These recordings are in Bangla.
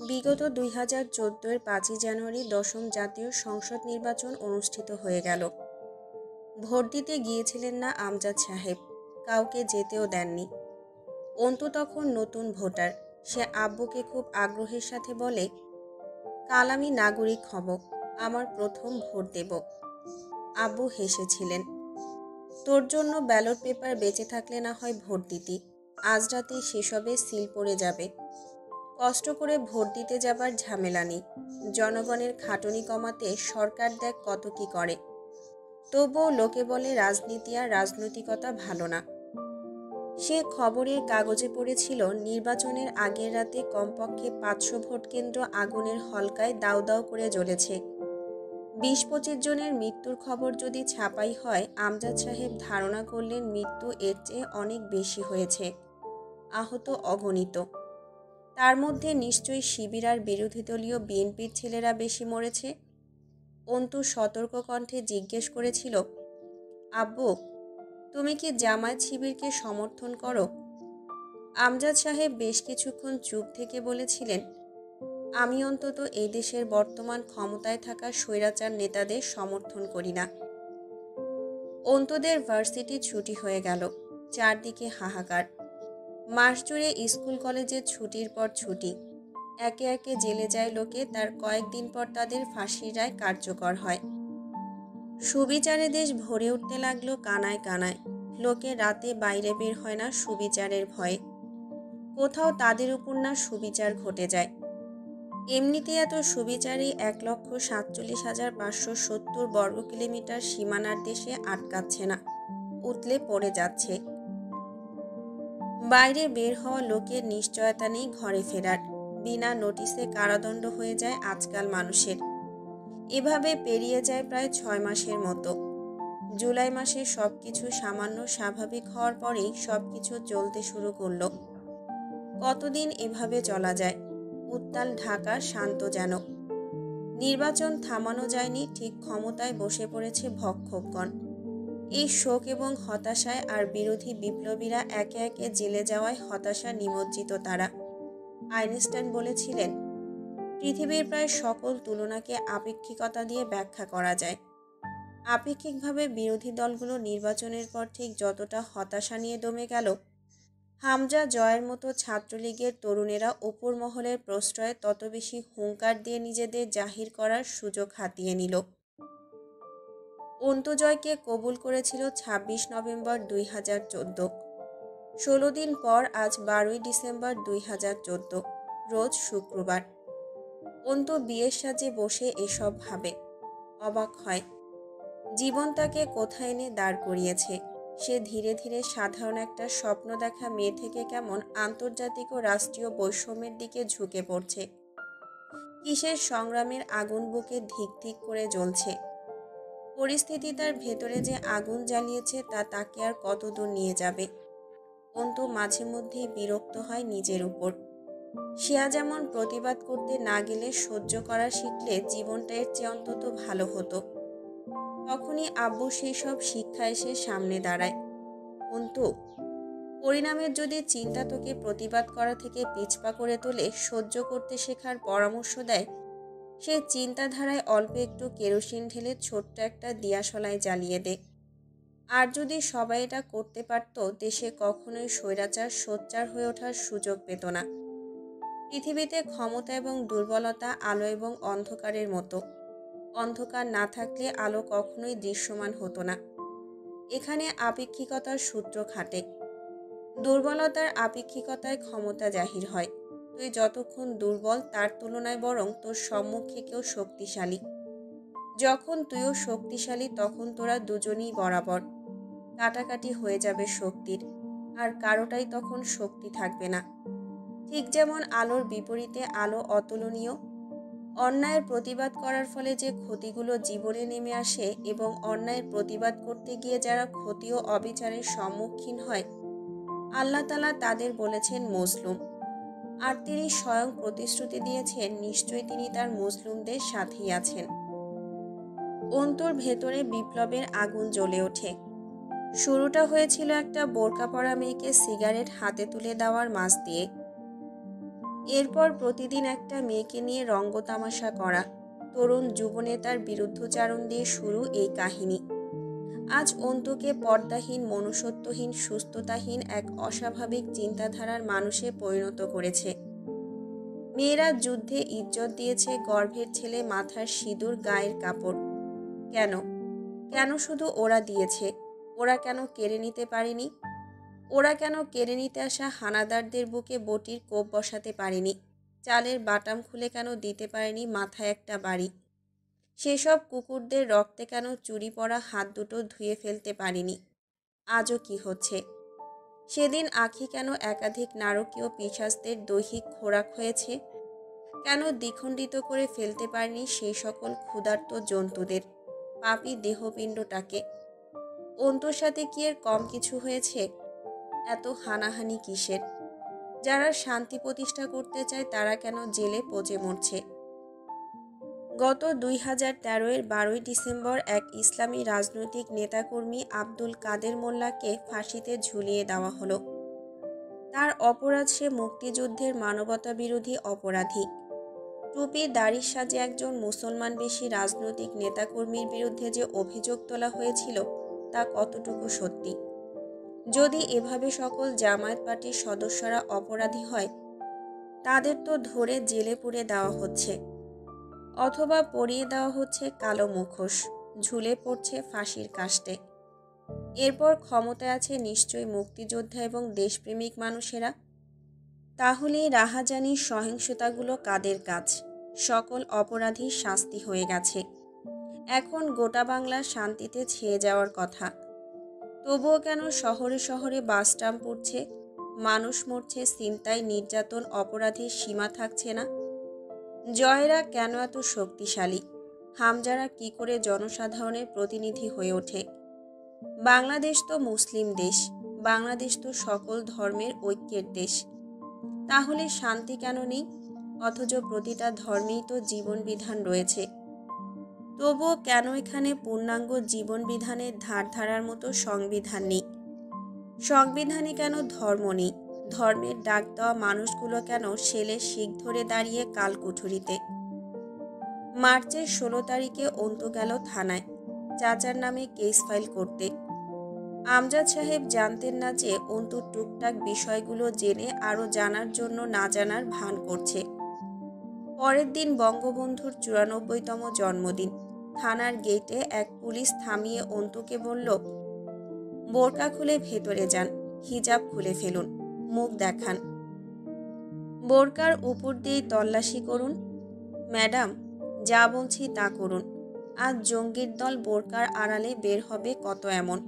বিগত 2014-এর 5ই জানুয়ারি 10ম জাতীয় সংসদ নির্বাচন অনুষ্ঠিত হয়ে গেল। ভোট দিতে গিয়েছিলেন না আমজাদ সাহেব, কাউকে যেতেও দেননি। অন্তু তখন নতুন ভোটার। সে আব্বুকে খুব আগ্রহের সাথে বলে, কাল আমি নাগরিক হব, আমার প্রথম ভোট দেব। আব্বু হেসেছিলেন। তোর জন্য ব্যালট পেপার বেঁচে থাকলে না হয় ভোট দিতি, আজ রাতে সেসবে সিল পড়ে যাবে। কষ্ট করে ভোট দিতে যাবার ঝামেলা নেই। জনগণের খাটুনি কমাতে সরকার দেখ কত কি করে। তবুও লোকে বলে রাজনীতি আর রাজনৈতিকতা ভালো না। সে খবরের কাগজে পড়েছিল নির্বাচনের আগের রাতে কমপক্ষে 500 ভোট কেন্দ্র আগুনের হলকায় দাউ দাউ করে জ্বলেছে। 20-25 জনের মৃত্যুর খবর যদি ছাপাই হয়, আমজাদ সাহেব ধারণা করলেন মৃত্যু এর চেয়ে অনেক বেশি হয়েছে, আহত অগণিত। তার মধ্যে নিশ্চয়ই শিবির আর বিরোধী দলীয় বিএনপির ছেলেরা বেশি মরেছে। অন্তু সতর্ক কণ্ঠে জিজ্ঞেস করেছিল, আব্বু, তুমি কি জামায়াত শিবিরকে সমর্থন করো? আমজাদ সাহেব বেশ কিছুক্ষণ চুপ থেকে বলেছিলেন, আমি অন্তত এই দেশের বর্তমান ক্ষমতায় থাকা স্বৈরাচার নেতাদের সমর্থন করি না। অন্তুদের ভার্সিটি ছুটি হয়ে গেল। চারদিকে হাহাকার। মাস জুড়ে স্কুল কলেজের ছুটির পর ছুটি। একে একে জেলে যায় লোকে, তার কয়েকদিন পর তাদের ফাঁসির রায় কার্যকর হয়। সুবিচারে দেশ ভরে উঠতে লাগলো কানায় কানায়। লোকে রাতে বাইরে বের হয় না সুবিচারের ভয়ে। কোথাও তাদের উপর না সুবিচার ঘটে যায়। এমনিতে এত সুবিচারই 1,47,570 বর্গ কিলোমিটার সীমানার দেশে আটকাচ্ছে না, উতলে পড়ে যাচ্ছে। বাইরে বের হওয়া লোকের নিশ্চয়তা নেই ঘরে ফেরার। বিনা নোটিশে কারাদণ্ড হয়ে যায় আজকাল মানুষের। এভাবে পেরিয়ে যায় প্রায় 6 মাসের মতো। জুলাই মাসে সবকিছু সামান্য স্বাভাবিক হওয়ার পরেই সবকিছু চলতে শুরু করলো। কতদিন এভাবে চলা যায়? উত্তাল ঢাকা শান্ত যেন। নির্বাচন থামানো যায়নি, ঠিক ক্ষমতায় বসে পড়েছে ভক্ষকগণ। এই শোক এবং হতাশায় আর বিরোধী বিপ্লবীরা একে একে জেলে যাওয়ায় হতাশা নিমজ্জিত তারা। আইনস্টাইন বলেছিলেন, পৃথিবীর প্রায় সকল তুলনাকে আপেক্ষিকতা দিয়ে ব্যাখ্যা করা যায়। আপেক্ষিকভাবে বিরোধী দলগুলো নির্বাচনের পর ঠিক যতটা হতাশা নিয়ে দমে গেল, হামজা জয়ের মতো ছাত্রলীগের তরুণেরা ওপর মহলের প্রশ্রয়ে তত বেশি হুঙ্কার দিয়ে নিজেদের জাহির করার সুযোগ হাতিয়ে নিল। অন্তুজয়কে কবুল করেছিল 26 নভেম্বর 2014। 16 দিন পর আজ 12ই ডিসেম্বর 2014, রোজ শুক্রবার। অন্তু বিয়ের সাজে বসে এসব ভাবে, অবাক হয়। জীবন তাকে কোথায় এনে দাঁড় করিয়েছে। সে ধীরে ধীরে সাধারণ একটা স্বপ্ন দেখা মেয়ে থেকে কেমন আন্তর্জাতিক ও রাষ্ট্রীয় বৈষম্যের দিকে ঝুঁকে পড়ছে। কিসের সংগ্রামের আগুন বুকে ধিক ধিক করে জ্বলছে। পরিস্থিতি তার ভেতরে যে আগুন জ্বালিয়েছে তা তাকে আর কত দূর নিয়ে যাবে। অন্তু মাঝে মধ্যেই বিরক্ত হয় নিজের উপর। শিয়া যেমন প্রতিবাদ করতে না গেলে সহ্য করা শিখলে জীবনটা এর চেয়ে অন্তত ভালো হতো। তখনই আব্বু সেই সব শিক্ষা এসে সামনে দাঁড়ায়। অন্তু, পরিণামের যদি চিন্তা তোকে প্রতিবাদ করা থেকে পিছপা করে তোলে, সহ্য করতে শেখার পরামর্শ দেয়, সে চিন্তাধারায় অল্প একটু কেরোসিন ঢেলে ছোট্ট একটা দিয়াশলাই জ্বালিয়ে দে। আর যদি সবাই এটা করতে পারত, দেশে কখনোই স্বৈরাচার সোচ্চার হয়ে ওঠার সুযোগ পেত না। পৃথিবীতে ক্ষমতা এবং দুর্বলতা আলো এবং অন্ধকারের মতো। অন্ধকার না থাকলে আলো কখনোই দৃশ্যমান হতো না। এখানে আপেক্ষিকতার সূত্র খাটে। দুর্বলতার আপেক্ষিকতায় ক্ষমতা জাহির হয়। তুই যতক্ষণ দুর্বল তার তুলনায় বরং তোর সম্মুখে কেউ শক্তিশালী। যখন তুইও শক্তিশালী তখন তোরা দুজনেই বরাবর। কাটাকাটি হয়ে যাবে শক্তির, আর কারোটাই তখন শক্তি থাকবে না। ঠিক যেমন আলোর বিপরীতে আলো অতুলনীয়। অন্যায়ের প্রতিবাদ করার ফলে যে ক্ষতিগুলো জীবনে নেমে আসে এবং অন্যায়ের প্রতিবাদ করতে গিয়ে যারা ক্ষতি ও অবিচারের সম্মুখীন হয়, আল্লাহ তাআলা তাদের বলেছেন মজলুম। আর তিনি স্বয়ং প্রতিশ্রুতি দিয়েছেন নিশ্চয়ই তিনি তার মজলুমদের সাথেই আছেন। অন্তুর ভেতরে বিপ্লবের আগুন জ্বলে ওঠে। শুরুটা হয়েছিল একটা বোরকা পরা মেয়েকে সিগারেট হাতে তুলে দেওয়ার মাছ দিয়ে। এরপর প্রতিদিন একটা মেয়েকে নিয়ে রঙ্গতামাশা করা, তরুণ যুবনেতার বিরুদ্ধচারণ দিয়ে শুরু এই কাহিনী। আজ অন্তুকে পর্দাহীন, মনুষ্যত্বহীন, সুস্থতাহীন এক অস্বাভাবিক চিন্তাধারার মানুষে পরিণত করেছে। মেয়েরা যুদ্ধে ইজ্জত দিয়েছে, গর্ভের ছেলে মাথার সিঁদুর, গায়ের কাপড়। কেন? কেন শুধু ওরা দিয়েছে? ওরা কেন কেড়ে নিতে পারেনি? ওরা কেন কেড়ে নিতে আসা হানাদারদের বুকে বটির কোপ বসাতে পারেনি? চালের বাটাম খুলে কেন দিতে পারেনি মাথায় একটা বাড়ি? সেসব কুকুরদের রক্তে কেন চুরি পরা হাত দুটো ধুয়ে ফেলতে পারিনি? আজও কি হচ্ছে? সেদিন আঁখি কেন একাধিক নারকীয় পিশাচদের দৈহিক খোরাক হয়েছে? কেন দ্বিখণ্ডিত করে ফেলতে পারেনি সেই সকল ক্ষুধার্ত জন্তুদের পাপী দেহপিণ্ডটাকে? অন্তুর সাথে কি এর কম কিছু হয়েছে? এত হানাহানি কিসের? যারা শান্তি প্রতিষ্ঠা করতে চায় তারা কেন জেলে পচে মরছে? গত 2013-এর 12ই ডিসেম্বর এক ইসলামী রাজনৈতিক নেতাকর্মী আব্দুল কাদের মোল্লাকে ফাঁসিতে ঝুলিয়ে দেওয়া হলো। তার অপরাধ, সে মুক্তিযুদ্ধের মানবতাবিরোধী অপরাধী। টুপি দাড়ির সাজে একজন মুসলমান বেশি রাজনৈতিক নেতাকর্মীর বিরুদ্ধে যে অভিযোগ তোলা হয়েছিল তা কতটুকু সত্যি? যদি এভাবে সকল জামায়াত পার্টির সদস্যরা অপরাধী হয়, তাদের তো ধরে জেলে পুরে দেওয়া হচ্ছে, অথবা পরিয়ে দেওয়া হচ্ছে কালো মুখোশ, ঝুলে পড়ছে ফাঁসির কাস্টে। এরপর ক্ষমতায় আছে নিশ্চয়ই মুক্তিযোদ্ধা এবং দেশপ্রেমিক মানুষেরা। তাহলে রাহাজানির সহিংসতাগুলো কাদের কাজ? সকল অপরাধীর শাস্তি হয়ে গেছে। এখন গোটা বাংলা শান্তিতে ছেয়ে যাওয়ার কথা। তবুও কেন শহরে শহরে বাস ট্রাম পড়ছে, মানুষ মরছে, ছিনতাই, নির্যাতন, অপরাধীর সীমা থাকছে না? জয়েরা কেন এত শক্তিশালী? হামজারা কি করে জনসাধারণের প্রতিনিধি হয়ে ওঠে? বাংলাদেশ তো মুসলিম দেশ, বাংলাদেশ তো সকল ধর্মের ঐক্যের দেশ। তাহলে শান্তি কেন নেই? অথচ প্রতিটা ধর্মেই তো জীবন বিধান রয়েছে। তবুও কেন এখানে পূর্ণাঙ্গ জীবন বিধানের ধার ধারার মতো সংবিধান নেই? সংবিধানে কেন ধর্ম নেই? ধর্মের ডাক দেওয়া মানুষগুলো কেন শেলের শিক ধরে দাঁড়িয়ে কালকুঠুরিতে? মার্চের 16 তারিখে অন্তু গেল থানায় চাচার নামে কেস ফাইল করতে। আমজাদ সাহেব জানতেন না যে অন্তু টুকটাক বিষয়গুলো জেনে আরও জানার জন্য না জানার ভান করছে। পরের দিন বঙ্গবন্ধুর 94তম জন্মদিন। থানার গেটে এক পুলিশ থামিয়ে অন্তুকে বলল, বোরকা খুলে ভেতরে যান, হিজাব খুলে ফেলুন, মুখ দেখান, বোরকার উপর দিয়েই তল্লাশি করুন। ম্যাডাম, যা বলছি তা করুন। আজ জঙ্গির দল বোরকার আড়ালে বের হবে কত এমন।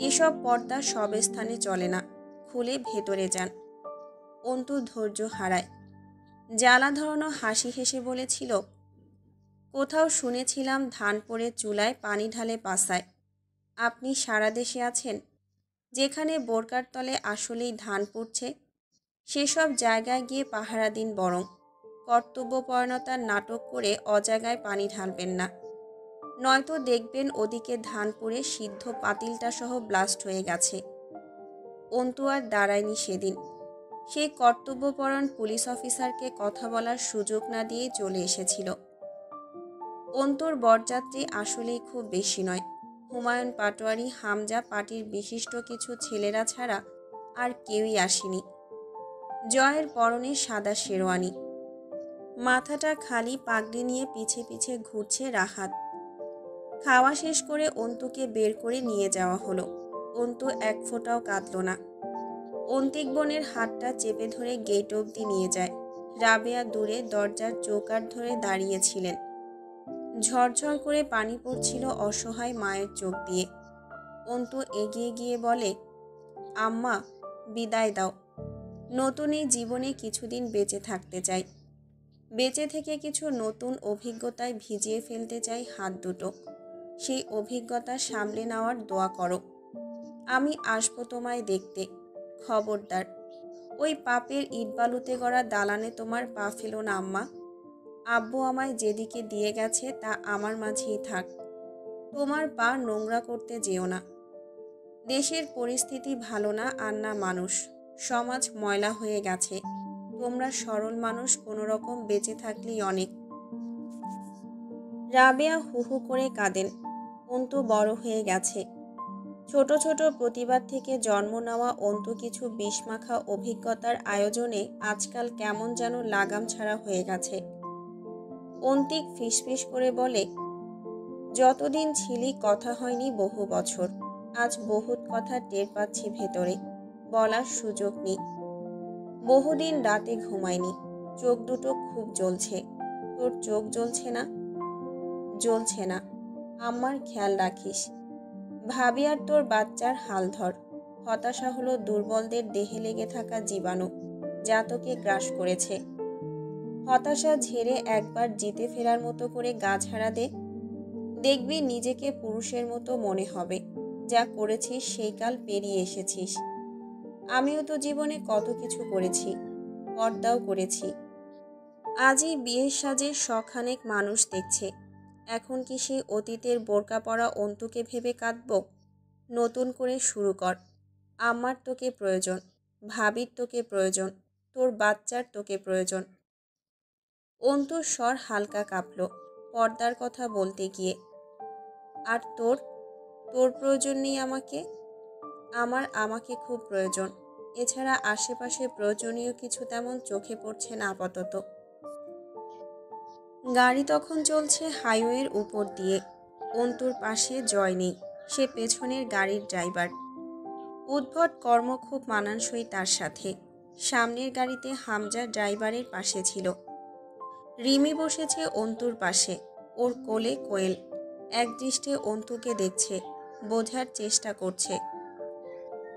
এসব পর্দা সব স্থানে চলে না, খুলে ভেতরে যান। অন্তু ধৈর্য হারায়। জ্বালা ধরানো হাসি হেসে বলেছিল, কোথাও শুনেছিলাম ধান পড়ে চুলায়, পানি ঢালে পাছায়। আপনি সারা দেশে আছেন, যেখানে বোরকার তলে আসলেই ধান পড়ছে সেসব জায়গায় গিয়ে পাহারা দিন বরং। কর্তব্যপরায়ণতার নাটক করে অজায়গায় পানি ঢালবেন না, নয়তো দেখবেন ওদিকে ধান পুড়ে সিদ্ধ পাতিলটা সহ ব্লাস্ট হয়ে গেছে। অন্তু আর দাঁড়ায়নি সেদিন। সেই কর্তব্যপরায়ণ পুলিশ অফিসারকে কথা বলার সুযোগ না দিয়ে চলে এসেছিল। অন্তুর বরযাত্রী আসলেই খুব বেশি নয়। হুমায়ুন পাটোয়ারি, হামজা, পার্টির বিশিষ্ট কিছু ছেলেরা ছাড়া আর কেউই আসেনি। জয়ের পরনে সাদা শেরওয়ানি, মাথাটা খালি, পাগড়ি নিয়ে পিছে পিছে ঘুরছে রাহাত। খাওয়া শেষ করে অন্তুকে বের করে নিয়ে যাওয়া হলো। অন্তু এক ফোঁটাও কাঁদল না। অন্তিক বোনের হাতটা চেপে ধরে গেট অবধি নিয়ে যায়। রাবেয়া দূরে দরজার চৌকাঠ ধরে দাঁড়িয়েছিলেন। ঝরঝর করে পানি পড়ছিল অসহায় মায়ের চোখ দিয়ে। অন্তু এগিয়ে গিয়ে বলে, আম্মা, বিদায় দাও। নতুন এই জীবনে কিছুদিন বেঁচে থাকতে চাই। বেঁচে থেকে কিছু নতুন অভিজ্ঞতায় ভিজিয়ে ফেলতে চাই হাত দুটো। সেই অভিজ্ঞতা সামলে নেওয়ার দোয়া করো। আমি আসবো তোমায় দেখতে। খবরদার ওই পাপের ইটবালুতে গড়া দালানে তোমার পা ফেলো না আম্মা। আব্বু আমায় যেদিকে দিয়ে গেছে তা আমার মাঝেই থাক। তোমার পা নোংরা করতে যেও না। দেশের পরিস্থিতি ভালো না, আর না মানুষ। সমাজ ময়লা হয়ে গেছে। তোমরা সরল মানুষ কোনো রকম বেঁচে থাকলেই অনেক। রাবেয়া হু হু করে কাঁদেন। অন্তু বড় হয়ে গেছে। ছোট ছোট প্রতিবাদ থেকে জন্ম নেওয়া অন্তু কিছু বিষমাখা অভিজ্ঞতার আয়োজনে আজকাল কেমন যেন লাগাম ছাড়া হয়ে গেছে। অন্তিক ফিসফিস করে বলে, যতদিন ছিলি কথা হয়নি বহু বছর, আজ বহুত কথা টের পাচ্ছি ভেতরে, বলার সুযোগ নেই। বহুদিন রাতে ঘুমায়নি, চোখ দুটো খুব জ্বলছে। তোর চোখ জ্বলছে না? জ্বলছে না। আমার খেয়াল রাখিস। ভাবি আর তোর বাচ্চার হাল ধর। হতাশা হলো দুর্বলদের দেহে লেগে থাকা জীবাণু, যা তোকে গ্রাস করেছে। হতাশা ঝেড়ে একবার জিতে ফেরার মতো করে গা ঝাড়া দে। দেখবি নিজেকে পুরুষের মতো মনে হবে। যা করেছিস সেই কাল পেরিয়ে এসেছিস। আমিও তো জীবনে কত কিছু করেছি, পর্দাও করেছি। আজই বিয়ের সাজে শখানেক মানুষ দেখছে। এখন কি সেই অতীতের বোরকা পরা অন্তুকে ভেবে কাঁদব? নতুন করে শুরু কর। আমার তোকে প্রয়োজন, ভাবির তোকে প্রয়োজন, তোর বাচ্চার তোকে প্রয়োজন। অন্তুর স্বর হালকা কাঁপল পর্দার কথা বলতে গিয়ে। আর তোর? তোর প্রয়োজন নেই আমাকে? আমাকে খুব প্রয়োজন। এছাড়া আশেপাশে প্রয়োজনীয় কিছু তেমন চোখে পড়ছে না আপাতত। গাড়ি তখন চলছে হাইওয়ের উপর দিয়ে। অন্তুর পাশে জয় নেই, সে পেছনের গাড়ির ড্রাইভার। উদ্ভট কর্ম খুব মানানসই তার সাথে। সামনের গাড়িতে হামজা ড্রাইভারের পাশে ছিল। রিমি বসেছে অন্তুর পাশে, ওর কোলে কোয়েল। একদৃষ্টে অন্তুকে দেখছে, বোঝার চেষ্টা করছে।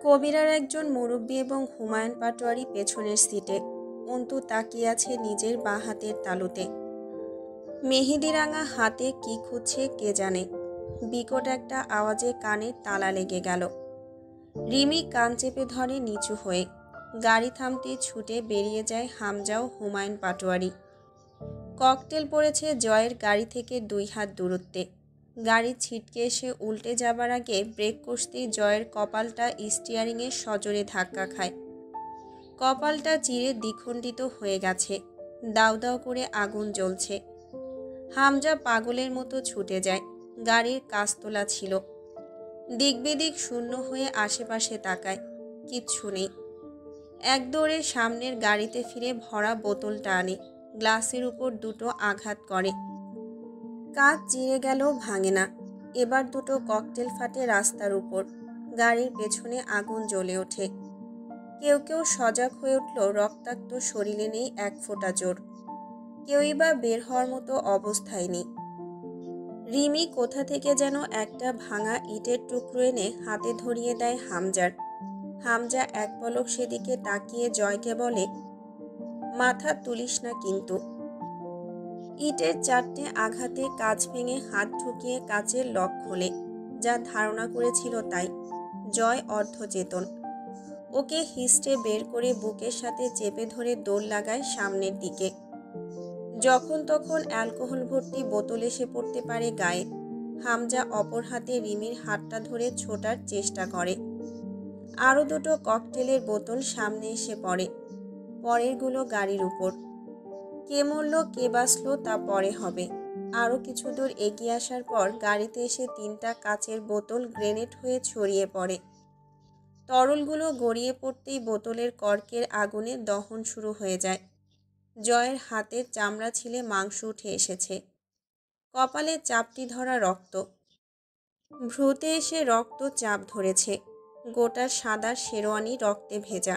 কবিরার একজন মুরব্বী এবং হুমায়ুন পাটোয়ারি পেছনের সিটে। অন্তু তাকিয়ে আছে নিজের বাঁ হাতের তালুতে। মেহেদিরাঙা হাতে কি খুঁজছে কে জানে। বিকট একটা আওয়াজে কানের তালা লেগে গেল। রিমি কান চেপে ধরে নিচু হয়ে। গাড়ি থামতে ছুটে বেরিয়ে যায় হামজাও হুমায়ুন পাটোয়ারি। ককটেল পড়েছে জয়ের গাড়ি থেকে 2 হাত দূরত্বে। গাড়ি ছিটকে এসে উল্টে যাবার আগে ব্রেক কষতেই জয়ের কপালটা স্টিয়ারিংয়ে সজোরে ধাক্কা খায়। কপালটা চিরে দ্বিখণ্ডিত হয়ে গেছে। দাউ দাউ করে আগুন জ্বলছে। হামজা পাগলের মতো ছুটে যায়। গাড়ির কাঁচতোলা ছিল। দিক বেদিক শূন্য হয়ে আশেপাশে তাকায়, কিচ্ছু নেই। এক দৌড়ে সামনের গাড়িতে ফিরে ভরা বোতলটা আনে, গ্লাসের উপর দুটো আঘাত করে। কাঁচ চিরে গেলেও ভাঙে না। এবার দুটো ককটেল ফাটে রাস্তার উপর। গাড়ির পেছনে আগুন জ্বলে ওঠে। কেউ কেউ সজাগ হয়ে উঠল, রক্তাক্ত শরীরে নেই এক ফোঁটা জোর। কেউই বা বের হওয়ার মতো অবস্থায় নেই। রিমি কোথা থেকে যেন একটা ভাঙা ইটের টুকরো এনে হাতে ধরিয়ে দেয় হামজার। হামজা এক পলক সেদিকে তাকিয়ে জয়কে বলে, মাথা তুলিস না কিন্তু। ইটের 4টে আঘাতে কাঁচ ভেঙে হাত ঢুকিয়ে কাচের লক খোলে। যা ধারণা করেছিল তাই। জয় অর্ধচেতন। ওকে হিস্টে বের করে বুকের সাথে চেপে ধরে দৌড় লাগায় সামনের দিকে। যখন তখন অ্যালকোহল ভর্তি বোতল এসে পড়তে পারে গায়ে। হামজা অপর হাতে রিমির হাতটা ধরে ছোটার চেষ্টা করে। আরও দুটো ককটেলের বোতল সামনে এসে পড়ে। পরেরগুলো গাড়ির উপর। কে মরল কে বাঁচল তা পরে হবে। আরও কিছু দূর এগিয়ে আসার পর গাড়িতে এসে 3টা কাচের বোতল গ্রেনেড হয়ে ছড়িয়ে পড়ে। তরলগুলো গড়িয়ে পড়তেই বোতলের কর্কের আগুনে দহন শুরু হয়ে যায়। জয়ের হাতের চামড়া ছিলে মাংস উঠে এসেছে। কপালে চাপটি ধরা রক্ত। ভ্রুতে এসে রক্ত চাপ ধরেছে। গোটা সাদা শেরওয়ানি রক্তে ভেজা।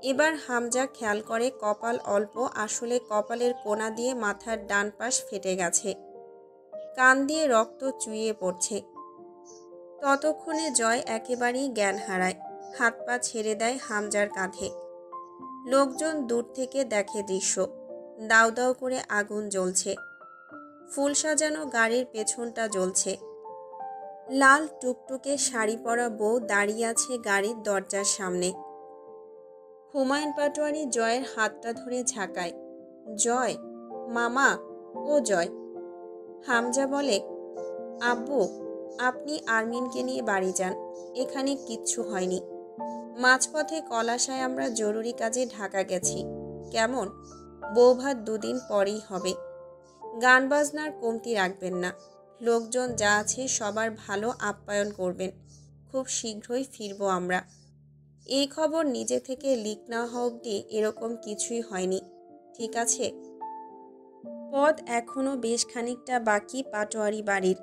এবার হামজা খেয়াল করে কপাল অল্প, আসলে কপালের কোণা দিয়ে মাথার ডান পাশ ফেটে গেছে। কান দিয়ে রক্ত চুইয়ে পড়ছে। ততক্ষণে জয় একেবারেই জ্ঞান হারায়। হাত পা ছেড়ে দেয় হামজার কাঁধে। লোকজন দূর থেকে দেখে দৃশ্য। দাউ দাউ করে আগুন জ্বলছে। ফুল সাজানো গাড়ির পেছনটা জ্বলছে। লাল টুকটুকে শাড়ি পরা বউ দাঁড়িয়ে আছে গাড়ির দরজার সামনে। হুমায়ুন পাটোয়ারি জয়ের হাতটা ধরে ঝাঁকায়। জয়, মামা। ও জয়। হামজা বলে, আব্বু, আপনি আরমিনকে নিয়ে বাড়ি যান। এখানে কিচ্ছু হয়নি। মাঝপথে কলাশায় আমরা জরুরি কাজে ঢাকা গেছি। কেমন? বৌভাত 2 দিন পরেই হবে। গান বাজনার কমতি রাখবেন না। লোকজন যা আছে সবার ভালো আপ্যায়ন করবেন। খুব শীঘ্রই ফিরবো আমরা। এই খবর নিজে থেকে লিক না হওয়া অবধি এরকম কিছুই হয়নি, ঠিক আছে? পথ এখনো বেশ খানিকটা বাকি পাটোয়ারি বাড়ির।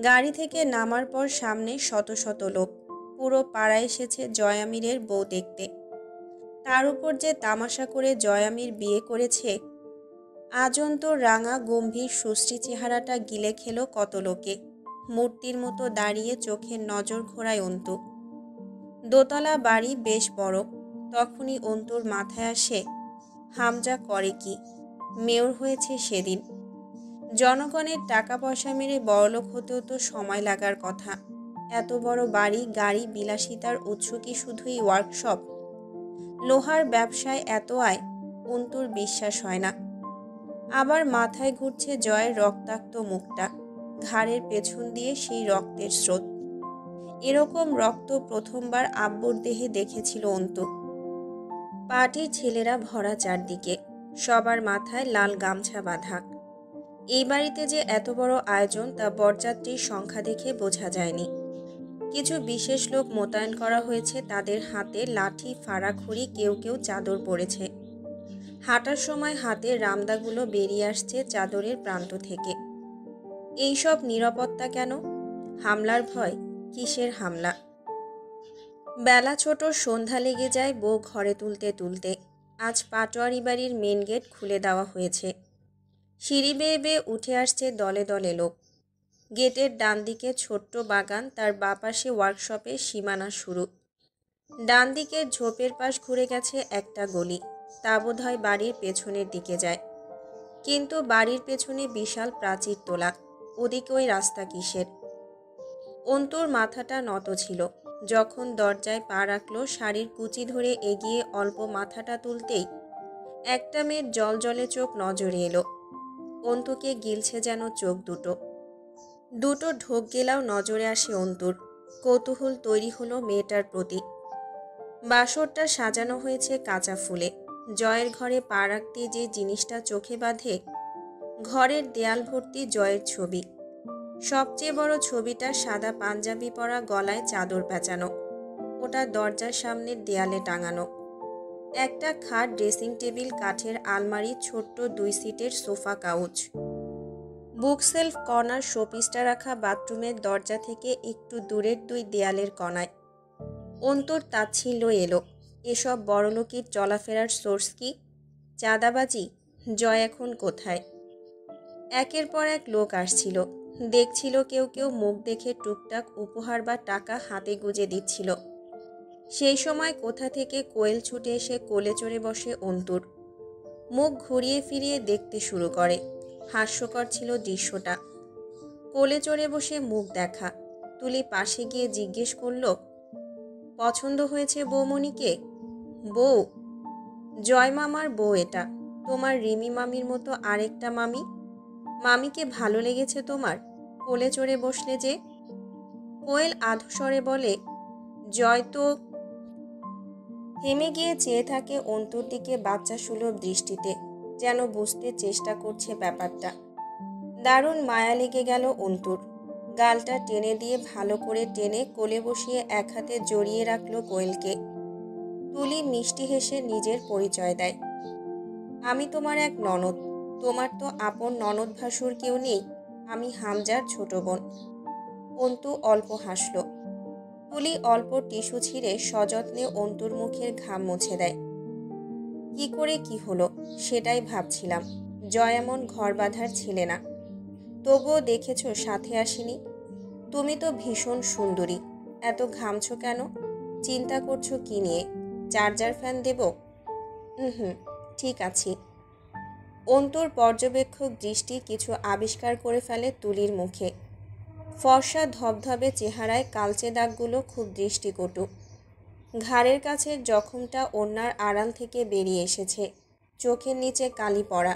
গাড়ি থেকে নামার পর সামনে শত শত লোক। পুরো পাড়া এসেছে জয়ামিরের বউ দেখতে। তার উপর যে তামাশা করে জয়ামির বিয়ে করেছে, আজন্ত রাঙা গম্ভীর সুশ্রী চেহারাটা গিলে খেলো কত লোকে। মূর্তির মতো দাঁড়িয়ে চোখের নজর ঘোরায় অন্তু। দোতলা বাড়ি বেশ বড়। তখনই অন্তুর মাথায় আসে, হামজা করে কি? মেয়র হয়েছে সেদিন। জনগণের টাকা পয়সা মেরে বড়লোক হতেও তো সময় লাগার কথা। এত বড় বাড়ি, গাড়ি, বিলাসিতার উৎস কি শুধুই ওয়ার্কশপ? লোহার ব্যবসায় এত আয়, অন্তুর বিশ্বাস হয় না। আবার মাথায় ঘুরছে জয়ের রক্তাক্ত মুখটা, ঘাড়ের পেছন দিয়ে সেই রক্তের স্রোত। এরকম রক্ত প্রথমবার আব্বুর দেহে দেখেছিল অন্তু। পার্টির ছেলেরা ভরা চারদিকে, সবার মাথায় লাল গামছা বাঁধা। এই বাড়িতে যে এত বড় আয়োজন তা বরযাত্রীর সংখ্যা দেখে বোঝা যায়নি। কিছু বিশেষ লোক মোতায়েন করা হয়েছে, তাদের হাতে লাঠি, ফাড়াখড়ি, কেউ কেউ চাদর পরেছে। হাঁটার সময় হাতের রামদাগুলো বেরিয়ে আসছে চাদরের প্রান্ত থেকে। এইসব নিরাপত্তা কেন? হামলার ভয়? কিসের হামলা? বেলা ছোট, সন্ধ্যা লেগে যায় বউ ঘরে তুলতে তুলতে। আজ পাটোয়ারি বাড়ির মেন গেট খুলে দেওয়া হয়েছে। সিঁড়ি বেয়ে বেয়ে উঠে আসছে দলে দলে লোক। গেটের ডান দিকে ছোট্ট বাগান, তার বাপাশে ওয়ার্কশপের সীমানা শুরু। ডান দিকের ঝোপের পাশ ঘুরে গেছে একটা গলি, তা বোধহয় বাড়ির পেছনের দিকে যায়। কিন্তু বাড়ির পেছনে বিশাল প্রাচীর তোলা, ওদিকে ওই রাস্তা কিসের? অন্তুর মাথাটা নত ছিল। যখন দরজায় পা রাখল, শাড়ির কুচি ধরে এগিয়ে অল্প মাথাটা তুলতেই একটা মেয়ের জলজলে চোখ নজরে এলো। অন্তুকে গিলছে যেন চোখ দুটো। দুটো ঢোক গেলাও নজরে আসে অন্তুর। কৌতূহল তৈরি হলো মেয়েটার প্রতি। বাসরটা সাজানো হয়েছে কাঁচা ফুলে। জয়ের ঘরে পা রাখতে যে জিনিসটা চোখে বাঁধে, ঘরের দেয়াল ভর্তি জয়ের ছবি। সবচেয়ে বড় ছবিটা সাদা পাঞ্জাবি পরা, গলায় চাদর পেঁচানো। ওটা দরজার সামনের দেয়ালে টাঙানো। একটা খাট, ড্রেসিং টেবিল, কাঠের আলমারি, ছোট্ট 2 সিটের সোফা কাউচ, বুকসেলফ, কর্নার শোপিসটা রাখা বাথরুমের দরজা থেকে একটু দূরের 2 দেয়ালের কণায়। অন্তর তাচ্ছিল্য এলো। এসব বড়লোকির চলাফেরার সোর্স কি? চাঁদাবাজি? জয় এখন কোথায়? একের পর এক লোক আসছিল, দেখছিল। কেউ কেউ মুখ দেখে টুকটাক উপহার বা টাকা হাতে গুজে দিচ্ছিল। সেই সময় কোথা থেকে কোয়েল ছুটে এসে কোলে চড়ে বসে অন্তুর। মুখ ঘুরিয়ে ফিরিয়ে দেখতে শুরু করে। হাস্যকর ছিল দৃশ্যটা। কোলে চড়ে বসে মুখ দেখা। তুলি পাশে গিয়ে জিজ্ঞেস করল, পছন্দ হয়েছে বৌমণিকে? বউ? জয় মামার বউ এটা। তোমার রিমি মামির মতো আরেকটা মামি। মামিকে ভালো লেগেছে তোমার? কোলে চড়ে বসলে যে। কোয়েল আধস্বরে বলে, জয় তো। থেমে গিয়ে চেয়ে থাকে অন্তুর দিকে বাচ্চা সুলভ দৃষ্টিতে, যেন বুঝতে চেষ্টা করছে ব্যাপারটা। দারুণ মায়া লেগে গেল অন্তুর। গালটা টেনে দিয়ে ভালো করে টেনে কোলে বসিয়ে এক হাতে জড়িয়ে রাখল কোয়েলকে। তুলি মিষ্টি হেসে নিজের পরিচয় দেয়। আমি তোমার এক ননদ। তোমার তো আপন ননদ ভাসুর কেউ নেই। আমি হামজার ছোট বোন। অন্তু অল্প হাসল। তুলি অল্প টিস্যু ছিঁড়ে সযত্নে অন্তুর মুখের ঘাম মুছে দেয়। কি করে কি হলো সেটাই ভাবছিলাম। জয় এমন ঘর বাঁধার ছেলে না। তবুও দেখেছ সাথে আসেনি। তুমি তো ভীষণ সুন্দরী। এত ঘামছো কেন? চিন্তা করছো কি নিয়ে? চার্জার ফ্যান দেব? হুম, ঠিক আছি। অন্তুর পর্যবেক্ষক দৃষ্টি কিছু আবিষ্কার করে ফেলে তুলির মুখে। ফর্সা ধবধবে চেহারায় কালচে দাগগুলো খুব দৃষ্টিকটু। ঘাড়ের কাছের জখমটা ওড়নার আড়াল থেকে বেরিয়ে এসেছে। চোখের নিচে কালি পড়া,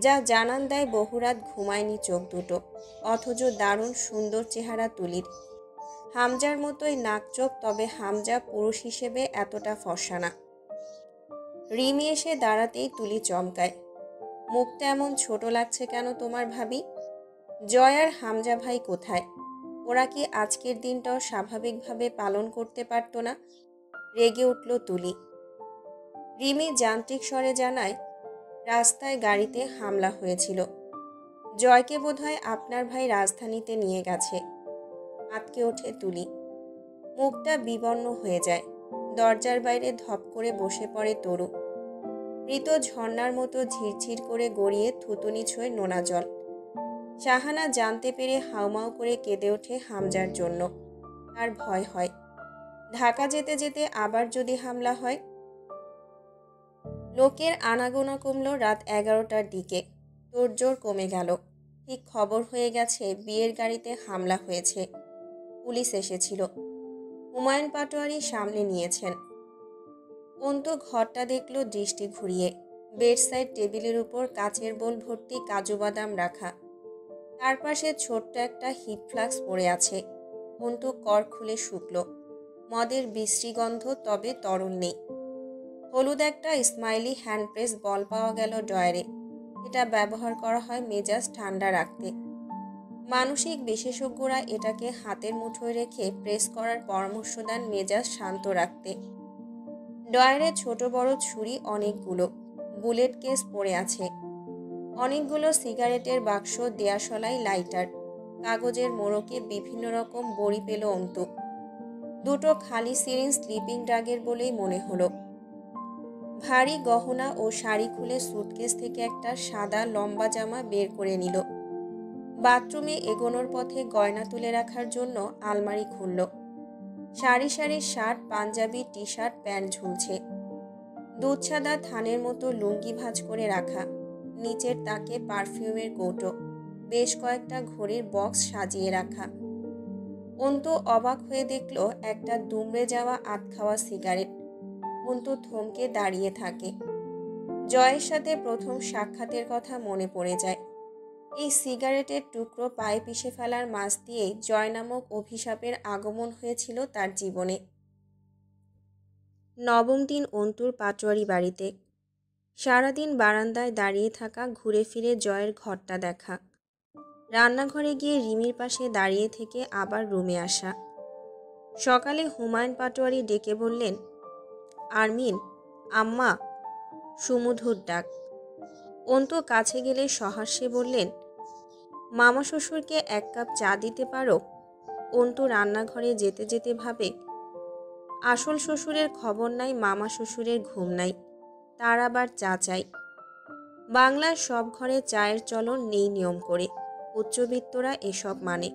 যা জানান দেয় বহুরাত ঘুমায়নি চোখ দুটো। অথচ দারুণ সুন্দর চেহারা তুলির। হামজার মতোই নাক চোখ, তবে হামজা পুরুষ হিসেবে এতটা ফর্সা না। রিমি এসে দাঁড়াতেই তুলি চমকায়। মুখটা এমন ছোট লাগছে কেন তোমার ভাবি? জয় আর হামজা ভাই কোথায়? ওরা কি আজকের দিনটাও স্বাভাবিকভাবে পালন করতে পারতো না? রেগে উঠল তুলি। রিমি যান্ত্রিক স্বরে জানায়, রাস্তায় গাড়িতে হামলা হয়েছিল। জয়কে বোধহয় আপনার ভাই রাজধানীতে নিয়ে গেছে। আটকে ওঠে তুলি। মুখটা বিবর্ণ হয়ে যায়। দরজার বাইরে ধপ করে বসে পড়ে তরু। মৃত ঝর্ণার মতো ঝিরঝির করে গড়িয়ে থুতুনি ছোঁয় নোনা জল। শাহানা জানতে পেরে হাউমাউ করে কেঁদে ওঠে হামজার জন্য। তার ভয় হয়, ঢাকা যেতে যেতে আবার যদি হামলা হয়। লোকের আনাগোনা কমল রাত 11টার দিকে। তোড়জোড় কমে গেল। ঠিক খবর হয়ে গেছে বিয়ের গাড়িতে হামলা হয়েছে। পুলিশ এসেছিল। হুমায়ুন পাটোয়ারি সামনে নিয়েছেন। অন্তু ঘরটা দেখল দৃষ্টি ঘুরিয়ে। বেডসাইড টেবিলের উপর কাচের বোল ভর্তি কাজু বাদাম রাখা। তার পাশে ছোট্ট একটা হিট ফ্লাক্স পড়ে আছে। অন্তু কর খুলে শুকল। মদের বিশ্রী গন্ধ, তবে তরল নেই। হলুদ একটা স্মাইলি হ্যান্ডপ্রেস বল পাওয়া গেল ড্রয়ারে। এটা ব্যবহার করা হয় মেজাজ ঠান্ডা রাখতে। মানসিক বিশেষজ্ঞরা এটাকে হাতের মুঠোয় রেখে প্রেস করার পরামর্শ দেন মেজাজ শান্ত রাখতে। ড্রয়ারে ছোট বড় ছুরি অনেকগুলো। বুলেট কেস পড়ে আছে। অনেকগুলো সিগারেটের বাক্স, দেয়াশলাই, লাইটার, কাগজের মোড়কে বিভিন্ন রকম বড়ি পেল অন্তু। দুটো খালি সিরিঞ্জ স্লিপিং ড্রাগের বলেই মনে হলো। ভারী গহনা ও শাড়ি খুলে সুটকেস থেকে একটা সাদা লম্বা জামা বের করে নিল। বাথরুমে এগোনোর পথে গয়না তুলে রাখার জন্য আলমারি খুলল। সারি সারি shirt, Punjabi, T shirt, pant ঝুলছে। দুধ সাদা থানের মতো লুঙ্গি ভাঁজ করে রাখা। নিচের তাকে পারফিউমের কৌটো, বেশ কয়েকটা ঘড়ির বক্স সাজিয়ে রাখা। অন্তু অবাক হয়ে দেখল একটা দুমড়ে যাওয়া আধখাওয়া সিগারেট। অন্তু থমকে দাঁড়িয়ে থাকে। জয়ের সাথে প্রথম সাক্ষাতের কথা মনে পড়ে যায়। এই সিগারেটের টুকরো পায়ে পিষে ফেলার মাঝ দিয়েই জয় নামক অভিশাপের আগমন হয়েছিল তার জীবনে। নবম দিন অন্তুর পাটোয়ারি বাড়িতে। সারাদিন বারান্দায় দাঁড়িয়ে থাকা, ঘুরে ফিরে জয়ের ঘরটা দেখা, রান্নাঘরে গিয়ে রিমির পাশে দাঁড়িয়ে থেকে আবার রুমে আসা। সকালে হুমায়ুন পাটোয়ারি ডেকে বললেন, আরমিন, আম্মা। সুমধুর ডাক। অন্তু কাছে গেলে সহাস্যে বললেন, মামা শ্বশুরকে 1 কাপ চা দিতে পারো? অন্তু রান্নাঘরে যেতে যেতে ভাবে, আসল শ্বশুরের খবর নাই, মামা শ্বশুরের ঘুম নাই, তার আবার চা চাই। বাংলার সব ঘরে চায়ের চলন নেই নিয়ম করে। উচ্চবিত্তরা এসব মানে।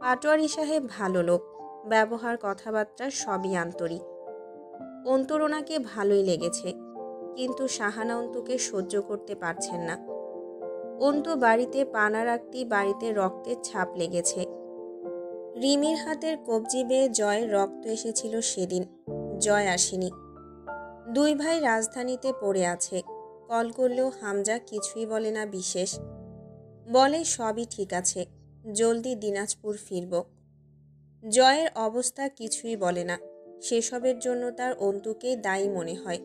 পাটোয়ারি সাহেব ভালো লোক, ব্যবহার কথাবার্তা সবই আন্তরিক। অন্তুর ওনাকে ভালোই লেগেছে, কিন্তু শাহানা অন্তুকে সহ্য করতে পারছেন না। অন্তু বাড়িতে পা না রাখতেই বাড়িতে রক্তের ছাপ লেগেছে। রিমির হাতের কবজি বেয়ে জয়ের রক্ত এসেছিল সেদিন। জয় আসেনি। 2 ভাই রাজধানীতে পড়ে আছে। কল করলেও হামজা কিছুই বলে না বিশেষ। বলে সবই ঠিক আছে, জলদি দিনাজপুর ফিরব। জয়ের অবস্থা কিছুই বলে না। সেসবের জন্য তার অন্তুকে দায়ী মনে হয়।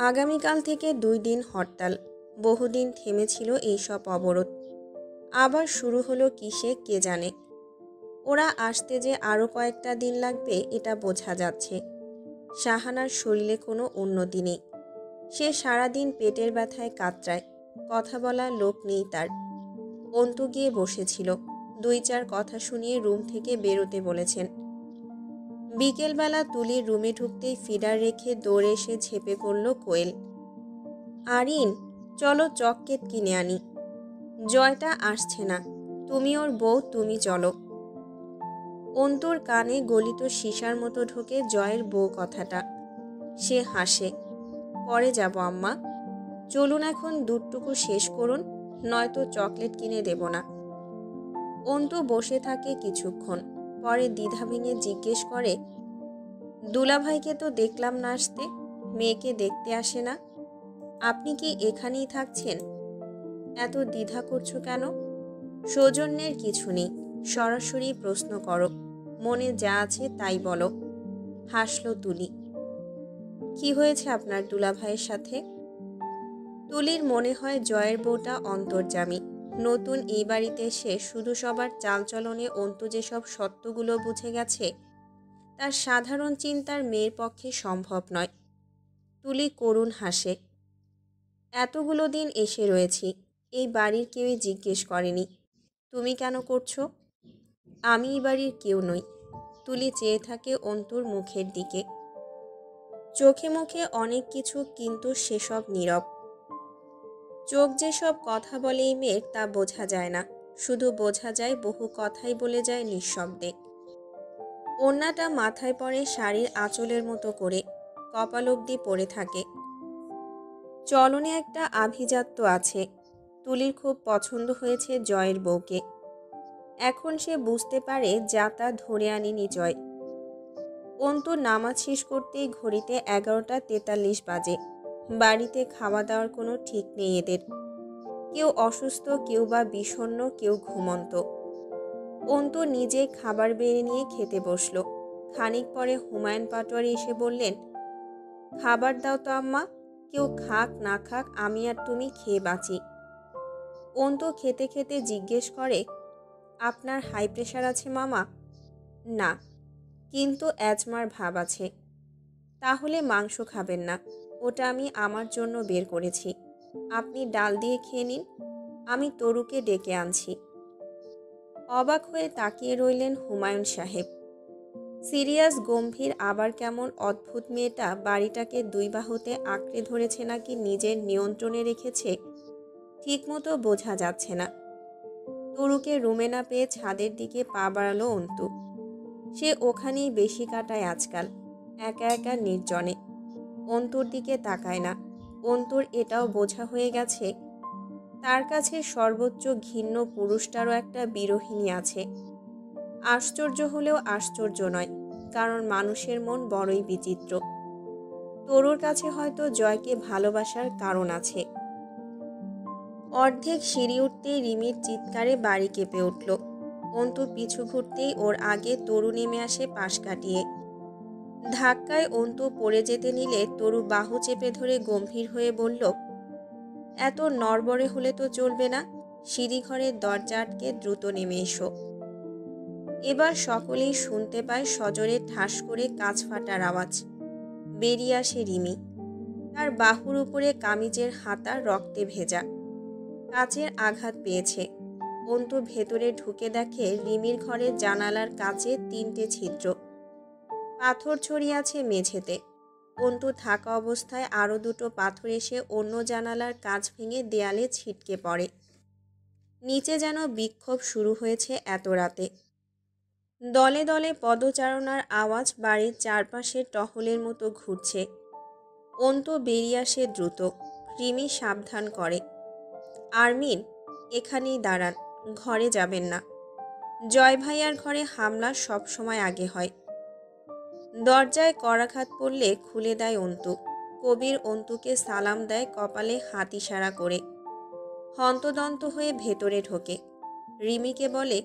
আগামীকাল থেকে 2 দিন হরতাল। বহুদিন থেমেছিল এইসব অবরোধ। আবার শুরু হলো কিসে কে জানে। ওরা আসতে যে আরও কয়েকটা দিন লাগবে এটা বোঝা যাচ্ছে। শাহানার শরীরে কোনো উন্নতি নেই। সে সারাদিন পেটের ব্যথায় কাতরায়। কথা বলার লোক নেই তার। অন্তু গিয়ে বসেছিল। 2-4 কথা শুনিয়ে রুম থেকে বেরোতে বলেছেন। বিকেলবেলা তুলির রুমে ঢুকতেই ফিডার রেখে দৌড়ে এসে ঝেঁপে পড়ল কোয়েল। আরিন, চলো চকলেট কিনে আনি। জয়টা আসছে না, তুমি ওর বউ, তুমি চলো। অন্তুর কানে গলিত সীসার মতো ঢোকে জয়ের বউ কথাটা। সে হাসে। পরে যাব আম্মা, চলুন এখন দুধটুকু শেষ করুন, নয়তো চকলেট কিনে দেব না। অন্তু বসে থাকে কিছুক্ষণ, পরে দ্বিধা ভেঙে জিজ্ঞেস করে, দুলাভাইকে তো দেখলাম না আসতে, মেয়েকে দেখতে আসে না, আপনি কি এখানেই থাকছেন? এত দ্বিধা করছো কেন? সৌজন্যের কিছু নেই, সরাসরি প্রশ্ন করো, মনে যা আছে তাই বলো। হাসল তুলি। কি হয়েছে আপনার দুলাভাইয়ের সাথে? তুলির মনে হয় জয়ের বউটা অন্তর্যামী। নতুন এই বাড়িতে এসে শুধু সবার চালচলনে অন্তু যেসব সত্যগুলো বুঝে গেছে, তার সাধারণ চিন্তার মেয়ের পক্ষে সম্ভব নয়। তুলি করুণ হাসে। এতগুলো দিন এসে রয়েছি, এই বাড়ির কেউই জিজ্ঞেস করেনি তুমি কেন করছো। আমি এই বাড়ির কেউ নই। তুলি চেয়ে থাকে অন্তুর মুখের দিকে। চোখে মুখে অনেক কিছু, কিন্তু সেসব নীরব। চোখ যেসব কথা বলে এই মেয়ের তা বোঝা যায় না, শুধু বোঝা যায় বহু কথাই বলে যায় নিঃশব্দে। ওড়নাটা মাথায় পড়ে শাড়ির আঁচলের মতো করে, কপাল অবধি পড়ে থাকে। চলনে একটা আভিজাত্য আছে। তুলির খুব পছন্দ হয়েছে জয়ের বউকে। এখন সে বুঝতে পারে যা তা ধরে আনিনি জয়। অন্তু নামাজ শেষ করতেই ঘড়িতে 11:43 বাজে। বাড়িতে খাওয়া দাওয়ার কোনো ঠিক নেই এদের। কেউ অসুস্থ, কেউ বা বিষণ্ণ, কেউ ঘুমন্ত। অন্তু নিজে খাবার বেড়ে নিয়ে খেতে বসল। খানিক পরে হুমায়ুন পাটোয়ারি এসে বললেন, খাবার দাও তো আম্মা, কেউ খাক না খাক আমি আর তুমি খেয়ে বাঁচি। অন্তু খেতে খেতে জিজ্ঞেস করে, আপনার হাই প্রেশার আছে মামা? না, কিন্তু অ্যাজমার ভাব আছে। তাহলে মাংস খাবেন না, ওটা আমি আমার জন্য বের করেছি। আপনি ডাল দিয়ে খেয়ে নিন, আমি তরুকে ডেকে আনছি। অবাক হয়ে তাকিয়ে রইলেন হুমায়ুন সাহেব। সিরিয়াস গম্ভীর, আবার কেমন অদ্ভুত মেয়েটা বাড়িটাকে দুই বাহুতে আঁকড়ে ধরেছে নাকি নিজের নিয়ন্ত্রণে রেখেছে ঠিকমতো বোঝা যাচ্ছে না। তরুকে রুমে না পেয়ে ছাদের দিকে পা বাড়ালো অন্তু। সে ওখানেই বেশি কাটায় আজকাল, একা একা নির্জনে। অন্তুর দিকে তাকায় না। অন্তুর এটাও বোঝা হয়ে গেছে তার কাছে সর্বোচ্চ ঘৃণ্য পুরুষটারও একটা বিরোহিনী আছে। আশ্চর্য হলেও আশ্চর্য নয়, কারণ মানুষের মন বড়ই বিচিত্র। তরুর কাছে হয়তো জয়কে ভালোবাসার কারণ আছে। অর্ধেক সিঁড়ি উঠতেই রিমির চিৎকারে বাড়ি কেঁপে উঠল। অন্তু পিছু ঘুরতেই ওর আগে তরু নেমে আসে পাশ কাটিয়ে। ধাক্কায় অন্তু পড়ে যেতে নিলে তরু বাহু চেপে ধরে গম্ভীর হয়ে বলল, এত নড়বড়ে হলে তো চলবে না, সিঁড়িঘরের দরজা আটকে দ্রুত নেমে এসো। এবার সকলেই শুনতে পায় সজোরে ঠাস করে কাঁচ ফাটার আওয়াজ। বেরিয়ে আসে রিমি। তার বাহুর উপরে কামিজের হাতা রক্তে ভেজা। কাচের আঘাত পেয়েছে। অন্তু ভেতরে ঢুকে দেখে রিমির ঘরের জানালার কাচে 3টে ছিদ্র। পাথর ছড়িয়ে আছে মেঝেতে। অন্তু থাকা অবস্থায় আরও 2টো পাথর এসে অন্য জানালার কাচ ভেঙে দেয়ালে ছিটকে পড়ে। নিচে যেন বিক্ষোভ শুরু হয়েছে এত রাতে। দলে দলে পদচারণার আওয়াজ বাড়ির চারপাশে টহলের মতো ঘুরছে। অন্তু বেরিয়ে আসে দ্রুত। রিমি সাবধান করে, আরমিন, এখানেই দাঁড়ান, ঘরে যাবেন না। জয় ভাইয়ার ঘরে হামলা সবসময় আগে হয়। দরজায় করাঘাত পড়লে খুলে দেয় অন্তু। কবির অন্তুকে সালাম দেয় কপালে হাত ইশারা করে। হন্তদন্ত হয়ে ভেতরে ঢোকে। রিমিকে বলে,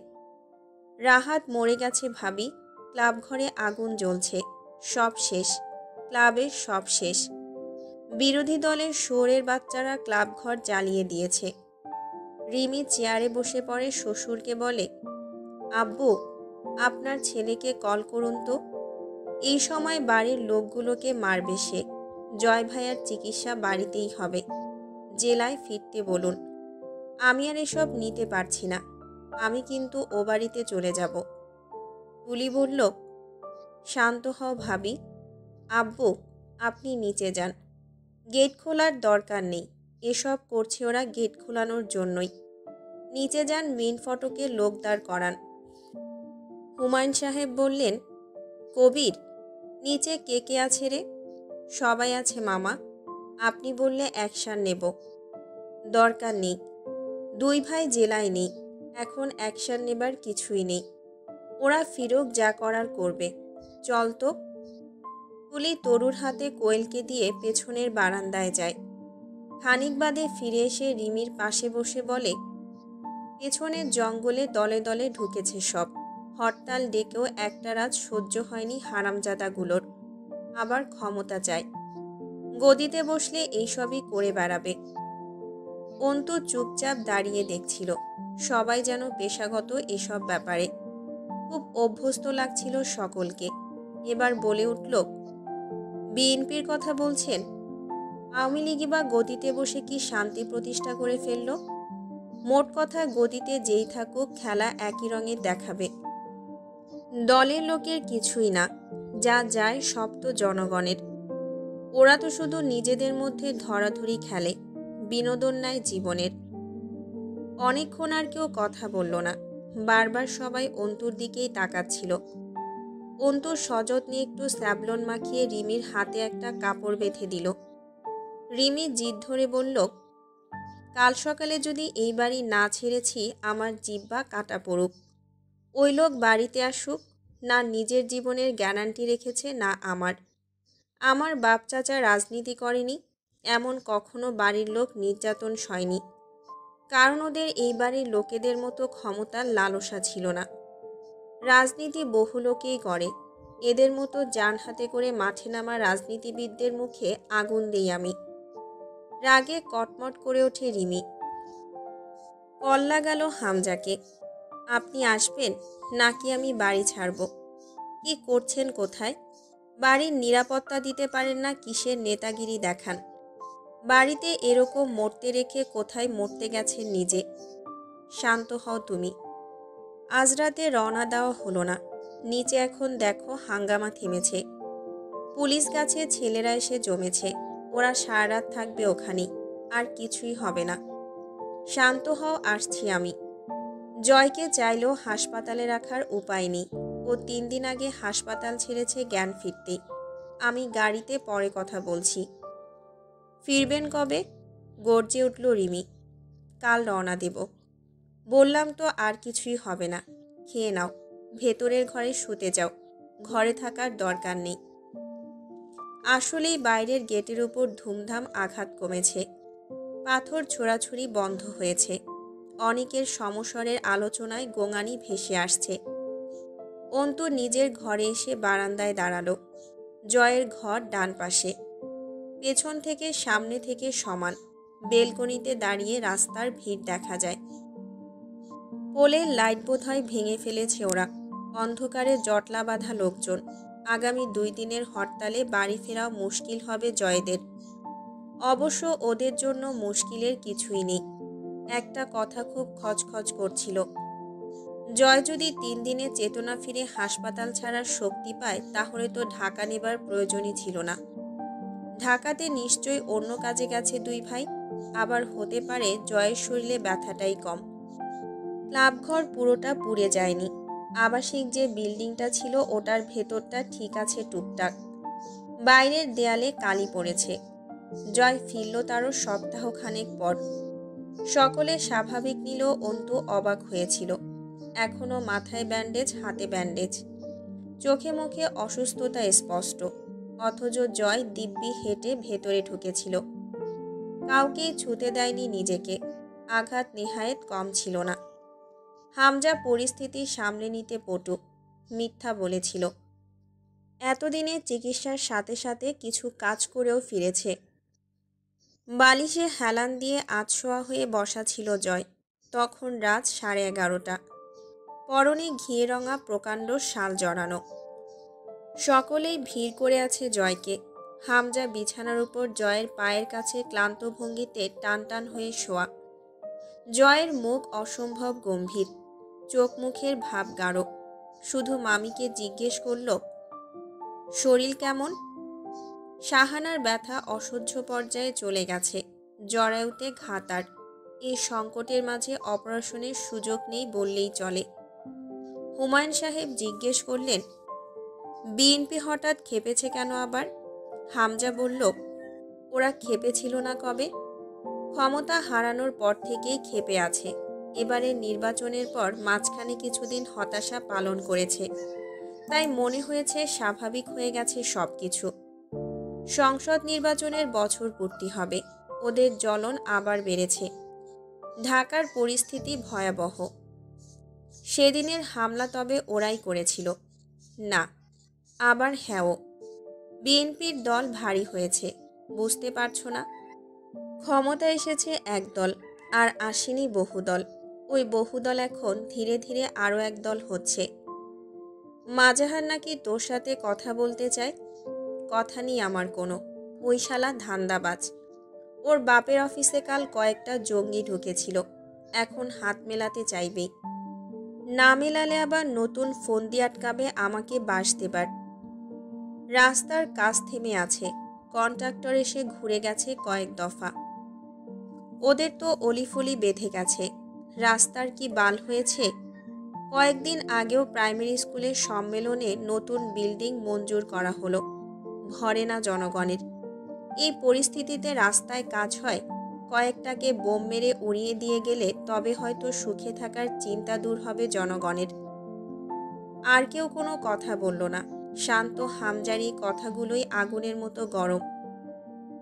রাহাত মরে গেছে ভাবি, ক্লাব ঘরে আগুন জ্বলছে, সব শেষ, ক্লাবের সব শেষ। বিরোধী দলের শোরের বাচ্চারা ক্লাব ঘর জ্বালিয়ে দিয়েছে। রিমি চেয়ারে বসে পড়ে, শ্বশুরকে বলে, আব্বু, আপনার ছেলেকে কল করুন তো। এই সময় বাড়ির লোকগুলোকে মারবে সে। জয় ভাইয়ার চিকিৎসা বাড়িতেই হবে, জেলায় ফিরতে বলুন। আমি আর এসব নিতে পারছি না, আমি কিন্তু ও বাড়িতে চলে যাব। তুলি বলল, শান্ত হও ভাবি। আব্বু, আপনি নিচে যান, গেট খোলার দরকার নেই, এসব করছে ওরা গেট খোলানোর জন্যই। নিচে যান, মেন ফটকে লোক দাঁড় করান। হুমায়ুন সাহেব বললেন, কবির, নিচে কে কে আছে রে? সবাই আছে মামা, আপনি বললে অ্যাকশান নেব। দরকার নেই, দুই ভাই জেলায় নেই, এখন অ্যাকশান নেবার কিছুই নেই। ওরা ফিরুক, যা করার করবে, চল তো। তুলি তরুর হাতে কোয়েলকে দিয়ে পেছনের বারান্দায় যায়। খানিক বাদে ফিরে এসে রিমির পাশে বসে বলে, পেছনের জঙ্গলে দলে দলে ঢুকেছে সব। হরতাল ডেকেও একটা রাত সহ্য হয়নি হারামজাদাগুলোর, আবার ক্ষমতা চায়। গদিতে বসলে এইসবই করে বেড়াবে। অন্তু চুপচাপ দাঁড়িয়ে দেখছিল। সবাই যেন পেশাগত এসব ব্যাপারে। খুব অভ্যস্ত লাগছিল সকলকে। এবার বলে উঠল, বিএনপির কথা বলছেন? আওয়ামী লীগই বা গদিতে বসে কি শান্তি প্রতিষ্ঠা করে ফেলল? মোট কথা, গদিতে যেই থাকুক খেলা একই রঙের দেখাবে। দলের লোকের কিছুই না, যা যায় সব তো জনগণের। ওরা তো শুধু নিজেদের মধ্যে ধরাধরি খেলে, বিনোদন নেয় জীবনের। অনেকক্ষণ আর কেউ কথা বলল না। বারবার সবাই অন্তুর দিকেই তাকাচ্ছিল। অন্তুর সযত্নে একটু স্যাভলন মাখিয়ে রিমির হাতে একটা কাপড় বেঁধে দিল। রিমি জিদ ধরে বলল, কাল সকালে যদি এই বাড়ি না ছেড়েছি আমার জিহ্বা কাটা পড়ুক। ওই লোক বাড়িতে আসুক, না নিজের জীবনের গ্যারান্টি রেখেছে না আমার বাপ চাচা রাজনীতি করেনি, এমন কখনো বাড়ির লোক নির্যাতন সয়নি। কারণ ওদের এই বাড়ির লোকেদের মতো ক্ষমতার লালসা ছিল না। রাজনীতি বহু লোকেই করে, এদের মতো জান হাতে করে মাঠে নামা রাজনীতিবিদদের মুখে আগুন দেই আমি। রাগে কটমট করে ওঠে রিমি। কল্লা গেল হামজাকে, আপনি আসবেন নাকি আমি বাড়ি ছাড়ব? কি করছেন কোথায়? বাড়ির নিরাপত্তা দিতে পারেন না, কিসের নেতাগিরি দেখান? বাড়িতে এরকম মরতে রেখে কোথায় মরতে গেছেন নিজে? শান্ত হও তুমি। আজ রাতে রওনা দেওয়া হলো না। নিচে এখন দেখো হাঙ্গামা থেমেছে। পুলিশ গাছে ছেলেরা এসে জমেছে। ওরা সারা রাত থাকবে ওখানেই, আর কিছুই হবে না। শান্ত হও, আসছি আমি। জয়কে চাইলেও হাসপাতালে রাখার উপায় নেই। ও 3 দিন আগে হাসপাতাল ছেড়েছে জ্ঞান ফিরতে। আমি গাড়িতে পরে কথা বলছি। ফিরবেন কবে? গর্জে উঠল রিমি। কাল রওনা দেব। বললাম তো আর কিছুই হবে না। খেয়ে নাও, ভেতরের ঘরে শুতে যাও, ঘরে থাকার দরকার নেই। আসলেই বাইরের গেটের উপর ধুমধাম আঘাত কমেছে। পাথর ছোড়াছুড়ি বন্ধ হয়েছে। অনেকের সমস্বরের আলোচনায় গোঙানি ভেসে আসছে। অন্তু নিজের ঘরে এসে বারান্দায় দাঁড়ালো। জয়ের ঘর ডান পাশে, পেছন থেকে সামনে থেকে সমান। বেলকনিতে দাঁড়িয়ে রাস্তার ভিড় দেখা যায়। পোলের লাইট বোধহয় ভেঙে ফেলেছে ওরা। অন্ধকারে জটলা বাঁধা লোকজন। আগামী 2 দিনের হরতালে বাড়ি ফেরাও মুশকিল হবে জয়েদের। অবশ্য ওদের জন্য মুশকিলের কিছুই নেই। একটা কথা খুব খচখচ করছিল। জয় যদি 3 দিনে চেতনা ফিরে হাসপাতাল ছাড়ার শক্তি পায়, তাহলে তো ঢাকা নেবার প্রয়োজনই ছিল না। ঢাকাতে নিশ্চয়ই অন্য কাজে গেছে 2 ভাই। আবার হতে পারে জয়ের শরীরে ব্যথাটাই কম। ক্লাবঘর পুরোটা পুড়ে যায়নি। আবাসিক যে বিল্ডিংটা ছিল ওটার ভেতরটা ঠিক আছে টুকটাক। বাইরের দেয়ালে কালি পড়েছে। জয় ফিরল তারও সপ্তাহখানেক পর। সকলে স্বাভাবিক নিল, অন্তু অবাক হয়েছিল। এখনো মাথায় ব্যান্ডেজ, হাতে ব্যান্ডেজ, চোখে মুখে অসুস্থতা স্পষ্ট। অথচ জয় দিব্যি হেঁটে ভেতরে ঢুকেছিল। কাউকেই ছুতে দেয়নি নিজেকে। আঘাত নেহায়েত কম ছিল না। হামজা পরিস্থিতি সামলে নিতে পটু। মিথ্যা বলেছিল। এতদিনে চিকিৎসার সাথে সাথে কিছু কাজ করেও ফিরেছে। বালিশে হেলান দিয়ে আধশোয়া হয়ে বসা ছিল জয়। তখন রাত 11:30। পরনে ঘিয়ে রঙা প্রকাণ্ড শাল জড়ানো। সকলেই ভিড় করে আছে জয়কে। হামজা বিছানার উপর জয়ের পায়ের কাছে ক্লান্ত ভঙ্গিতে টান টান হয়ে শোয়া। জয়ের মুখ অসম্ভব গম্ভীর, চোখ মুখের ভাব গাঢ়। শুধু মামিকে জিজ্ঞেস করল, শরীর কেমন? শাহানার ব্যথা অসহ্য পর্যায়ে চলে গেছে। জরায়ুতে ঘাতার। এই সংকটের মাঝে অপারেশনের সুযোগ নেই বললেই চলে। হুমায়ুন সাহেব জিজ্ঞেস করলেন, বিএনপি হঠাৎ খেপেছে কেন আবার? হামজা বলল, ওরা খেপেছিল না কবে? ক্ষমতা হারানোর পর থেকেই খেপে আছে। এবারে নির্বাচনের পর মাঝখানে কিছুদিন হতাশা পালন করেছে। তাই মনে হয়েছে স্বাভাবিক হয়ে গেছে সব কিছু। সংসদ নির্বাচনের বছর পূর্তি হবে। ওদের জ্বলন আবার বেড়েছে। ঢাকার পরিস্থিতি ভয়াবহ। সেদিনের হামলা তবে ওরাই করেছিল? না। আবার হ্যাঁও, বিএনপির দল ভারী হয়েছে। বুঝতে পারছো না? ক্ষমতা এসেছে একদল, আর আসেনি বহুদল। ওই বহুদল এখন ধীরে ধীরে আরও একদল হচ্ছে। মাজাহার নাকি তোর সাথে কথা বলতে চায়। কথা নেই আমার কোনো। ওই শালা ধান্দাবাজ। ওর বাপের অফিসে কাল কয়েকটা জঙ্গি ঢুকেছিল, এখন হাত মেলাতে চাইবেই। না মেলালে আবার নতুন ফোন দিয়ে আটকাবে আমাকে বাস দেবার। রাস্তার কাজ থেমে আছে, কন্ট্রাক্টর এসে ঘুরে গেছে কয়েক দফা। ওদের তো অলিফলি বেঁধে গেছে। রাস্তার কি বাল হয়েছে? কয়েকদিন আগেও প্রাইমারি স্কুলের সম্মেলনে নতুন বিল্ডিং মঞ্জুর করা হলো, ভরে না জনগণের। এই পরিস্থিতিতে রাস্তায় কাজ হয়, কয়েকটাকে বোম মেরে উড়িয়ে দিয়ে গেলে তবে হয়তো সুখে থাকার চিন্তা দূর হবে জনগণের। আর কেউ কোনো কথা বলল না। শান্ত হামজারি কথাগুলোই আগুনের মতো গরম।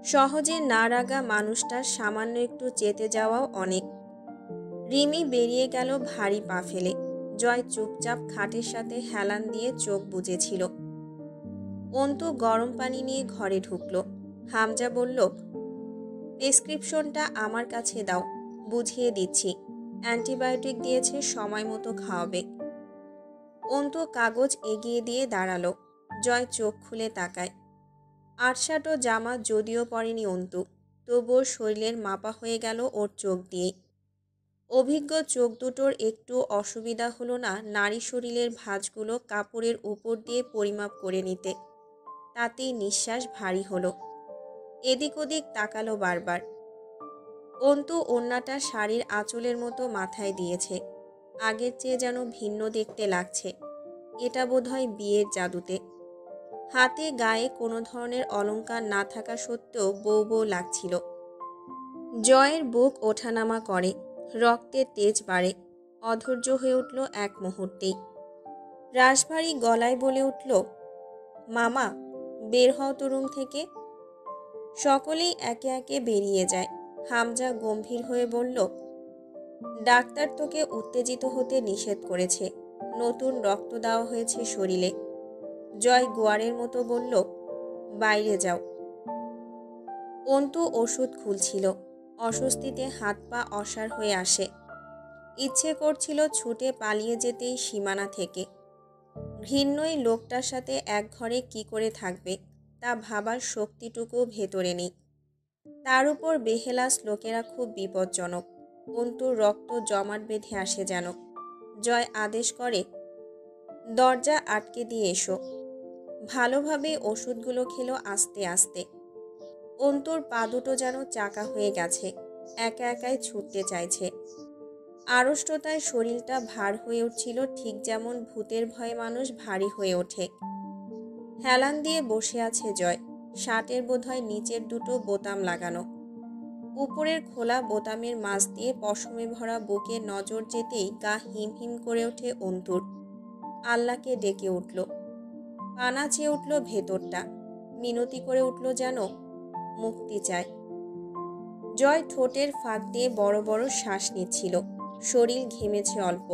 সহজে না রাগা মানুষটার সামান্য একটু চেতে যাওয়াও অনেক। রিমি বেরিয়ে গেল ভারী পা ফেলে। জয় চুপচাপ খাটের সাথে হেলান দিয়ে চোখ বুজেছিল। অন্তু গরম পানি নিয়ে ঘরে ঢুকল। হামজা বলল, প্রেসক্রিপশনটা আমার কাছে দাও, বুঝিয়ে দিচ্ছি। অ্যান্টিবায়োটিক দিয়েছে, সময় মতো খাওয়াবে। অন্তু কাগজ এগিয়ে দিয়ে দাঁড়ালো। জয় চোখ খুলে তাকায়। আটশাট ও জামা যদিও পরেনি অন্তু, তবুও শরীরের মাপা হয়ে গেল ওর চোখ দিয়ে। অভিজ্ঞ চোখ দুটোর একটু অসুবিধা হলো না নারী শরীরের ভাঁজগুলো কাপড়ের উপর দিয়ে পরিমাপ করে নিতে। তাতেই নিঃশ্বাস ভারী হলো। এদিক ওদিক তাকালো বারবার। অন্তু ওড়নাটা শাড়ির আঁচলের মতো মাথায় দিয়েছে। আগের চেয়ে যেন ভিন্ন দেখতে লাগছে। এটা বোধহয় বিয়ের জাদুতে। হাতে গায়ে কোনো ধরনের অলংকার না থাকা সত্ত্বেও বউ বউ লাগছিল। জয়ের বুক ওঠানামা করে, রক্তের তেজ বাড়ে। অধৈর্য হয়ে উঠল এক মুহূর্তেই। রাশভারী গলায় বলে উঠল, মামা, বের হও তো রুম থেকে। সকলেই একে একে বেরিয়ে যায়। হামজা গম্ভীর হয়ে বলল, ডাক্তার তোকে উত্তেজিত হতে নিষেধ করেছে। নতুন রক্ত দেওয়া হয়েছে শরীরে। জয় গোয়ারের মতো বলল, বাইরে যাও। অন্তু ওষুধ খুলছিল। অস্বস্তিতে হাত পা অসাড় হয়ে আসে। ইচ্ছে করছিল ছুটে পালিয়ে যেতেই সীমানা থেকে। ঘৃণ্যই লোকটার সাথে এক ঘরে কি করে থাকবে তা ভাবার শক্তিটুকু ভেতরে নেই। তার উপর বেহেলাস লোকেরা খুব বিপজ্জনক। অন্তুর রক্ত জমাট বেঁধে আসে যেন। জয় আদেশ করে, দরজা আটকে দিয়ে এসো। ভালোভাবে ওষুধগুলো খেলো আস্তে আস্তে। অন্তুর পা দুটো যেন চাকা হয়ে গেছে, একা একাই ছুটতে চাইছে। আড়ষ্টতায় শরীরটা ভার হয়ে উঠছিল, ঠিক যেমন ভূতের ভয়ে মানুষ ভারী হয়ে ওঠে। হেলান দিয়ে বসে আছে জয়। শার্টের বোধহয় নিচের দুটো বোতাম লাগানো। উপরের খোলা বোতামের মাঝ দিয়ে পশমে ভরা বুকে নজর যেতেই গা হিম হিম করে ওঠে অন্তুর। আল্লাহকে ডেকে উঠল। পানা চেয়ে উঠল ভেতরটা। মিনতি করে উঠল যেন মুক্তি চায়। জয় ঠোঁটের ফাঁক দিয়ে বড় বড় শ্বাস নিচ্ছিল। শরীর ঘেমেছে অল্প।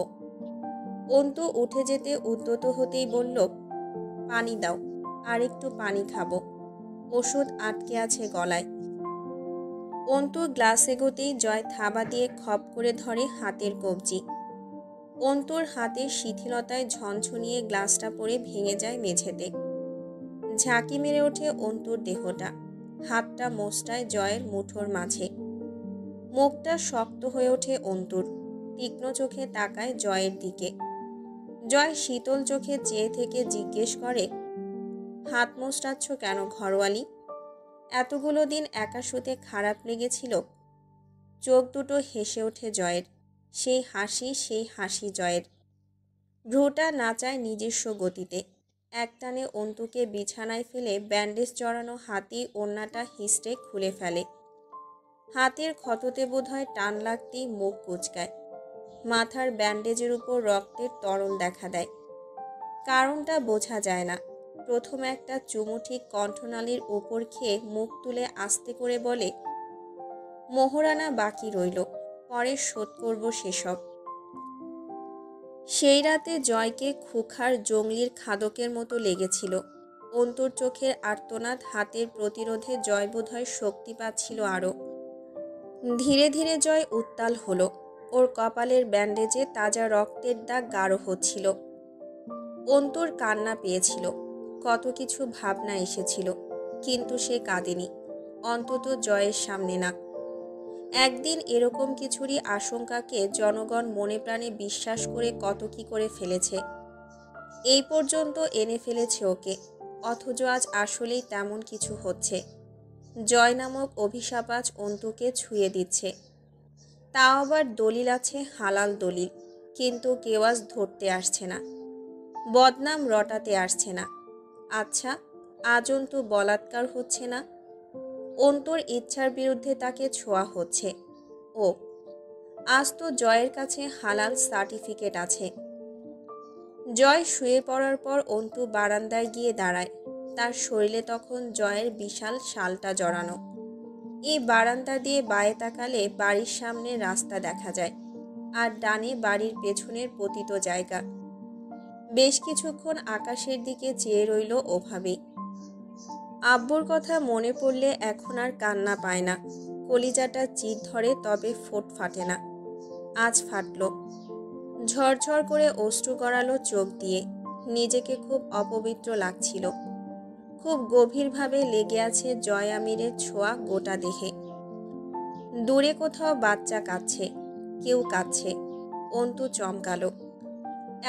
অন্তু উঠে যেতে উদ্যত হতেই বলল, পানি দাও, আর একটু পানি খাবো। ওষুধ আটকে আছে গলায়। অন্তুর গ্লাস এগোতেই জয় থাবা দিয়ে খপ করে ধরে হাতের কবজি। অন্তুর হাতের শিথিলতায় ঝনঝনিয়ে গ্লাসটা পড়ে ভেঙে যায় মেঝেতে। ঝাঁকি মেরে ওঠে অন্তুর দেহটা। হাতটা মোচড়ায় জয়ের মুঠোর মাঝে। মুখটা শক্ত হয়ে ওঠে অন্তুর। তীক্ষ্ণ চোখে তাকায় জয়ের দিকে। জয় শীতল চোখে চেয়ে থেকে জিজ্ঞেস করে, হাত মোচড়াচ্ছ কেন ঘরওয়ালি? এতগুলো দিন একা শুতে খারাপ লেগেছিল? চোখ দুটো হেসে ওঠে জয়ের। সেই হাসি জয়ের। ভ্রুটা নাচায় নিজস্ব গতিতে। একটানে অন্তুকে বিছানায় ফেলে ব্যান্ডেজ জড়ানো হাতেই ওড়নাটা হিস্টে খুলে ফেলে। হাতের ক্ষততে বোধহয় টান লাগতেই মুখ কুঁচকায়। মাথার ব্যান্ডেজের উপর রক্তের তরল দেখা দেয়। কারণটা বোঝা যায় না। প্রথম একটা চুমু ঠিক কণ্ঠনালীর উপর খেয়ে মুখ তুলে আস্তে করে বলে, মোহরানা বাকি রইল, পরে শোধ করব সেসব। সেই রাতে জয়কে খুখার জঙ্গলির খাদকের মতো লেগেছিল। অন্তুর চোখের আর্তনাদ, হাতের প্রতিরোধে জয় বোধহয় শক্তি পাচ্ছিল আরও। ধীরে ধীরে জয় উত্তাল হলো। ওর কপালের ব্যান্ডেজে তাজা রক্তের দাগ গাঢ় হচ্ছিল। অন্তুর কান্না পেয়েছিল, কত কিছু ভাবনা এসেছিল, কিন্তু সে কাঁদেনি, অন্তত জয়ের সামনে না। একদিন এরকম কিছুরই আশঙ্কাকে জনগণ মনে প্রাণে বিশ্বাস করে কত কি করে ফেলেছে, এই পর্যন্ত এনে ফেলেছে ওকে। অথচ আজ আসলেই তেমন কিছু হচ্ছে। জয় নামক অভিশাপ আজ অন্তুকে ছুঁয়ে দিচ্ছে। তাও আবার দলিল আছে, হালাল দলিল, কিন্তু কেউ আজ ধরতে আসছে না, বদনাম রটাতে আসছে না। আচ্ছা, আজ অন্তু বলাৎকার হচ্ছে না, অন্তুর ইচ্ছার বিরুদ্ধে তাকে ছোঁয়া হচ্ছে। ও আজ তো জয়ের কাছে হালাল সার্টিফিকেট আছে। জয় শুয়ে পড়ার পর অন্তু বারান্দায় গিয়ে দাঁড়ায়। তার শরীরে তখন জয়ের বিশাল শালটা জড়ানো। এই বারান্দা দিয়ে বায়ে তাকালে বাড়ির সামনে রাস্তা দেখা যায়, আর ডানে বাড়ির পেছনের পতিত জায়গা। বেশ কিছুক্ষণ আকাশের দিকে চেয়ে রইল ওভাবেই। আব্বুর কথা মনে পড়লে এখন আর কান্না পায় না, কলিজাটা চির ধরে, তবে ফোঁট ফাটে না। আজ ফাটল। ঝরঝর করে অশ্রু গড়ালো চোখ দিয়ে। নিজেকে খুব অপবিত্র লাগছিল। খুব গভীরভাবে লেগে আছে জয় আমিরের ছোঁয়া গোটা দেহে। দূরে কোথাও বাচ্চা কাঁদছে, কেউ কাঁদছে। অন্তু চমকালো।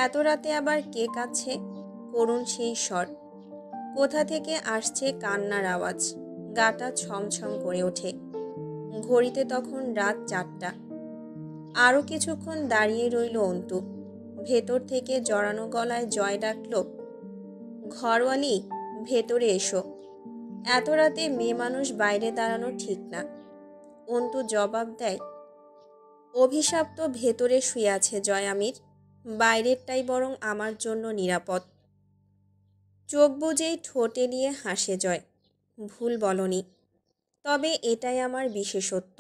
এত রাতে আবার কে কাঁদছে? করুণ সেই স্বর। কোথা থেকে আসছে কান্নার আওয়াজ? গাটা ছমছম করে ওঠে। ঘড়িতে তখন রাত 4টা। আরও কিছুক্ষণ দাঁড়িয়ে রইল অন্তু। ভেতর থেকে জড়ানো গলায় জয় ডাকল, ঘরওয়ালি, ভেতরে এসো। এত রাতে মেয়ে মানুষ বাইরে দাঁড়ানো ঠিক না। অন্তু জবাব দেয়, অভিশাপ তো ভেতরে শুয়ে আছে জয় আমির, বাইরেরটাই বরং আমার জন্য নিরাপদ। চোখ বুজেই ঠোঁটে নিয়ে হাসে জয়, ভুল বলনি, তবে এটাই আমার বিশেষত্ব।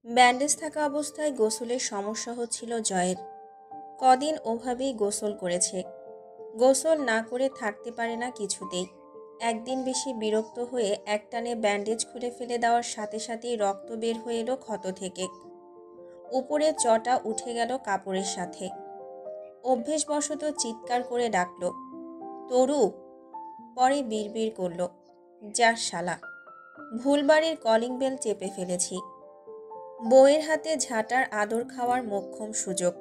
ব্যান্ডেজ থাকা অবস্থায় গোসলের সমস্যা হচ্ছিল জয়ের। কদিন ওভাবেই গোসল করেছে। গোসল না করে থাকতে পারে না কিছুতেই। একদিন বেশি বিরক্ত হয়ে একটানে ব্যান্ডেজ খুলে ফেলে দেওয়ার সাথে সাথেই রক্ত বের হয়ে এলো ক্ষত থেকে। উপরে চটা উঠে গেল কাপড়ের সাথে। অভ্যেসবশত চিৎকার করে ডাকল, তরু। পরে বিড়বিড় করল, যা শালা, ভুল বাড়ির কলিং বেল চেপে ফেলেছি। বউয়ের হাতে ঝাঁটার আদর খাওয়ার মোক্ষম সুযোগ।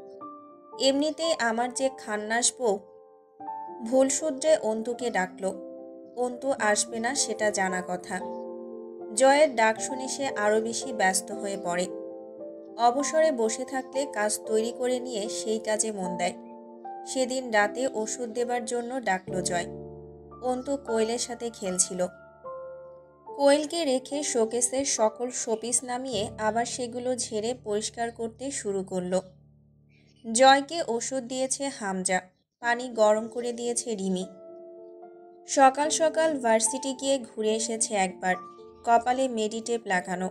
এমনিতেই আমার যে খান্নাস বউ। ভুল সূত্রে অন্তুকে ডাকল। অন্তু আসবে না সেটা জানা কথা। জয়ের ডাক শুনে সে আরও বেশি ব্যস্ত হয়ে পড়ে। অবসরে বসে থাকলে কাজ তৈরি করে নিয়ে সেই কাজে মন দেয়। সেদিন রাতে ওষুধ দেবার জন্য ডাকল জয়। অন্তু কোয়েলের সাথে খেলছিল। কোয়েলকে রেখে শোকেসের সকল শোপিস নামিয়ে আবার সেগুলো ঝেড়ে পরিষ্কার করতে শুরু করলো। জয়কে ওষুধ দিয়েছে হামজা, পানি গরম করে দিয়েছে রিমি। সকাল সকাল ভার্সিটি গিয়ে ঘুরে এসেছে একবার, কপালে মেডিটেপ লাগানো।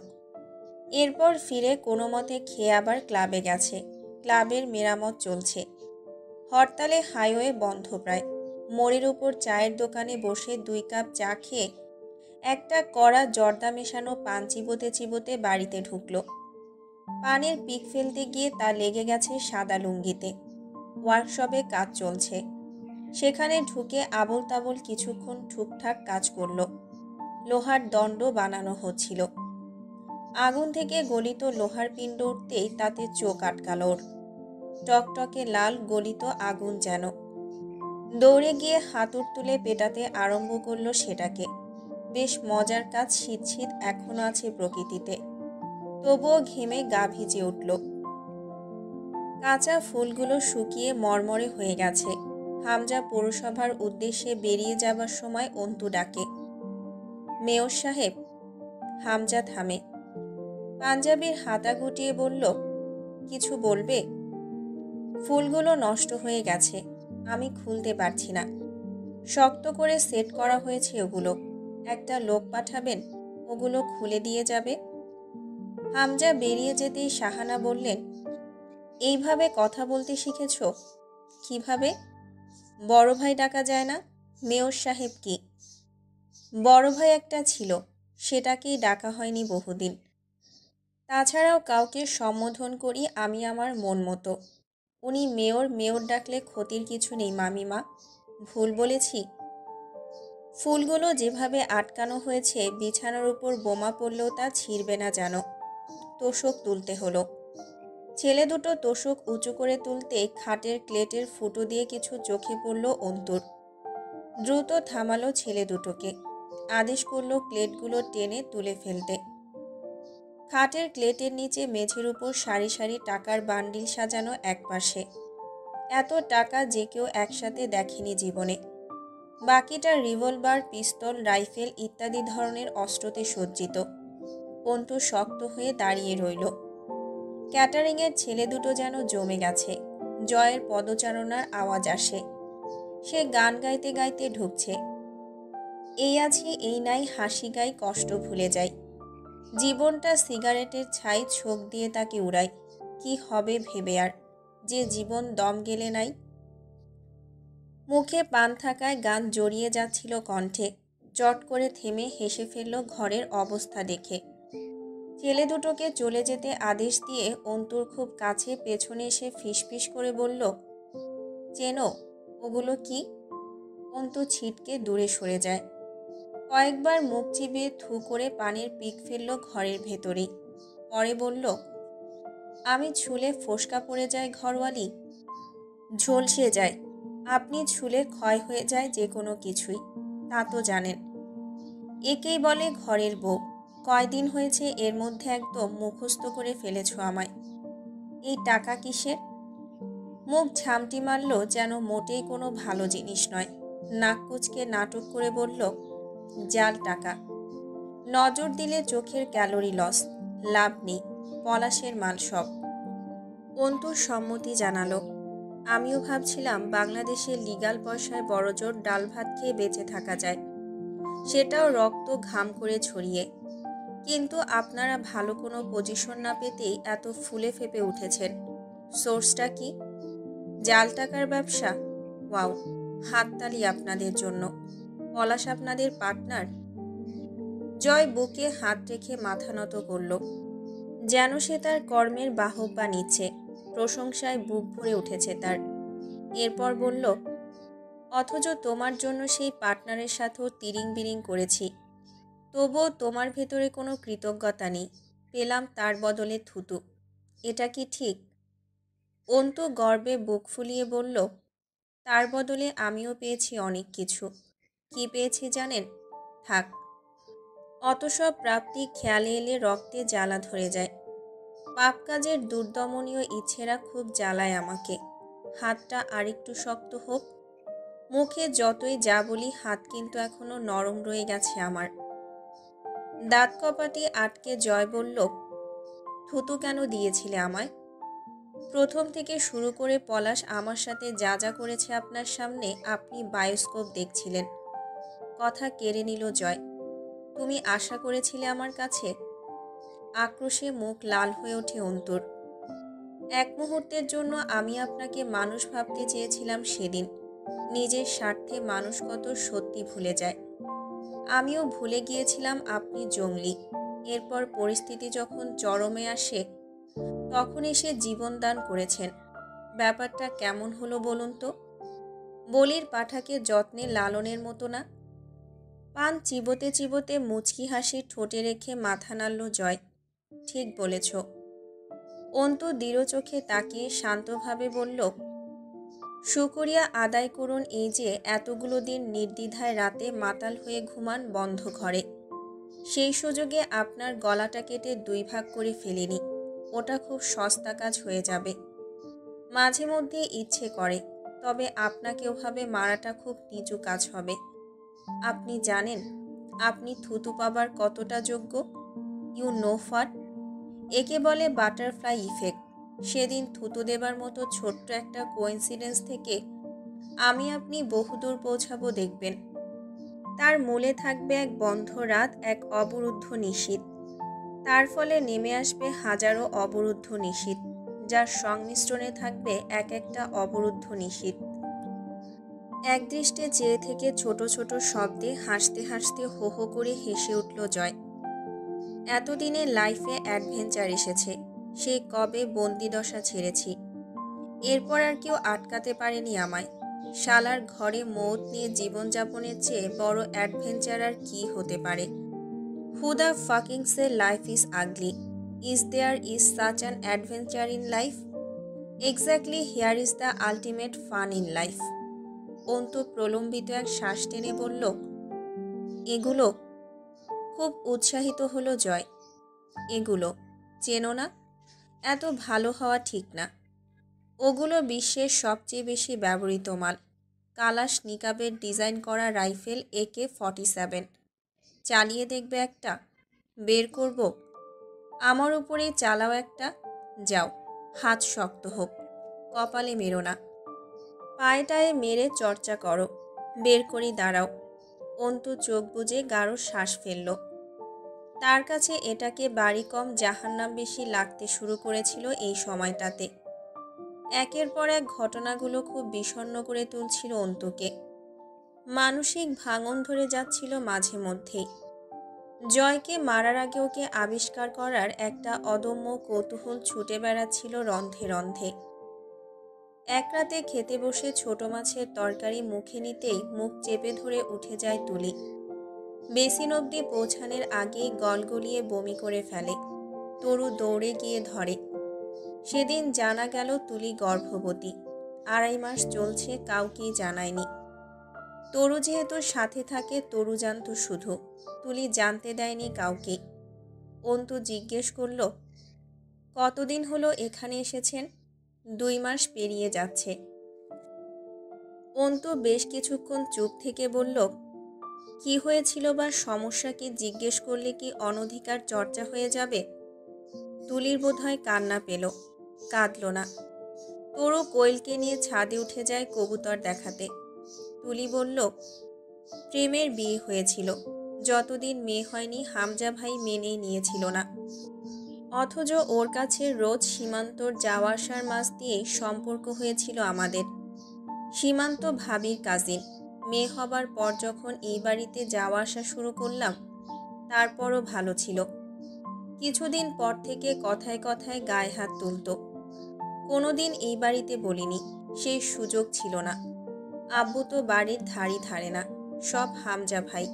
এরপর ফিরে কোনো মতে খেয়ে আবার ক্লাবে গেছে। ক্লাবের মেরামত চলছে। হরতালে হাইওয়ে বন্ধ প্রায়। মোড়ের উপর চায়ের দোকানে বসে 2 কাপ চা খেয়ে একটা কড়া জর্দা মেশানো পান চিবোতে চিবোতে বাড়িতে ঢুকলো। পানের পিক ফেলতে গিয়ে তা লেগে গেছে সাদা লুঙ্গিতে। ওয়ার্কশপে কাজ চলছে। সেখানে ঢুকে আবল তাবল কিছুক্ষণ ঠুকঠাক কাজ করল। লোহার দণ্ড বানানো হচ্ছিল। আগুন থেকে গলিত লোহার পিণ্ড উঠতেই তাতে চোখ আটকাল ওর। টকটকে লাল গলিত আগুন যেন। দৌড়ে গিয়ে হাতুড় তুলে পেটাতে আরম্ভ করলো সেটাকে। বেশ মজার কাজ, শীত শীত এখনো আছে প্রকৃতিতে, তবুও ঘেমে গা ভিজে উঠল। কাঁচা ফুলগুলো শুকিয়ে মরমরে হয়ে গেছে। হামজা পৌরসভার উদ্দেশ্যে বেরিয়ে যাবার সময় অন্তু ডাকে, মেয়র সাহেব। হামজা থামে। পাঞ্জাবির হাতা গুটিয়ে বলল, কিছু বলবে? ফুলগুলো নষ্ট হয়ে গেছে, আমি খুলতে পারছি না। শক্ত করে সেট করা হয়েছে ওগুলো। একটা লোক পাঠাবেন, ওগুলো খুলে দিয়ে যাবে। হামজা বেরিয়ে যেতেই শাহানা বললেন, এইভাবে কথা বলতে শিখেছ? কিভাবে? বড় ভাই ডাকা যায় না? মেয়র সাহেব কি? বড় ভাই একটা ছিল, সেটাকেই ডাকা হয়নি বহুদিন। তাছাড়াও কাউকে সম্বোধন করি আমি আমার মন মতো। উনি মেয়র মেয়র ডাকলে ক্ষতির কিছু নেই মামিমা। ভুল বলেছি? ফুলগুলো যেভাবে আটকানো হয়েছে, বিছানার উপর বোমা পড়লেও তা ছিঁড়বে না যেন। তোশক তুলতে হলো। ছেলে দুটো তোশক উঁচু করে তুলতে খাটের ক্লেটের ফুটো দিয়ে কিছু চোখে পড়ল অন্তুর। দ্রুত থামালো ছেলে দুটোকে, আদেশ করলো প্লেটগুলো টেনে তুলে ফেলতে। খাটের ক্লেটের নিচে মেঝের উপর সারি সারি টাকার বান্ডিল সাজানো একপাশে। এত টাকা যে কেউ একসাথে দেখেনি জীবনে। বাকিটা রিভলভার, পিস্তল, রাইফেল ইত্যাদি ধরনের অস্ত্রতে সজ্জিত। অন্তু শক্ত হয়ে দাঁড়িয়ে রইল। ক্যাটারিংয়ের ছেলে দুটো যেন জমে গেছে। জয়ের পদচারণার আওয়াজ আসে। সে গান গাইতে গাইতে ঢুকছে। এই আছি এই নাই, হাসি গাই, কষ্ট ভুলে যাই। জীবনটা সিগারেটের ছাই, ছোক দিয়ে তাকে উড়াই। কি হবে ভেবে আর, যে জীবন দম গেলে নাই। মুখে পান থাকায় গান জড়িয়ে যাচ্ছিল কণ্ঠে। চট করে থেমে হেসে ফেলল ঘরের অবস্থা দেখে। ছেলে দুটোকে চলে যেতে আদেশ দিয়ে অন্তুর খুব কাছে পেছনে এসে ফিসফিস করে বলল, চেনো ওগুলো কি? অন্তু ছিটকে দূরে সরে যায়। কয়েকবার মুখ চিবিয়ে থু করে পানির পিক ফেলল ঘরের ভেতরেই। পরে বলল, আমি ছুলে ফোসকা পড়ে যায় ঘরওয়ালি? ঝলসে যায়। আপনি ছুলে ক্ষয় হয়ে যায় যে কোনো কিছুই, তা তো জানেন। একেই বলে ঘরের বউ। কয়দিন হয়েছে এর মধ্যে একদম মুখস্থ করে ফেলেছ আমায়। এই টাকা কিসের? মুখ ঝামটি মারল যেন মোটেই কোনো ভালো জিনিস নয়। নাক কুচকে নাটক করে বলল, জাল টাকা। নজর দিলে চোখের ক্যালোরি লস। লাভ নেই, পলাশের মাল সব। অন্তুর সম্মতি জানালো। আমিও ভাবছিলাম বাংলাদেশের লিগাল পয়সায় বড়জোর ডাল ভাত খেয়ে বেঁচে থাকা যায়, সেটাও রক্ত ঘাম করে ছড়িয়ে। কিন্তু আপনারা ভালো কোনো পজিশন না পেতেই এত ফুলে ফেপে উঠেছেন। সোর্সটা কি? জাল টাকার ব্যবসা? ওয়াও, হাততালি আপনাদের জন্য। পলাশ আপনাদের পার্টনার? জয় বুকে হাত রেখে মাথা নত করল, যেন সে তার কর্মের বাহবা নিচ্ছে। প্রশংসায় বুক ভরে উঠেছে তার। এরপর বলল, অথচ তোমার জন্য সেই পার্টনারের সাথেও তিরিং বিরিং করেছি, তবুও তোমার ভেতরে কোনো কৃতজ্ঞতা নেই। পেলাম তার বদলে থুতু। এটা কি ঠিক? অন্তু গর্বে বুক ফুলিয়ে বলল, তার বদলে আমিও পেয়েছি অনেক কিছু। কি পেয়েছি জানেন? থাক, অত সব প্রাপ্তি খেয়ালে এলে রক্তে জ্বালা ধরে যায়। পাপ কাজের দুর্দমনীয় ইচ্ছেরা খুব জ্বালায় আমাকে। হাতটা আরেকটু শক্ত হোক। মুখে যতই যা বলি, হাত কিন্তু এখনো নরম রয়ে গেছে আমার। দাঁত কপাটি আটকে জয় বলল, থুতু কেন দিয়েছিলে আমায়? প্রথম থেকে শুরু করে পলাশ আমার সাথে যা যা করেছে আপনার সামনে, আপনি বায়োস্কোপ দেখছিলেন। কথা কেড়ে নিল জয়। তুমি আশা করেছিলে আমার কাছে? আক্রোশে মুখ লাল হয়ে ওঠে অন্তুর। এক মুহূর্তের জন্য আমি আপনাকে মানুষ ভাবতে চেয়েছিলাম সেদিন। নিজের স্বার্থে মানুষ কত সত্যি ভুলে যায়। আমিও ভুলে গিয়েছিলাম আপনি জঙ্গলি। এরপর পরিস্থিতি যখন চরমে আসে, তখন এসে জীবনদান করেছেন। ব্যাপারটা কেমন হলো বলুন তো? বলির পাঠাকে যত্নে লালনের মতো না? পান চিবোতে চিবোতে মুচকি হাসি ঠোঁটে রেখে মাথা নাড়ল জয়। ঠিক বলেছ। অন্তু দৃঢ় চোখে তাকিয়ে শান্তভাবে বলল, শুকরিয়া আদায় করুন এই যে এতগুলো দিন নির্দ্বিধায় রাতে মাতাল হয়ে ঘুমান বন্ধ ঘরে। সেই সুযোগে আপনার গলাটা কেটে 2 ভাগ করে ফেলিনি। ওটা খুব সস্তা কাজ হয়ে যাবে। মাঝে মধ্যে ইচ্ছে করে, তবে আপনাকে ওভাবে মারাটা খুব নিচু কাজ হবে। আপনি জানেন আপনি থুতু পাবার কতটা যোগ্য? You know what? একে বলে বাটারফ্লাই ইফেক্ট। সেদিন থুতু দেবার মতো ছোট্ট একটা কোইন্সিডেন্স থেকে আমি আপনি বহুদূর পৌঁছাবো দেখবেন। তার মূলে থাকবে এক বন্ধ রাত, এক অবরুদ্ধ নিশীথ। তার ফলে নেমে আসবে হাজারো অবরুদ্ধ নিশীথ, যার সংমিশ্রণে থাকবে এক একটা অবরুদ্ধ নিশীথ। একদৃষ্টে চেয়ে থেকে ছোট ছোট শব্দে হাসতে হাসতে হো হো করে হেসে উঠল জয়। এতদিনে লাইফে অ্যাডভেঞ্চার এসেছে, সে কবে বন্দিদশা ছেড়েছি। এরপর আর কেউ আটকাতে পারেনি আমায়। শালার ঘরে মৌত নিয়ে জীবনযাপনের চেয়ে বড় অ্যাডভেঞ্চার আর কি হতে পারে। Who the fucking say life is ugly? Is there is such an adventure in life? Exactly here is the ultimate fun in life. Antu প্রলম্বিত এক শ্বাস টেনে বলল, এগুলো? খুব উৎসাহিত হলো জয়। এগুলো চেনো না? এত ভালো হওয়া ঠিক না। ওগুলো বিশ্বের সবচেয়ে বেশি ব্যবহৃত মাল। কালাশ নিকাবের ডিজাইন করা রাইফেল AK-47। চালিয়ে দেখবে একটা? বের করব? আমার উপরেই চালাও একটা। যাও, হাত শক্ত হোক, কপালে মেরো না, পায়েটায় মেরে চর্চা করো। বের করি, দাঁড়াও। অন্তু চোখ বুজে গাঢ় শ্বাস ফেলল। তার কাছে এটাকে বাড়ি কম জাহান্নাম বেশি লাগতে শুরু করেছিল এই সময়টাতে। একের পর এক ঘটনাগুলো খুব বিষণ্ণ করে তুলছিল অন্তুকে। মানসিক ভাঙন ধরে যাচ্ছিল মাঝে মধ্যেই। জয়কে মারার আগে ওকে আবিষ্কার করার একটা অদম্য কৌতূহল ছুটে বেড়াচ্ছিল রন্ধে রন্ধে। এক রাতে খেতে বসে ছোট মাছের তরকারি মুখে নিতেই মুখ চেপে ধরে উঠে যায় তুলি। বেসিন অবধি পৌঁছানোর আগেই গলগলিয়ে বমি করে ফেলে। তরু দৌড়ে গিয়ে ধরে। সেদিন জানা গেল তুলি গর্ভবতী। 2.5 মাস চলছে, কাউকেই জানায়নি। তরু যেহেতু সাথে থাকে, তরু জানত শুধু, তুলি জানতে দেয়নি কাউকে। অন্তু জিজ্ঞেস করল, কতদিন হলো এখানে এসেছেন? 2 মাস পেরিয়ে যাচ্ছে। অন্তু বেশ কিছুক্ষণ চুপ থেকে বলল, কি হয়েছিল বা সমস্যা কি জিজ্ঞেস করলে কি অনধিকার চর্চা হয়ে যাবে? তুলির বোধহয় কান্না পেল, কাঁদল না। তরু কোয়েলকে নিয়ে ছাদে উঠে যায় কবুতর দেখাতে। তুলি বলল, প্রেমের বিয়ে হয়েছিল। যতদিন মেয়ে হয়নি হামজা ভাই মেনেই নিয়েছিল না। অথচ ওর কাছে রোজ সীমান্তর যাওয়া আসার মাস দিয়েই সম্পর্ক হয়েছিল আমাদের। সীমান্ত ভাবির কাজিন। মেয়ে হবার পর যখন এই বাড়িতে যাওয়া আসা শুরু করলাম, তারপরও ভালো ছিল। কিছুদিন পর থেকে কথায় কথায় গায়ে হাত তুলত। কোনোদিন এই বাড়িতে বলিনি, সেই সুযোগ ছিল না। আব্বু তো বাড়ির ধারই ধারে না, সব হামজা ভাই।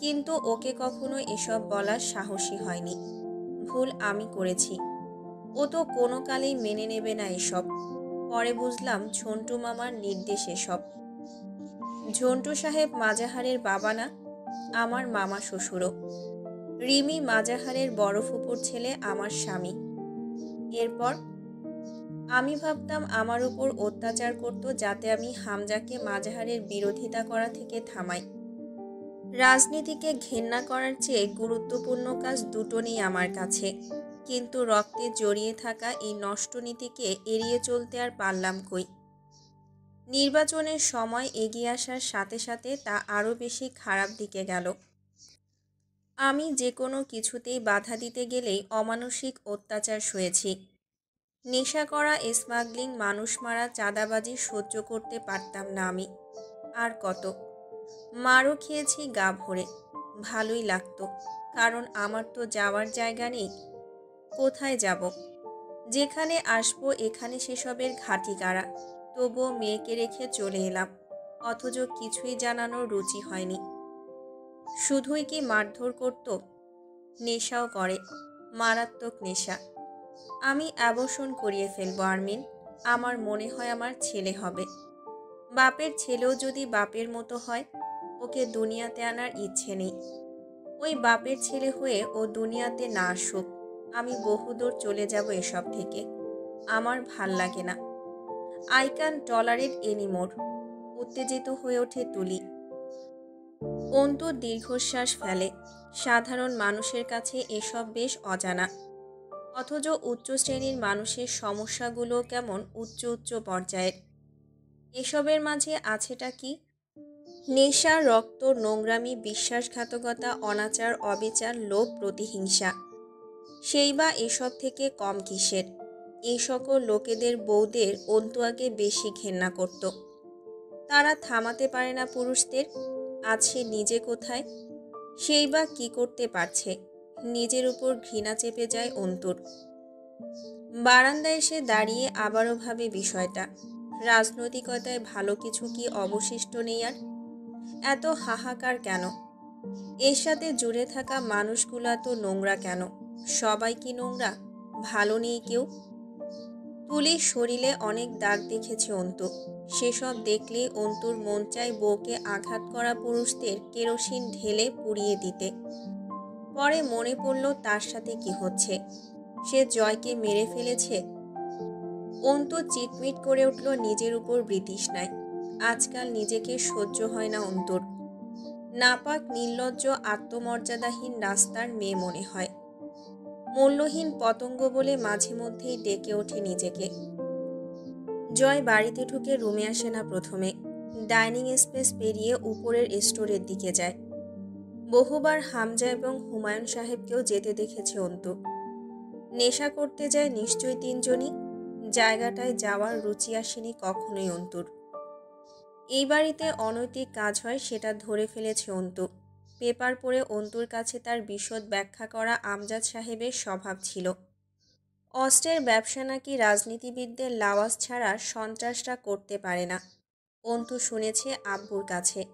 কিন্তু ওকে কখনো এসব বলার সাহসী হয়নি। ভুল আমি করেছি, ও তো কোনো কালেই মেনে নেবে না এসব। পরে বুঝলাম ঝন্টু মামার নির্দেশ এসব। ঝন্টু সাহেব মাজাহারের বাবা না, আমার মামা শ্বশুরও। রিমি মাজাহারের বড় ফুপুর ছেলে, আমার স্বামী। এরপর আমি ভাবতাম আমার উপর অত্যাচার করত যাতে আমি হামজাকে মাজাহারের বিরোধিতা করা থেকে থামাই। রাজনীতিকে ঘেন্না করার চেয়ে গুরুত্বপূর্ণ কাজ দুটো নেই আমার কাছে। কিন্তু রক্তে জড়িয়ে থাকা এই নষ্ট নীতিকে এড়িয়ে চলতে আর পারলাম কই। নির্বাচনের সময় এগিয়ে আসার সাথে সাথে তা আরও বেশি খারাপ দিকে গেল। আমি যে কোনো কিছুতেই বাধা দিতে গেলেই অমানসিক অত্যাচার সয়েছি। নেশা করা, স্মাগলিং, মানুষ মারা, চাঁদাবাজি সহ্য করতে পারতাম না আমি। আর কত মারও খেয়েছি গা ভরে। ভালোই লাগতো, কারণ আমার তো যাওয়ার জায়গা নেই। কোথায় যাব? যেখানে আসবো এখানে সেসবের ঘাঁটি গাড়া। তবুও মেয়েকে রেখে চলে এলাম, অথচ কিছুই জানানোর রুচি হয়নি। শুধুই কি মারধর করত? নেশাও করে, মারাত্মক নেশা। আমি অ্যাবর্শন করিয়ে ফেলবো আরমিন। আমার মনে হয় আমার ছেলে হবে। বাপের ছেলেও যদি বাপের মতো হয়। ওকে দুনিয়াতে আনার ইচ্ছে নেই। ওই বাপের ছেলে হয়ে ও দুনিয়াতে না আসুক। আমি বহুদূর চলে যাব এসব থেকে। আমার ভাল লাগে না। I can tolerate anymore. উত্তেজিত হয়ে ওঠে তুলি। অন্তু দীর্ঘশ্বাস ফেলে। সাধারণ মানুষের কাছে এসব বেশ অজানা, অথচ উচ্চ শ্রেণীর মানুষের সমস্যাগুলো কেমন উচ্চ উচ্চ পর্যায়ের। এসবের মাঝে আছেটা কি? নেশা, রক্ত, নোংরামি, বিশ্বাসঘাতকতা, অনাচার, অবিচার, লোভ, প্রতিহিংসা। সেই বা এসব থেকে কম কিসের? এই সকল লোকেদের বউদের অন্তু আগে বেশি ঘেন্না করত। তারা থামাতে পারে না পুরুষদের। আজ সে নিজে কোথায়, সেই বা কি করতে পারছে। নিজের উপর ঘৃণা চেপে যায় অন্তুর। বারান্দায় এসে দাঁড়িয়ে আবারও ভাবে বিষয়টা। রাজনৈতিকতায় ভালো কিছু কি অবশিষ্ট নেই আর? এত হাহাকার কেন? এর সাথে জুড়ে থাকা মানুষগুলো তো নোংরা কেন? সবাই কি নোংরা? ভালো নেই কেউ? তুলির শরীরে অনেক দাগ দেখেছে অন্তু। সেসব দেখলে অন্তুর মন চায় বউকে আঘাত করা পুরুষদের কেরোসিন ঢেলে পুড়িয়ে দিতে। পরে মনে পড়ল তার সাথে কি হচ্ছে। সে জয়কে মেরে ফেলেছে। অন্তু চিটমিট করে উঠল নিজের উপর বৃতৃষ্ণায়। আজকাল নিজেকে সহ্য হয় না অন্তুর। নাপাক নির্লজ্জ আত্মমর্যাদাহীন রাস্তার মেয়ে মনে হয়। মূল্যহীন পতঙ্গ বলে মাঝে মধ্যেই ডেকে ওঠে নিজেকে। জয় বাড়িতে ঢুকে রুমে আসে না প্রথমে। ডাইনিং স্পেস পেরিয়ে উপরের স্টোরের দিকে যায়। বহুবার হামজা এবং হুমায়ুন সাহেবকেও যেতে দেখেছে অন্তু। নেশা করতে যায় নিশ্চয়ই তিনজনই। জায়গাটায় যাওয়ার রুচি আসেনি কখনোই অন্তুর। এই বাড়িতে অনৈতিক কাজ হয় সেটা ধরে ফেলেছে অন্তু। পেপার পড়ে অন্তুর কাছে তার বিশদ ব্যাখ্যা করা আমজাদ সাহেবের স্বভাব ছিল। অস্ত্রের ব্যবসা নাকি রাজনীতিবিদদের লাওয়াজ ছাড়া সন্ত্রাসটা করতে পারে না। অন্তু শুনেছে আব্বুর কাছে।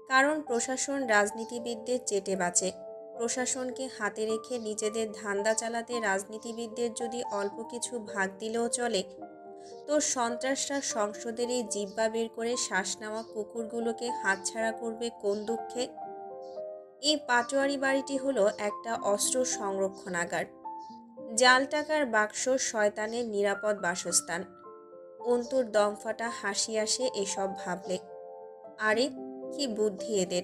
কারণ প্রশাসন রাজনীতিবিদদের চেটে বাঁচে। প্রশাসনকে হাতে রেখে নিজেদের ধান্দা চালাতে রাজনীতিবিদদের যদি অল্প কিছু ভাগ দিলেও চলে, তো সন্ত্রাসরা সংসদের এই জিব্বা বের করে শ্বাস নেওয়া কুকুরগুলোকে হাতছাড়া করবে কোন দুঃখে? এই পাটোয়ারি বাড়িটি হলো একটা অস্ত্র সংরক্ষণাগার। জাল টাকার বাক্স, শয়তানের নিরাপদ বাসস্থান। অন্তুর দমফাটা হাসি আসে এসব ভাবলে। আরে কি বুদ্ধি এদের!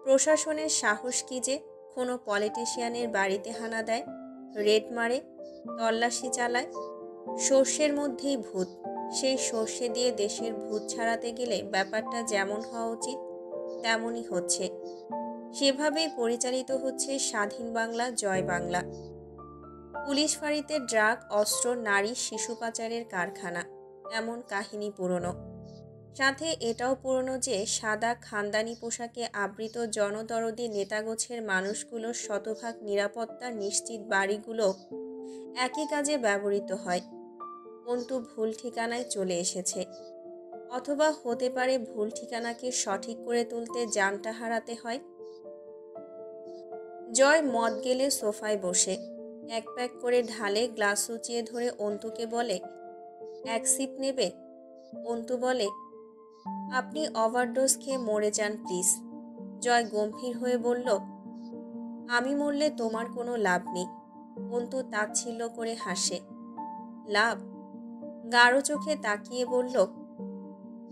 প্রশাসনের সাহস কি যে কোনো পলিটিশিয়ানের বাড়িতে হানা দেয়, রেড মারে, তল্লাশি চালায়। সর্ষের মধ্যেই ভূত। সেই সর্ষে দিয়ে দেশের ভূত ছাড়াতে গেলে ব্যাপারটা যেমন হওয়া উচিত তেমনই হচ্ছে। সেভাবেই পরিচালিত হচ্ছে স্বাধীন বাংলা, জয় বাংলা। পুলিশ ফাঁড়িতে ড্রাগ, অস্ত্র, নারী, শিশু পাচারের কারখানা। এমন কাহিনী পুরনো। সাথে এটাও পুরনো যে সাদা খানদানি পোশাকে আবৃত জনদরদি নেতাগোছের মানুষগুলোর শতভাগ নিরাপত্তা নিশ্চিত বাড়িগুলো একই কাজে ব্যবহৃত হয়। অন্তু ভুল ঠিকানায় চলে এসেছে। অথবা হতে পারে ভুল ঠিকানাকে সঠিক করে তুলতে জানটা হারাতে হয়। জয় মদ গেলে সোফায় বসে এক প্যাক করে ঢালে, গ্লাস উঁচিয়ে ধরে অন্তুকে বলে, এক সিপ নেবে? অন্তু বলে, আপনি ওভারডোজ খেয়ে মরে যান প্লিজ। জয় গম্ভীর হয়ে বলল, আমি মরলে তোমার কোনো লাভ নেই। অন্তু তাচ্ছিল্য করে হাসে। লাভ? গাঢ় চোখে তাকিয়ে বলল,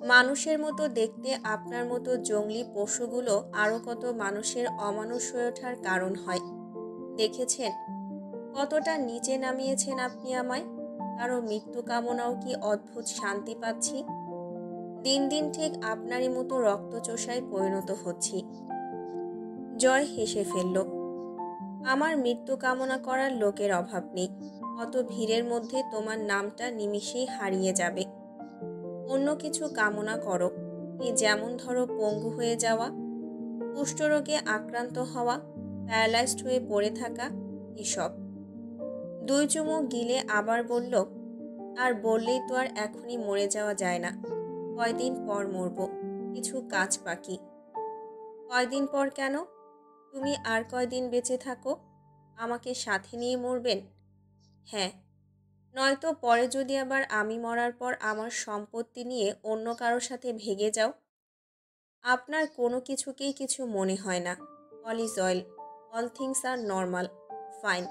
মানুষের মতো দেখতে আপনার মতো জঙ্গলি পশুগুলো আরও কত মানুষের অমানুষ হয়ে ওঠার কারণ হয়। দেখেছেন কতটা নিচে নামিয়েছেন আপনি আমায়? কারো মৃত্যু কামনাও কি অদ্ভুত শান্তি পাচ্ছি। দিন দিন ঠিক আপনারই মতো রক্তচোষায় পরিণত হচ্ছি। জয় হেসে ফেলল। আমার মৃত্যু কামনা করার লোকের অভাব নেই। অত ভিড়ের মধ্যে তোমার নামটা নিমিষেই হারিয়ে যাবে। অন্য কিছু কামনা করো। এই যেমন ধরো পঙ্গু হয়ে যাওয়া, কুষ্ঠরোগে আক্রান্ত হওয়া, প্যারালাইজড হয়ে পড়ে থাকা, এসব। দুই চুমুক গিলে আবার বলল, আর বললেই তো আর এখনই মরে যাওয়া যায় না। কয়দিন পর মরব, কিছু কাজ বাকি। কয়দিন পর কেন? তুমি আর কয়দিন বেঁচে থাকো। আমাকে সাথে নিয়ে মরবেন? হ্যাঁ, নয়তো পরে যদি আবার আমি মরার পর আমার সম্পত্তি নিয়ে অন্য কারোর সাথে ভেগে যাও। আপনার কোনো কিছুকেই কিছু মনে হয় না। All is well, all things are normal, fine.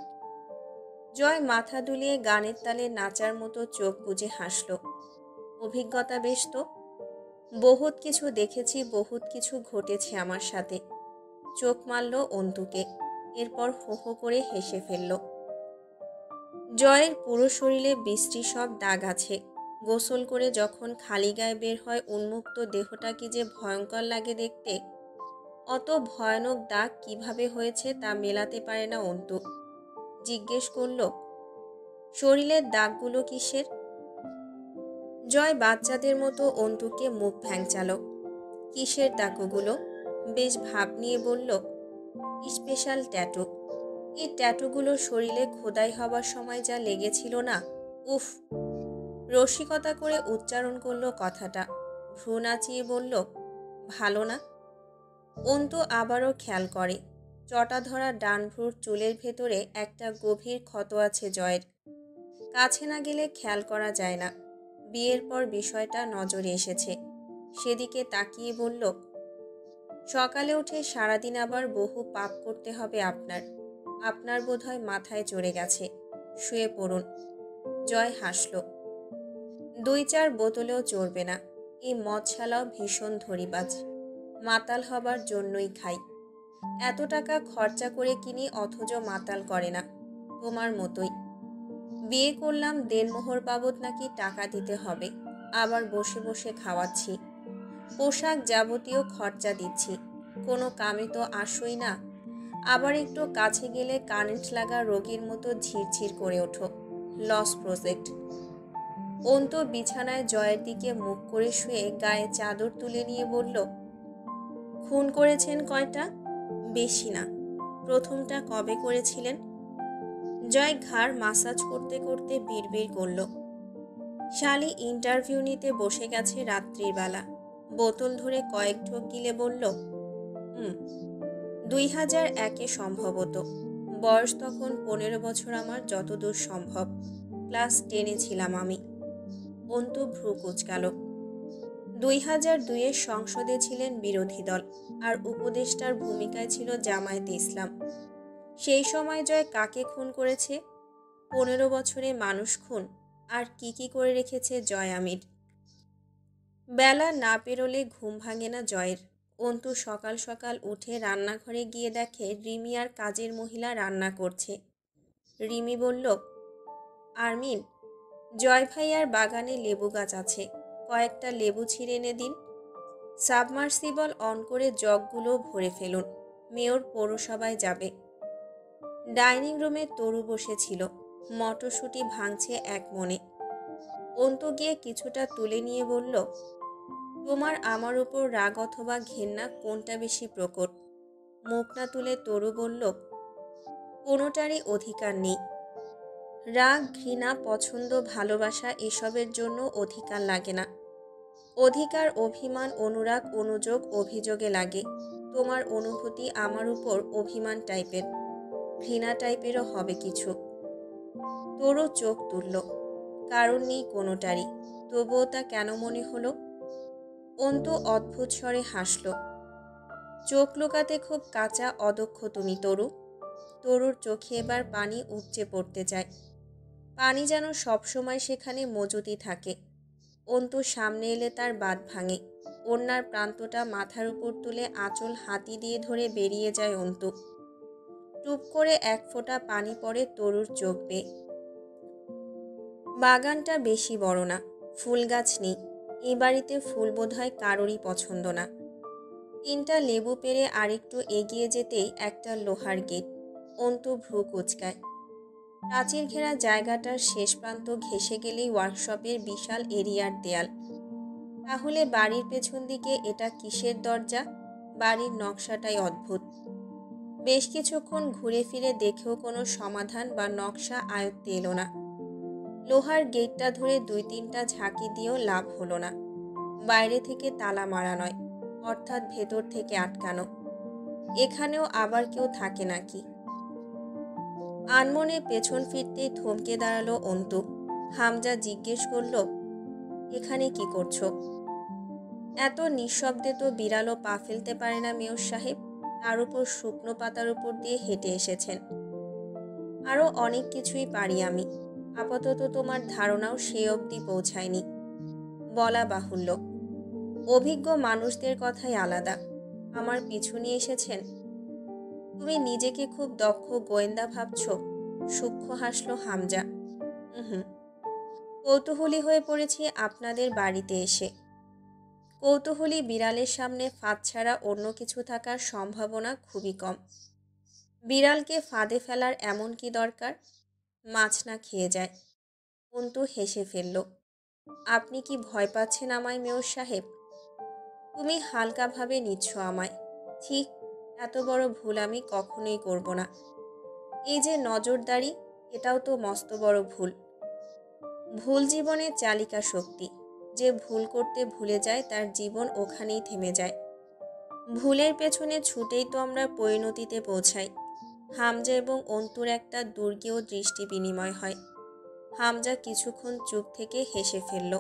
Joy মাথা দুলিয়ে গানের তালে নাচার মতো চোখ বুজে হাসল। অভিজ্ঞতা বেশ তো। বহুত কিছু দেখেছি, বহুত কিছু ঘটেছে আমার সাথে। চোখ মারল অন্তুকে, এরপর হো হো করে হেসে ফেলল। জয়ের পুরো শরীরে বিশ্রী সব দাগ আছে। গোসল করে যখন খালি গায়ে বের হয় উন্মুক্ত দেহটা কি যে ভয়ঙ্কর লাগে দেখতে। অত ভয়ানক দাগ কিভাবে হয়েছে তা মেলাতে পারে না অন্তু। জিজ্ঞেস করল, শরীরের দাগগুলো কিসের? জয় বাচ্চাদের মতো অন্তুকে মুখ ভ্যাংচালো। কিসের দাগগুলো? বেশ ভাব নিয়ে বলল, স্পেশাল ট্যাটু। এই ট্যাটুগুলো শরীরে খোদাই হবার সময় যা লেগেছিল না, উফ। রসিকতা করে উচ্চারণ করলো কথাটা। ভ্রু নাচিয়ে বলল, ভালো না? অন্তু আবারও খেয়াল করে চটা ধরা ডান ভ্রুর চুলের ভেতরে একটা গভীর ক্ষত আছে জয়ের। কাছে না গেলে খেয়াল করা যায় না। বিয়ের পর বিষয়টা নজরে এসেছে। সেদিকে তাকিয়ে বলল, সকালে উঠে সারাদিন আবার বহু পাপ করতে হবে আপনার। আপনার বোধহয় মাথায় চড়ে গেছে। শুয়ে পড়ুন। জয় হাসল। 2-4 বোতলেও চড়বে না। এই মদশালাও ভীষণ ধরিবাজ। মাতাল হবার জন্যই খাই। এত টাকা খরচা করে কিনি অথচ মাতাল করে না। তোমার মতোই। বিয়ে করলাম, দেনমোহর বাবদ নাকি টাকা দিতে হবে। আবার বসে বসে খাওয়াচ্ছি। পোশাক যাবতীয় খরচা দিচ্ছি। কোনো কামে তো আসই না। আবার একটু কাছে গেলে কারেন্ট লাগা রোগীর মতো ঝিরঝির করে ওঠো। Loss project. অন্তু বিছানায় জয়ের দিকে মুখ করে শুয়ে গায়ে চাদর তুলে নিয়ে বলল, খুন করেছেন কয়টা? বেশি না। প্রথমটা কবে করেছিলেন? জয় ঘাড় মাসাজ করতে করতে বিড়বিড় করল, শালি ইন্টারভিউ নিতে বসে গেছে রাত্রির বেলা। বোতল ধরে কয়েক ঢোক গিলে বলল, 2001-এ সম্ভবত। বয়স তখন 15 বছর আমার, যতদূর সম্ভব। ক্লাস 10-এ ছিলাম আমি। অন্তু ভ্রু কুঁচকাল। 2002-এর সংসদে ছিলেন বিরোধী দল, আর উপদেষ্টার ভূমিকায় ছিল জামায়াতে ইসলাম। সেই সময় জয় কাকে খুন করেছে? 15 বছরে মানুষ খুন। আর কি করে রেখেছে জয় আমির। বেলা না পেরোলে ঘুম ভাঙে না জয়ের। অন্তু সকাল সকাল উঠে রান্নাঘরে গিয়ে দেখে রিমি আর কাজের মহিলা রান্না করছে। রিমি বলল, আরমিন, জয় ভাইয়ার বাগানে লেবু গাছ আছে, কয়েকটা লেবু ছিঁড়ে এনে দিন। সাবমার্সিবল অন করে জগগুলো ভরে ফেলুন। মেয়র পৌরসভায় যাবে। ডাইনিং রুমে তরু বসেছিল, মটরশুঁটি ভাঙছে এক মনে। অন্তু গিয়ে কিছুটা তুলে নিয়ে বলল, তোমার আমার উপর রাগ অথবা ঘেন্না কোনটা বেশি প্রকট? মুখ না তুলে তরু বলল, কোনোটারই অধিকার নেই। রাগ, ঘৃণা, পছন্দ, ভালোবাসা এসবের জন্য অধিকার লাগে না। অধিকার অভিমান, অনুরাগ, অনুযোগ, অভিযোগে লাগে। তোমার অনুভূতি আমার উপর অভিমান টাইপের, ঘৃণা টাইপেরও হবে কিছু। তরু চোখ তুলল। কারণ নেই কোনোটারই। তবুও তা কেন মনে হলো? অন্তু অদ্ভুত স্বরে হাসল। চোখ লুকাতে খুব কাঁচা অদক্ষ তুমি তরু। তরুর চোখে এবার পানি উপচে পড়তে চায়। পানি যেন সবসময় সেখানে মজুদি থাকে। অন্তু সামনে এলে তার বাত ভাঙে। ওড়নার প্রান্তটা মাথার উপর তুলে আঁচল হাতি দিয়ে ধরে বেরিয়ে যায় অন্তু। টুপ করে এক ফোঁটা পানি পড়ে তরুর চোখ বেয়ে। বাগানটা বেশি বড় না, ফুল গাছ নেই। এই বাড়িতে ফুল বোধহয় কারোরই পছন্দ না। 3টা লেবু পেড়ে আরেকটু এগিয়ে যেতেই একটা লোহার গেট। অন্তু ভ্রু কুচকায়। প্রাচীর ঘেরা জায়গাটার শেষ প্রান্ত ঘেঁষে গেলেই ওয়ার্কশপের বিশাল এরিয়ার দেয়াল। তাহলে বাড়ির পেছন দিকে এটা কিসের দরজা? বাড়ির নকশাটাই অদ্ভুত। বেশ কিছুক্ষণ ঘুরে ফিরে দেখেও কোনো সমাধান বা নকশা আয়ত্তে এলো না। লোহার গেটটা ধরে 2-3টা ঝাঁকি দিয়েও লাভ হলো না। বাইরে থেকে তালা মারা নয়, অর্থাৎ ভেতর থেকে আটকানো। এখানেও আবার কেউ থাকে নাকি? আনমনে পেছন ফিরতেই থমকে দাঁড়ালো অন্তু। হামজা জিজ্ঞেস করল, এখানে কি করছো? এত নিঃশব্দে তো বিড়ালও পা ফেলতে পারে না মেয়র সাহেব। তার উপর শুকনো পাতার উপর দিয়ে হেঁটে এসেছেন। আরও অনেক কিছুই পারি আমি। আপাতত তোমার ধারণাও সে অবধি পৌঁছায়নি। বলা বাহুল্য, অভিজ্ঞ মানুষদের কথাই আলাদা। আমার পিছু নিয়ে এসেছেন। তুমি নিজেকে খুব দক্ষ গোয়েন্দা ভাবছ? সূক্ষ্ম হাসল হামজা। হুম, কৌতূহলী হয়ে পড়েছি আপনাদের বাড়িতে এসে। কৌতূহলী বিড়ালের সামনে ফাঁদ ছাড়া অন্য কিছু থাকার সম্ভাবনা খুবই কম। বিড়ালকে ফাঁদে ফেলার এমন কি দরকার? মাছ না খেয়ে যায়। অন্তু হেসে ফেলল। আপনি কি ভয় পাচ্ছেন আমায় মেয়র সাহেব? তুমি হালকাভাবে নিচ্ছ আমায়। ঠিক, এত বড় ভুল আমি কখনোই করব না। এই যে নজরদারি, এটাও তো মস্ত বড় ভুল। ভুল জীবনের চালিকা শক্তি। যে ভুল করতে ভুলে যায় তার জীবন ওখানেই থেমে যায়। ভুলের পেছনে ছুটেই তো আমরা পরিণতিতে পৌঁছাই। হামজা এবং অন্তুর একটা দুর্গেয় দৃষ্টি বিনিময় হয়। হামজা কিছুক্ষণ চুপ থেকে হেসে ফেলল।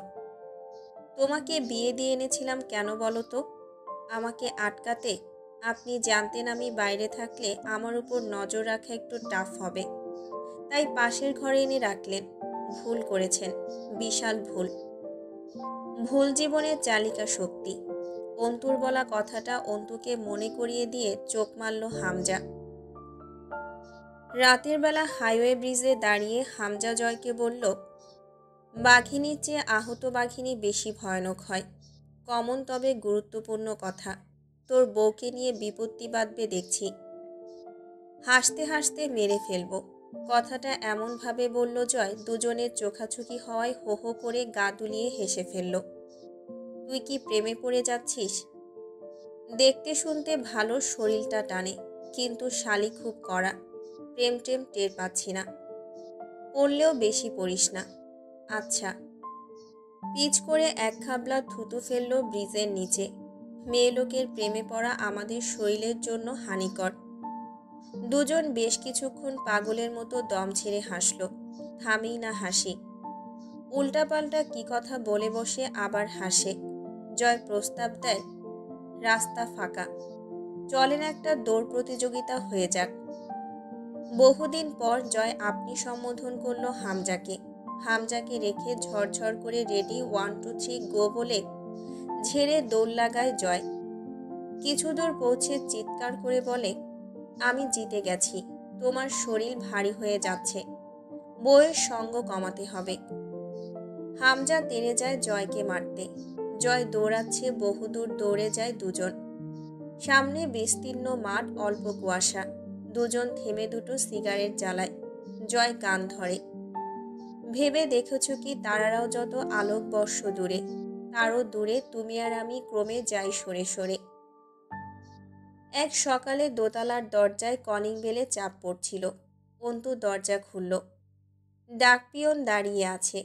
তোমাকে বিয়ে দিয়ে এনেছিলাম কেন বলো তো? আমাকে আটকাতে। আপনি জানতেন আমি বাইরে থাকলে আমার উপর নজর রাখা একটু টাফ হবে, তাই পাশের ঘরে এনে রাখলেন। ভুল করেছেন, বিশাল ভুল। ভুল জীবনের চালিকা শক্তি। অন্তুর বলা কথাটা অন্তুকে মনে করিয়ে দিয়ে চোখ মারল হামজা। রাতের বেলা হাইওয়ে ব্রিজে দাঁড়িয়ে হামজা জয়কে বলল, বাঘিনীর চেয়ে আহত বাঘিনী বেশি ভয়ানক হয়। কমন তবে গুরুত্বপূর্ণ কথা, তোর বউকে নিয়ে বিপত্তি বাঁধবে দেখছি। হাসতে হাসতে মেরে ফেলব। কথাটা এমনভাবে বলল জয়, দুজনের চোখাচোখি হওয়ায় হো হো করে গা দুলিয়ে হেসে ফেলল। তুই কি প্রেমে পড়ে যাচ্ছিস? দেখতে শুনতে ভালো, শরীরটা টানে, কিন্তু শালি খুব কড়া। প্রেম টেম টের পাচ্ছি না। পড়লেও বেশি পড়িস না। আচ্ছা। পিচ করে এক খাবলা থুতু ফেলল ব্রিজের নিচে। মেয়ে লোকের প্রেমে পড়া আমাদের শরীরের জন্য হানিকর। দুজন বেশ কিছুক্ষণ পাগলের মতো দম ছেড়ে হাসল। থামেই না হাসি। উল্টাপাল্টা কি কথা বলে বসে আবার হাসে। জয় প্রস্তাব দেয়, রাস্তা ফাঁকা, চলেন একটা দৌড় প্রতিযোগিতা হয়ে যাক। বহুদিন পর জয় আপনি সম্বোধন করল হামজাকে। হামজাকে রেখে ঝরঝর করে রেডি, 1 2 3 গো বলে ঝেড়ে দৌড় লাগায় জয়। কিছু দূর পৌঁছে চিৎকার করে বলে, আমি জিতে গেছি। তোমার শরীর ভারী হয়ে যাচ্ছে, বউয়ের সঙ্গ কমাতে হবে। হামজা তেড়ে যায় জয়কে মারতে। জয় দৌড়াচ্ছে, বহুদূর দৌড়ে যায় দুজন। সামনে বিস্তীর্ণ মাঠ, অল্প কুয়াশা। দুজন থেমে দুটো সিগারেট জ্বালায়। জয় কান ধরে। ভেবে দেখেছ কি তারারাও যত আলোকবর্ষ দূরে, তারও দূরে তুমি আর আমি ক্রমে যাই সরে সরে। এক সকালে দোতলার দরজায় কলিং বেলে চাপ পড়ছিল। অন্তু দরজা খুলল। ডাকপিয়ন দাঁড়িয়ে আছে।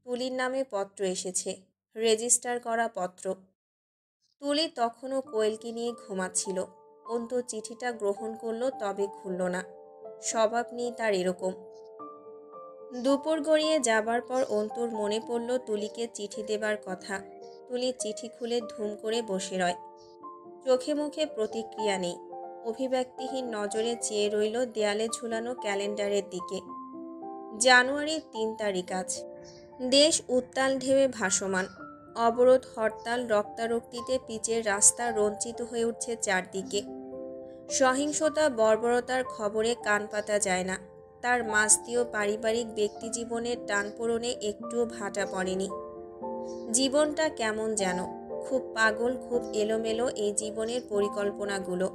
তুলির নামে পত্র এসেছে, রেজিস্টার করা পত্র। তুলি তখনও কোয়েলকে নিয়ে ঘুমাচ্ছিল। অন্তু চিঠিটা গ্রহণ করল, তবে খুলল না। স্বভাব নেই তার এরকম। দুপুর গড়িয়ে যাবার পর অন্তুর মনে পড়ল তুলিকে চিঠি দেবার কথা। তুলি চিঠি খুলে ধুম করে বসে রয়। চোখে মুখে প্রতিক্রিয়া নেই। অভিব্যক্তিহীন নজরে চেয়ে রইল দেয়ালে ঝুলানো ক্যালেন্ডারের দিকে। জানুয়ারির 3 তারিখ আজ। দেশ উত্তাল ঢেউয়ে ভাসমান। অবরোধ, হরতাল, রক্তারক্তিতে পিচের রাস্তা রঞ্চিত হয়ে উঠছে চারদিকে। সহিংসতা, বর্বরতার খবরে কান পাতা যায় না। তার মাস দিয়েও পারিবারিক ব্যক্তিজীবনের টানপোড়েনে একটুও ভাটা পড়েনি। জীবনটা কেমন যেন, খুব পাগল, খুব এলোমেলো এই জীবনের পরিকল্পনাগুলো।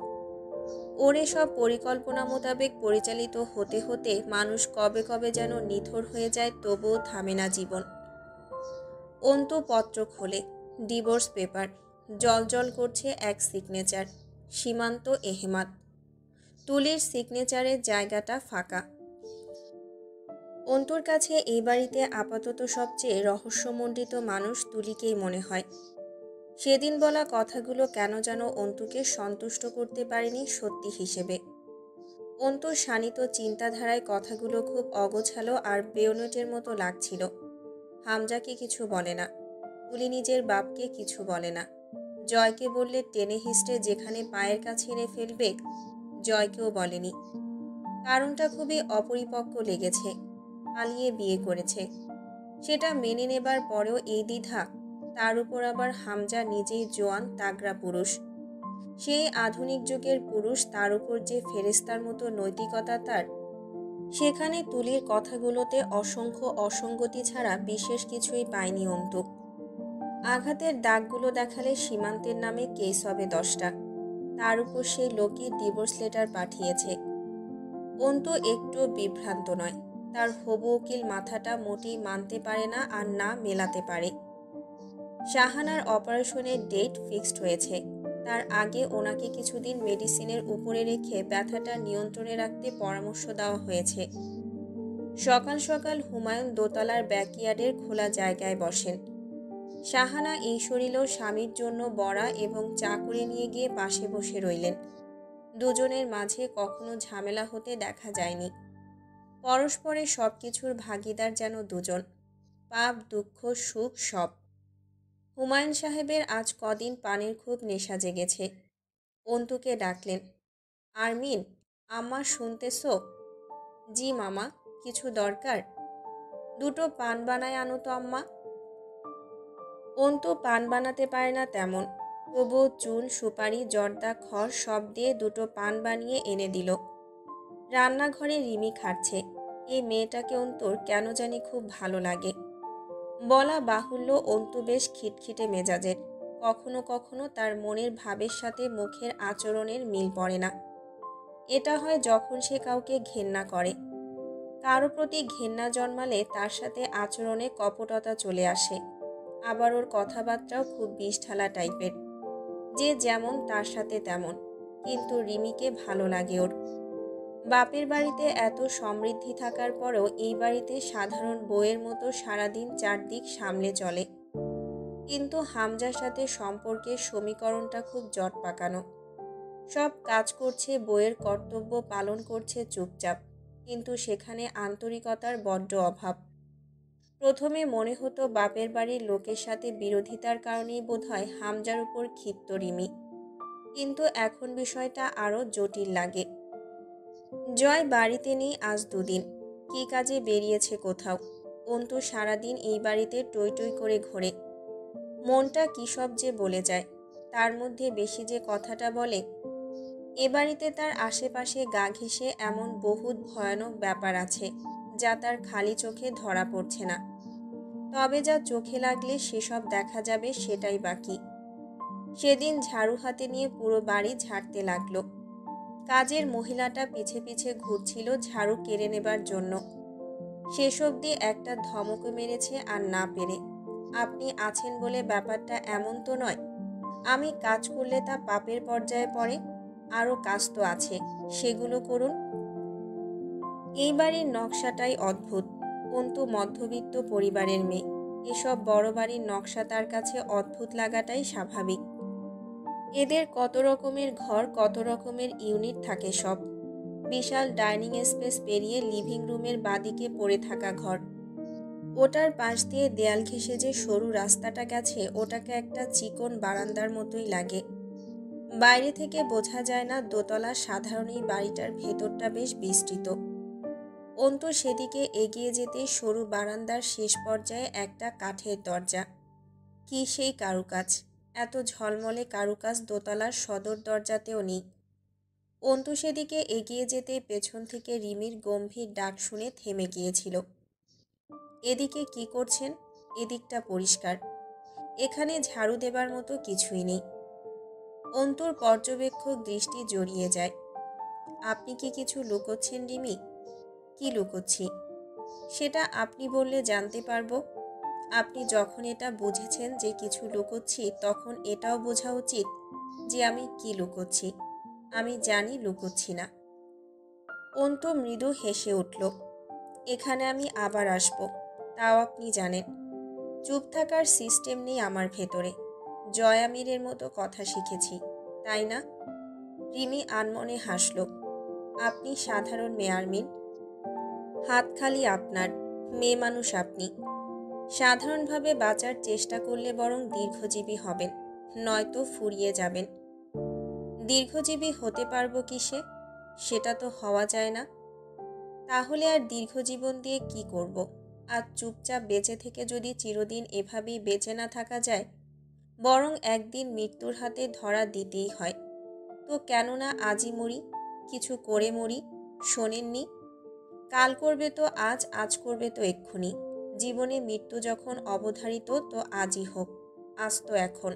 ওরে সব পরিকল্পনা মোতাবেক পরিচালিত হতে হতে মানুষ কবে কবে যেন নিথর হয়ে যায়, তবুও থামে না জীবন। অন্তু পত্র খোলে। Divorce paper. জলজল করছে এক সিগনেচার, সীমান্ত এহেমাদ। তুলির সিগনেচারের জায়গাটা ফাঁকা। অন্তুর কাছে এই বাড়িতে আপাতত সবচেয়ে রহস্যমণ্ডিত মানুষ তুলিকেই মনে হয়। সেদিন বলা কথাগুলো কেন যেন অন্তুকে সন্তুষ্ট করতে পারেনি সত্যি হিসেবে। অন্তুর শানিত চিন্তাধারায় কথাগুলো খুব অগোছালো আর বেয়োনেটের মতো লাগছিল। হামজাকে কিছু বলে না, তুলি নিজের বাপকে কিছু বলে না। জয়কে বললে টেনে হিস্টে যেখানে পায়ের কাছে এনে ফেলবে, জয়কেও বলেনি। কারণটা খুবই অপরিপক্ক লেগেছে। পালিয়ে বিয়ে করেছে, সেটা মেনে নেবার পরেও এই দ্বিধা। তার উপর আবার হামজা নিজেই জোয়ান তাগড়া পুরুষ, সেই আধুনিক যুগের পুরুষ, তার উপর যে ফেরেস্তার মতো নৈতিকতা তার। সেখানে তুলির কথাগুলোতে অসংখ্য অসঙ্গতি ছাড়া বিশেষ কিছুই পায়নি অন্তু। আঘাতের দাগগুলো দেখালে সীমান্তের নামে কেস হবে 10টা। তার উপর সেই লোকই ডিভোর্স লেটার পাঠিয়েছে। অন্তু একটুও বিভ্রান্ত নয়। তার হবু উকিল মাথাটা মোটেই মানতে পারে না আর না মেলাতে পারে। শাহানার অপারেশনের ডেট ফিক্সড হয়েছে। তার আগে ওনাকে কিছুদিন মেডিসিনের উপরে রেখে ব্যথাটা নিয়ন্ত্রণে রাখতে পরামর্শ দেওয়া হয়েছে। সকাল সকাল হুমায়ুন দোতলার ব্যাকইয়ার্ডের খোলা জায়গায় বসেন। শাহানা এই শরীরেও স্বামীর জন্য বড়া এবং চা করে নিয়ে গিয়ে পাশে বসে রইলেন। দুজনের মাঝে কখনো ঝামেলা হতে দেখা যায়নি। পরস্পরের সব কিছুর ভাগিদার যেন দুজন, পাপ দুঃখ সুখ সব। হুমায়ুন সাহেবের আজ কদিন পানির খুব নেশা জেগেছে। অন্তুকে ডাকলেন, আরমিন, আম্মা শুনতেছো? জি মামা, কিছু দরকার? দুটো পান বানায় আনো তো আম্মা। অন্তু পান বানাতে পারে না তেমন, তবুও চুন সুপারি জর্দা খড় সব দিয়ে দুটো পান বানিয়ে এনে দিল। রান্নাঘরে রিমি খাচ্ছে। এই মেয়েটাকে অন্তুর কেন জানি খুব ভালো লাগে। বলা বাহুল্য অন্তু বেশ খিটখিটে মেজাজের। কখনো কখনো তার মনের ভাবের সাথে মুখের আচরণের মিল পড়ে না। এটা হয় যখন সে কাউকে ঘেন্না করে। কারো প্রতি ঘেন্না জন্মালে তার সাথে আচরণে কপটতা চলে আসে। আবার ওর কথাবার্তাও খুব বিষঢালা টাইপের। যে যেমন তার সাথে তেমন। কিন্তু রিমিকে ভালো লাগে ওর। বাপের বাড়িতে এত সমৃদ্ধি থাকার পরেও এই বাড়িতে সাধারণ বউয়ের মতো সারাদিন চারদিক সামলে চলে। কিন্তু হামজার সাথে সম্পর্কের সমীকরণটা খুব জট পাকানো। সব কাজ করছে, বউয়ের কর্তব্য পালন করছে চুপচাপ, কিন্তু সেখানে আন্তরিকতার বড্ড অভাব। প্রথমে মনে হতো বাপের বাড়ির লোকের সাথে বিরোধিতার কারণেই বোধহয় হামজার উপর ক্ষিপ্ত রিমি, কিন্তু এখন বিষয়টা আরও জটিল লাগে। জয় বাড়িতে নেই আজ দুদিন, কী কাজে বেরিয়েছে কোথাও। অন্তু সারাদিন এই বাড়িতে টই টই করে ঘোরে। মনটা কী সব যে বলে যায়। তার মধ্যে বেশি যে কথাটা বলে। এ বাড়িতে তার আশেপাশে গা ঘেঁষে এমন বহুত ভয়ানক ব্যাপার আছে যা তার খালি চোখে ধরা পড়ছে না। তবে যা চোখে লাগলে সেসব দেখা যাবে সেটাই বাকি। সেদিন ঝাড়ু হাতে নিয়ে পুরো বাড়ি ঝাড়তে লাগলো। কাজের মহিলাটা পিছে পিছে ঘুরছিল ঝাড়ু কেড়ে নেবার জন্য। শেষ অবধি একটা ধমক মেরেছে আর না পেরে, আপনি আছেন বলে ব্যাপারটা এমন তো নয়। আমি কাজ করলে তা পাপের পর্যায়ে পড়ে। আরও কাজ তো আছে, সেগুলো করুন। এই বাড়ির নকশাটাই অদ্ভুত। অন্তু মধ্যবিত্ত পরিবারের মেয়ে। এসব বড় বাড়ির নকশা তার কাছে অদ্ভুত লাগাটাই স্বাভাবিক। এদের কত রকমের ঘর, কত রকমের ইউনিট থাকে সব। বিশাল ডাইনিং স্পেস পেরিয়ে লিভিং রুমের বাদিকে পড়ে থাকা ঘর, ওটার পাশ দিয়ে দেয়াল ঘেঁষে যে সরু রাস্তাটা গেছে ওটাকে একটা চিকন বারান্দার মতোই লাগে। বাইরে থেকে বোঝা যায় না দোতলা সাধারণ এই বাড়িটার ভেতরটা বেশ বিস্তৃত। অন্তু সেদিকে এগিয়ে যেতে সরু বারান্দার শেষ পর্যায়ে একটা কাঠের দরজা। কি সেই কারুকাজ! এত ঝলমলে কারুকাজ দোতলার সদর দরজাতেও নেই। অন্তু সেদিকে এগিয়ে যেতে পেছন থেকে রিমির গম্ভীর ডাক শুনে থেমে গিয়েছিল। এদিকে কি করছেন? এদিকটা পরিষ্কার, এখানে ঝাড়ু দেবার মতো কিছুই নেই। অন্তুর পর্যবেক্ষক দৃষ্টি জড়িয়ে যায়। আপনি কি কিছু লুকোচ্ছেন রিমি? কি লুকোচ্ছি সেটা আপনি বললে জানতে পারবো। আপনি যখন এটা বুঝেছেন যে কিছু লুকোচ্ছি তখন এটাও বোঝা উচিত যে আমি কি লুকোচ্ছি। আমি জানি লুকোচ্ছি না। অন্তু মৃদু হেসে উঠল। এখানে আমি আবার আসব, তাও আপনি জানেন। চুপ থাকার সিস্টেম নেই আমার ভেতরে। জয় আমিরের মতো কথা শিখেছি, তাই না? রিমি আনমনে হাসল। আপনি সাধারণ মেয়ে আরমিন। হাত খালি আপনার। মেয়ে মানুষ আপনি। সাধারণভাবে বাঁচার চেষ্টা করলে বরং দীর্ঘজীবী হবেন, নয়তো ফুরিয়ে যাবেন। দীর্ঘজীবী হতে পারবো কিসে? সেটা তো হওয়া যায় না। তাহলে আর দীর্ঘজীবন দিয়ে কি করব? আর চুপচাপ বেঁচে থেকে যদি চিরদিন এভাবেই বেঁচে না থাকা যায়, বরং একদিন মৃত্যুর হাতে ধরা দিতেই হয়, তো কেননা আজই মরি, কিছু করে মরি। শোনেননি? কাল করবে তো আজ, আজ করবে তো এক্ষুনি। জীবনে মৃত্যু যখন অবধারিত তো আজই হোক, আজ তো এখন।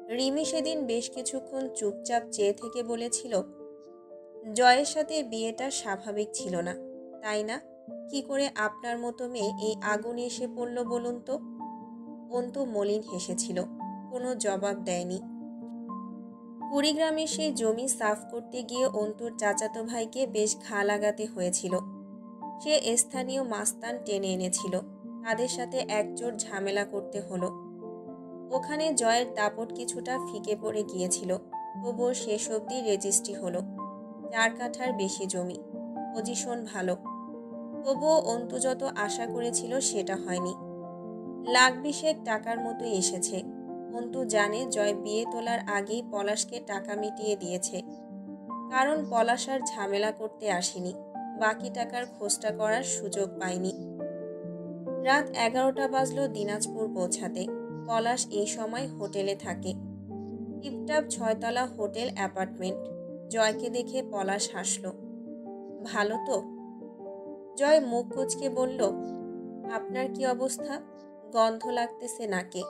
রিমি সেদিন বেশ কিছুক্ষণ চুপচাপ চেয়ে থেকে বলেছিল, জয়ের সাথে বিয়েটা স্বাভাবিক ছিল না, তাই না? কি করে আপনার মতো মেয়ে এই আগুনে এসে পড়ল বলুন তো? অন্তু মলিন হেসেছিল, কোনো জবাব দেয়নি। কুড়িগ্রামে সেই জমি সাফ করতে গিয়ে অন্তুর চাচাতো ভাইকে বেশ ঘা লাগাতে হয়েছিল। সে স্থানীয় মাস্তান টেনে এনেছিল, তাদের সাথে একজোট ঝামেলা করতে হলো। ওখানে জয়ের দাপট কিছুটা ফিকে পড়ে গিয়েছিল, তবুও শেষ অবধি রেজিস্ট্রি হলো। 4 কাঠার বেশি জমি, পজিশন ভালো। তবুও অন্তু যত আশা করেছিল সেটা হয়নি। লাখ 20 টাকার মতোই এসেছে। অন্তু জানে জয় বিয়ে তোলার আগেই পলাশকে টাকা মিটিয়ে দিয়েছে, কারণ পলাশ আর ঝামেলা করতে আসেনি, বাকি টাকার খোঁজটা করার সুযোগ পায়নি। রাত 11টা বাজলো দিনাজপুর পৌঁছাতে। পলাশ এই সময় হোটেলে থাকে, টিপটাপ 6 তলা হোটেল অ্যাপার্টমেন্ট। জয়কে দেখে পলাশ হাসল। ভালো তো? জয় মুখ কুঁচকে বলল, আপনার কি অবস্থা? গন্ধ লাগতেছে নাকে।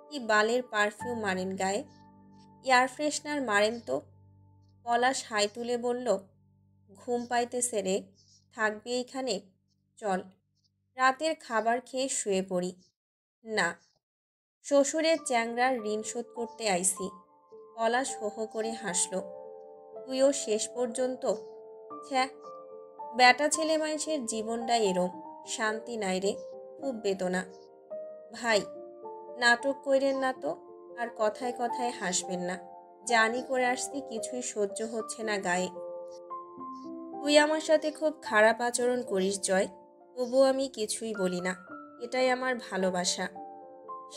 কি বালের পারফিউম মারেন গায়ে? এয়ার ফ্রেশনার মারেন তো। পলাশ হাই তুলে বলল, ঘুম পাইতেছে রে, থাকবি এইখানে? চল, রাতের খাবার খেয়ে শুয়ে পড়ি। না, শ্বশুরের চ্যাংড়ার ঋণ শোধ করতে আইছি। পলাশ হো হো করে হাসল। তুইও শেষ পর্যন্ত? ছ্যা, বেটা ছেলে মানুষের জীবনটা এরম, শান্তি নাই রে, খুব বেদনা। ভাই, নাটক কইরেন না তো, আর কথায় কথায় হাসবেন না। জানি করে আসছি কিছুই সহ্য হচ্ছে না গায়ে। তুই আমার সাথে খুব খারাপ আচরণ করিস জয়, তবু আমি কিছুই বলি না। এটাই আমার ভালোবাসা।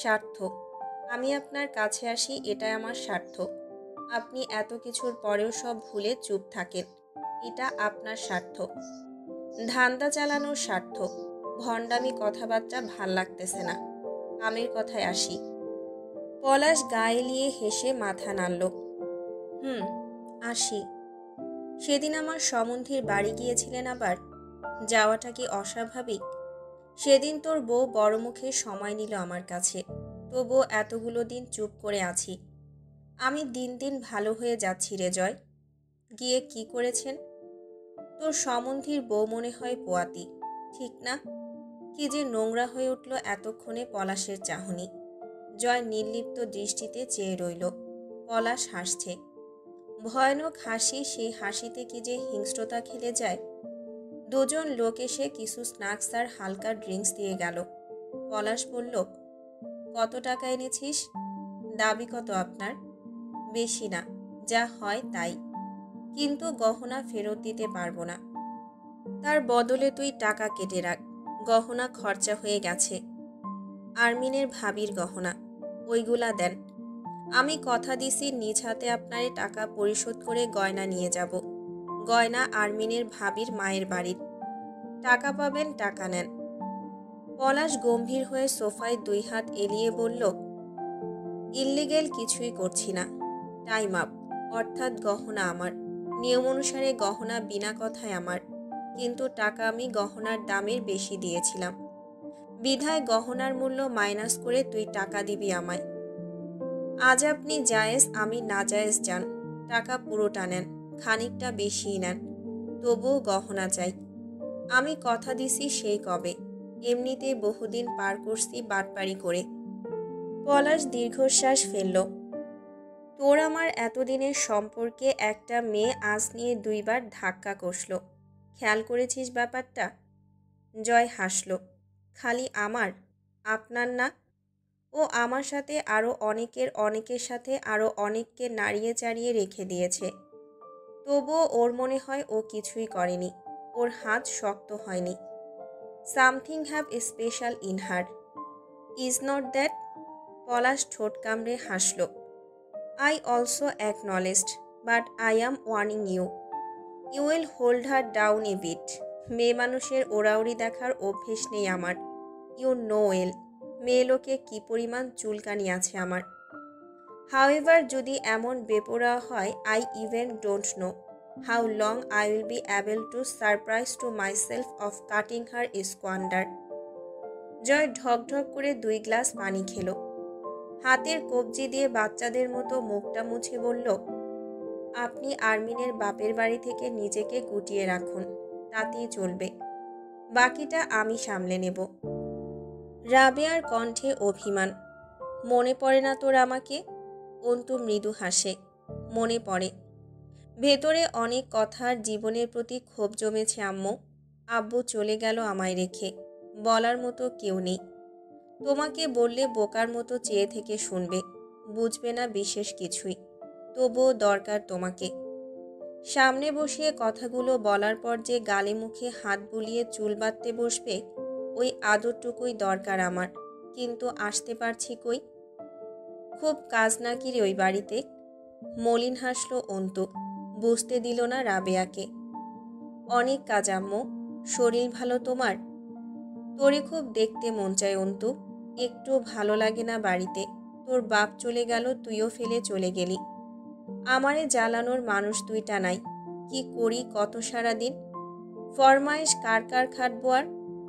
স্বার্থ, আমি আপনার কাছে আসি, এটাই আমার স্বার্থ। আপনি এত কিছুর পরেও সব ভুলে চুপ থাকেন, এটা আপনার স্বার্থ। ধান্দা চালানোর স্বার্থ। ভণ্ডামি কথাবার্তা ভাল লাগতেছে না, কামের কথায় আসি। পলাশ গায়ে লিয়ে হেসে মাথা নাড়ল। আসি। সেদিন আমার সম্বন্ধীর বাড়ি গিয়েছিলেন আবার? যাওয়াটা কি অস্বাভাবিক? সেদিন তোর বউ বড় মুখে সময় নিল আমার কাছে, তবুও এতগুলো দিন চুপ করে আছি। আমি দিন দিন ভালো হয়ে যাচ্ছি রে জয়। গিয়ে কি করেছেন? তোর সম্বন্ধীর বউ মনে হয় পোয়াতি, ঠিক না? কি যে নোংরা হয়ে উঠল এতক্ষণে পলাশের চাহনি। জয় নির্লিপ্ত দৃষ্টিতে চেয়ে রইল। পলাশ হাসছে, ভয়ানক হাসি। সেই হাসিতে কি যে হিংস্রতা খেলে যায়। দুজন লোক এসে কিছু স্ন্যাক্স আর হালকা ড্রিঙ্কস দিয়ে গেল। পলাশ বলল, কত টাকা এনেছিস? দাবি কত আপনার? বেশি না, যা হয় তাই, কিন্তু গহনা ফেরত দিতে পারবো না। তার বদলে তুই টাকা কেটে রাখ, গহনা খরচা হয়ে গেছে। আরমিনের ভাবির গহনা, ওইগুলা দেন। আমি কথা দিছি নিজ হাতে আপনারে টাকা পরিশোধ করে গয়না নিয়ে যাব। গয়না আরমিনের ভাবির মায়ের বাড়ির। টাকা পাবেন, টাকা নেন। পলাশ গম্ভীর হয়ে সোফায় 2 হাত এলিয়ে বলল, ইল্লিগেল কিছুই করছি না। টাইম আপ, অর্থাৎ গহনা আমার। নিয়ম অনুসারে গহনা বিনা কথায় আমার, কিন্তু টাকা আমি গহনার দামের বেশি দিয়েছিলাম, বিধায় গহনার মূল্য মাইনাস করে তুই টাকা দিবি আমায়। আজ আপনি জায়েজ, আমি নাজায়েজ যান। টাকা পুরোটা নেন, খানিকটা বেশিই নেন, তবুও গহনা চাই। আমি কথা দিছি সেই কবে, এমনিতেই বহুদিন পার করছি বাটপাড়ি করে। পলাশ দীর্ঘশ্বাস ফেলল। তোর আমার এতদিনের সম্পর্কে একটা মেয়ে আজ নিয়ে 2 বার ধাক্কা কষল, খেয়াল করেছিস ব্যাপারটা? জয় হাসল। খালি আমার, আপনার না? ও আমার সাথে আরও অনেকের সাথে আরও অনেককে নাড়িয়ে চাড়িয়ে রেখে দিয়েছে, তবুও ওর মনে হয় ও কিছুই করেনি, ওর হাত শক্ত হয়নি। Something have special in her, is not that? Palash ঠোঁট কামড়ে হাসল। I also acknowledged, but I am warning you, you will hold her down a bit. মেয়ে মানুষের ওড়াউড়ি দেখার অভ্যেস নেই আমার, ইউ নো ওয়েল। মেয়ে লোকে কী পরিমাণ চুলকানি আছে আমার। হাউএভার, যদি এমন বেপরোয়া হয়, I even don't know how long I will be able to surprise to myself of cutting her squander. Joy ঢক ঢক করে 2 গ্লাস পানি খেল। হাতের কবজি দিয়ে বাচ্চাদের মতো মুখটা মুছে বলল, আপনি আরমিনের বাপের বাড়ি থেকে নিজেকে গুটিয়ে রাখুন, তাতেই চলবে। বাকিটা আমি সামলে নেব। রাবেয়ার কণ্ঠে অভিমান। মনে পড়ে না তোর আমাকে? অন্তু মৃদু হাসে। মনে পড়ে। ভেতরে অনেক কথার জীবনের প্রতি ক্ষোভ জমেছে আম্মু। আব্বু চলে গেল আমায় রেখে। বলার মতো কেউ নেই। তোমাকে বললে বোকার মতো চেয়ে থেকে শুনবে, বুঝবে না বিশেষ কিছুই। তবুও দরকার তোমাকে। সামনে বসিয়ে কথাগুলো বলার পর যে গালে মুখে হাত বুলিয়ে চুল বাঁধতে বসবে, ওই আদরটুকুই দরকার আমার। কিন্তু আসতে পারছি কই? খুব কাজ নাকি রে ওই বাড়িতে? মলিন হাসল অন্তু। বুঝতে দিল না রাবেয়াকে। অনেক কাজ আম্মু। শরীর ভালো তোমার? তোরে খুব দেখতে মন চায় অন্তু। একটু ভালো লাগে না বাড়িতে। তোর বাপ চলে গেল, তুইও ফেলে চলে গেলি। আমারে জ্বালানোর মানুষ দুইটা নাই। কি করি কত সারা দিন? ফরমায়েশ কার কার খাটবো আর?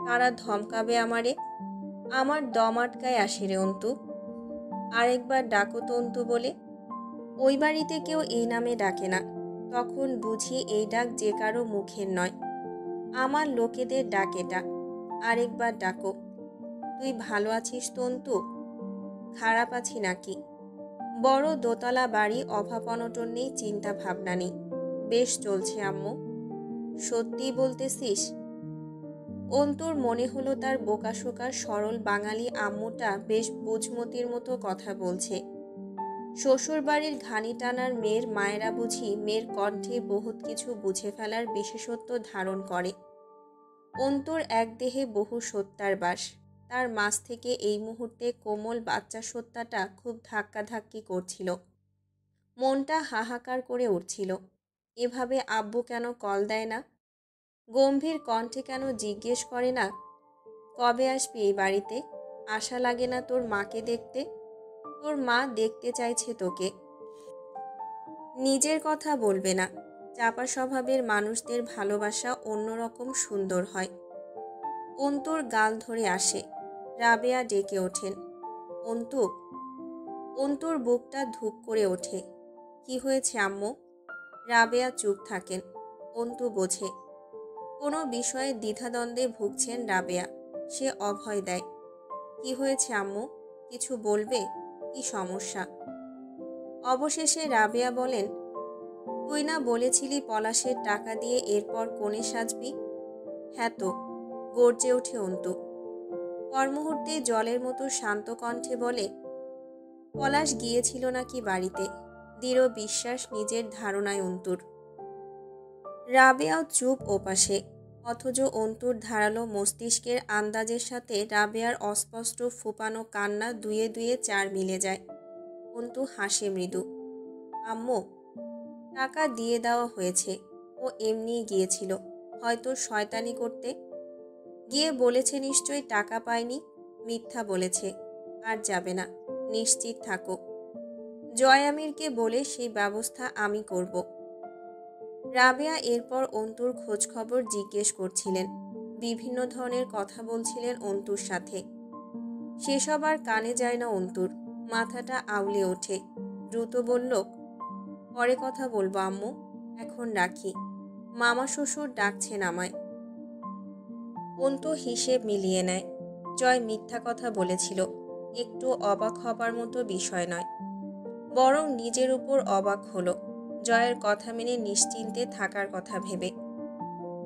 কারা ধমকাবে আমারে? আমার দম আটকায় আসে রে অন্তু। আরেকবার ডাকো তো অন্তু বলে। ওই বাড়িতে কেউ এই নামে ডাকে না। তখন বুঝি এই ডাক যে কারো মুখের নয়। আমার লোকেদের ডাক এটা। আরেকবার ডাকো। তুই ভালো আছিস তো অন্তু? খারাপ আছি নাকি? বড় দোতলা বাড়ি, অভাব অনটন নেই, চিন্তা ভাবনা নেই। বেশ চলছে আম্মু। সত্যি বলতেছিস? অন্তুর মনে হলো তার বোকাশোকা সরল বাঙালি আম্মুটা বেশ বুঝমতির মতো কথা বলছে। শ্বশুর বাড়ির ঘানি টানার মেয়ের মায়েরা বুঝি মেয়ের কণ্ঠে বহুত কিছু বুঝে ফেলার বিশেষত্ব ধারণ করে। অন্তুর এক দেহে বহু সত্তার বাস। তার মাঝ থেকে এই মুহূর্তে কোমল বাচ্চা সত্তাটা খুব ধাক্কাধাক্কি করছিল। মনটা হাহাকার করে উঠছিল। এভাবে আব্বু কেন কল দেয় না? গম্ভীর কণ্ঠে কেন জিজ্ঞেস করে না, কবে আসবি এই বাড়িতে? আশা লাগে না তোর মাকে দেখতে? তোর মা দেখতে চাইছে তোকে। নিজের কথা বলবে না। চাপা স্বভাবের মানুষদের ভালোবাসা অন্যরকম সুন্দর হয়। অন্তুর গাল ধরে আসে। রাবেয়া ডেকে ওঠেন, অন্তু। অন্তুর বুকটা ধুপ করে ওঠে। কি হয়েছে আম্মু? রাবেয়া চুপ থাকেন। অন্তু বোঝে কোনো বিষয়ে দ্বিধাদ্বন্দ্বে ভুগছেন রাবেয়া। সে অভয় দেয়। কি হয়েছে আম্মু? কিছু বলবে? কি সমস্যা? অবশেষে রাবেয়া বলেন, তুই না বলেছিলি পলাশের টাকা দিয়ে এরপর কোণে সাজবি? হ্যাঁ তো। গর্জে ওঠে অন্তু। পর মুহূর্তে জলের মতো শান্ত কণ্ঠে বলে, পলাশ গিয়েছিল নাকি বাড়িতে? দৃঢ় বিশ্বাস নিজের ধারণায় অন্তুর। রাবেয়াও চুপ ওপাশে। অথচ অন্তুর ধারালো মস্তিষ্কের আন্দাজের সাথে রাবেয়ার অস্পষ্ট ফুপানো কান্না দুয়ে দুয়ে চার মিলে যায়। অন্তু হাসে মৃদু। আম্মু, টাকা দিয়ে দেওয়া হয়েছে। ও এমনিই গিয়েছিল, হয়তো শয়তানি করতে। গিয়ে বলেছে নিশ্চয়ই টাকা পায়নি। মিথ্যা বলেছে। আর যাবে না, নিশ্চিত থাকো। জয় আমিরকে বলে সেই ব্যবস্থা আমি করব। রাবেয়া এরপর অন্তুর খোঁজ খবর জিজ্ঞেস করছিলেন। বিভিন্ন ধরনের কথা বলছিলেন অন্তুর সাথে। সেসব আর কানে যায় না অন্তুর। মাথাটা আউলে ওঠে। দ্রুত বলল, পরে কথা বলবো আম্মু, এখন রাখি। মামা শ্বশুর ডাকছেন আমায়। অন্তু হিসেব মিলিয়ে নেয়। জয় মিথ্যা কথা বলেছিল। একটু অবাক হবার মতো বিষয় নয়, বরং নিজের উপর অবাক হলো। জয়ের কথা মেনে নিশ্চিন্তে থাকার কথা ভেবে।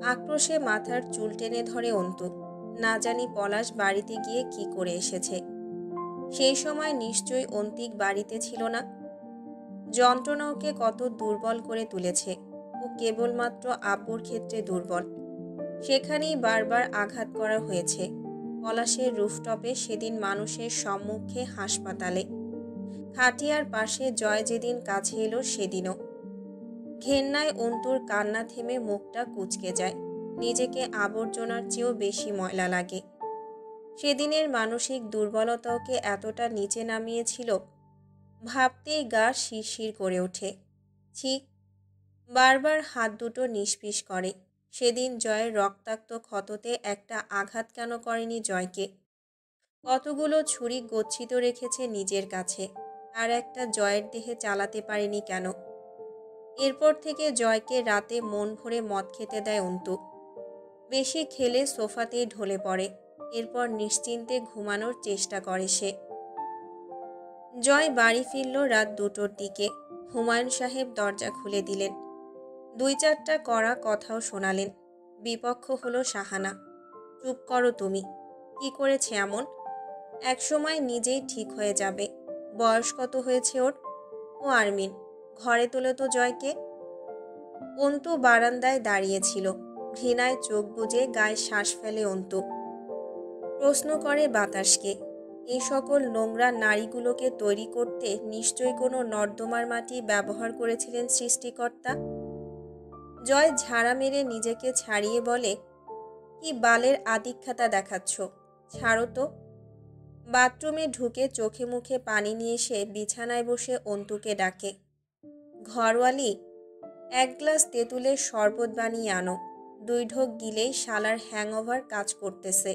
আক্রোশে মাথার চুল টেনে ধরে অন্তু। না জানি পলাশ বাড়িতে গিয়ে কি করে এসেছে। সেই সময় নিশ্চয়ই অন্তিক বাড়িতে ছিল না। যন্ত্রণা ওকে কত দুর্বল করে তুলেছে। ও কেবলমাত্র আব্বুর ক্ষেত্রে দুর্বল। সেখানেই বারবার আঘাত করা হয়েছে। পলাশের রুফটপে সেদিন, মানুষের সম্মুখে, হাসপাতালে, খাটিয়ার পাশে জয় যেদিন কাছে এলো সেদিনও। ঘেন্নায় অন্তুর কান্না থেমে মুখটা কুঁচকে যায়। নিজেকে আবর্জনার চেয়েও বেশি ময়লা লাগে। সেদিনের মানসিক দুর্বলতা ওকে এতটা নিচে নামিয়েছিল, ভাবতেই গা শিরশির করে ওঠে। ছি। বারবার হাত দুটো নিষ্পিস করে। সেদিন জয়ের রক্তাক্ত ক্ষততে একটা আঘাত কেন করেনি জয়কে? কতগুলো ছুরি গচ্ছিত রেখেছে নিজের কাছে, আর একটা জয়ের দেহে চালাতে পারেনি কেন? এরপর থেকে জয়কে রাতে মন ভরে মদ খেতে দেয় অন্তু। বেশি খেলে সোফাতেই ঢলে পড়ে। এরপর নিশ্চিন্তে ঘুমানোর চেষ্টা করে সে। জয় বাড়ি ফিরল রাত 2টোর দিকে। হুমায়ুন সাহেব দরজা খুলে দিলেন। 2-4টা কড়া কথাও শোনালেন। বিপক্ষ হলো শাহানা। চুপ করো তুমি। কি করেছে এমন? একসময় নিজেই ঠিক হয়ে যাবে। বয়স কত হয়েছে ওর? ও আরমিন, ঘরে তোলো তো জয়কে। অন্তু বারান্দায় দাঁড়িয়েছিল। ঘৃণায় চোখ বুজে গায়ে শ্বাস ফেলে অন্তু। প্রশ্ন করে বাতাসকে, এই সকল নোংরা নারীগুলোকে তৈরি করতে নিশ্চয়ই কোনো নর্দমার মাটি ব্যবহার করেছিলেন সৃষ্টিকর্তা। জয় ঝাড়া মেরে নিজেকে ছাড়িয়ে বলে, কি বালের আদিক্ষাতা দেখাচ্ছ, ছাড়ো তো। বাথরুমে ঢুকে চোখে মুখে পানি নিয়ে এসে বিছানায় বসে অন্তুকে ডাকে, ঘরওয়ালি, 1 গ্লাস তেঁতুলের শরবত বানিয়ে আনো। 2 ঢোক গিলেই শালার হ্যাংওভার কাজ করতেছে।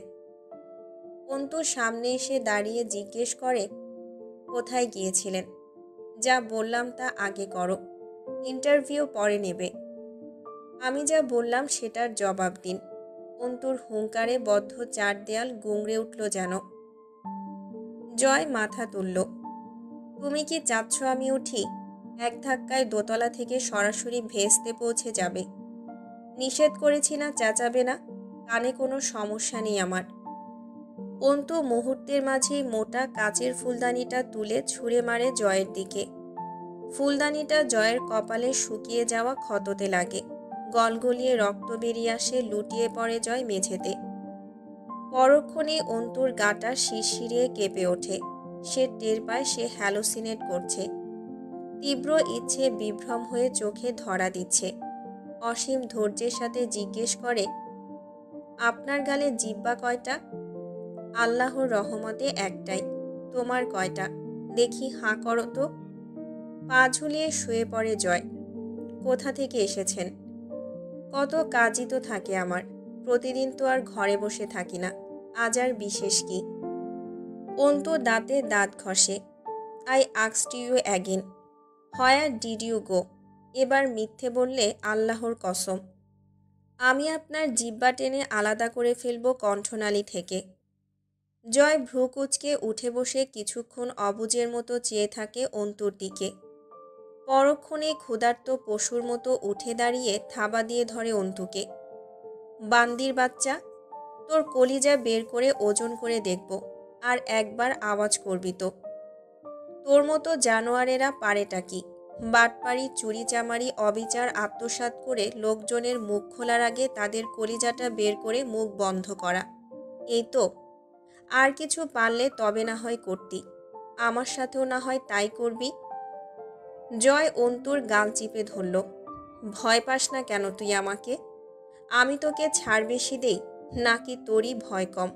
অন্তু সামনে এসে দাঁড়িয়ে জিজ্ঞেস করে, কোথায় গিয়েছিলেন? যা বললাম তা আগে করো, ইন্টারভিউ পরে নেবে। আমি যা বললাম সেটার জবাব দিন। অন্তুর হুঙ্কারে বদ্ধ 4 দেয়াল গুংড়ে উঠল যেন। জয় মাথা তুলল। তুমি কি চাচ্ছ আমি উঠি? 1 ধাক্কায় দোতলা থেকে সরাসরি ভেস্তে পৌঁছে যাবে। নিষেধ করেছি না চেঁচাবে না? কানে কোনো সমস্যা নেই আমার। অন্তু মুহূর্তের মাঝেই মোটা কাচের ফুলদানিটা তুলে ছুঁড়ে মারে জয়ের দিকে। ফুলদানিটা জয়ের কপালে শুকিয়ে যাওয়া ক্ষততে লাগে। গলগলিয়ে রক্ত বেরিয়ে আসে, লুটিয়ে পড়ে জয় মেঝেতে। পরক্ষণে অন্তুর গাটা শিরশিরিয়ে কেঁপে ওঠে। সে টের পায় সে হ্যালোসিনেট করছে। তীব্র ইচ্ছে বিভ্রম হয়ে চোখে ধরা দিচ্ছে। অসীম ধৈর্যের সাথে জিজ্ঞেস করে, আপনার গালে জিহ্বা কয়টা? আল্লাহর রহমতে একটাই। তোমার কয়টা? দেখি হাঁ করো তো। পা ঝুলিয়ে শুয়ে পড়ে জয়। কোথা থেকে এসেছেন? কত কাজই তো থাকে আমার, প্রতিদিন তো আর ঘরে বসে থাকি না, আজ আর বিশেষ কি? অন্তু দাঁতে দাঁত ঘষে। I asked you again, where did you go? এবার মিথ্যে বললে আল্লাহর কসম আমি আপনার জিহ্বা টেনে আলাদা করে ফেলব কণ্ঠনালী থেকে। জয় ভ্রু কুঁচকে উঠে বসে কিছুক্ষণ অবুঝের মতো চেয়ে থাকে অন্তুর দিকে। পরক্ষণে ক্ষুধার্ত পশুর মতো উঠে দাঁড়িয়ে থাবা দিয়ে ধরে অন্তুকে। বান্দির বাচ্চা, তোর কলিজা বের করে ওজন করে দেখব, আর একবার আওয়াজ করবি তো। তোর মতো জানোয়ারেরা পারেটা কি? বাটপাড়ি, চুরি চামারি, অবিচার আত্মসাৎ করে লোকজনের মুখ খোলার আগে তাদের কলিজাটা বের করে মুখ বন্ধ করা, এই তো। আর কিছু পারলে তবে না হয় করতি, আমার সাথেও না হয় তাই করবি। জয় অন্তুর গাল চিপে ধরল। ভয় পাস না কেন তুই আমাকে? আমি তোকে ছাড় বেশি দেই নাকি তোরই ভয় কম?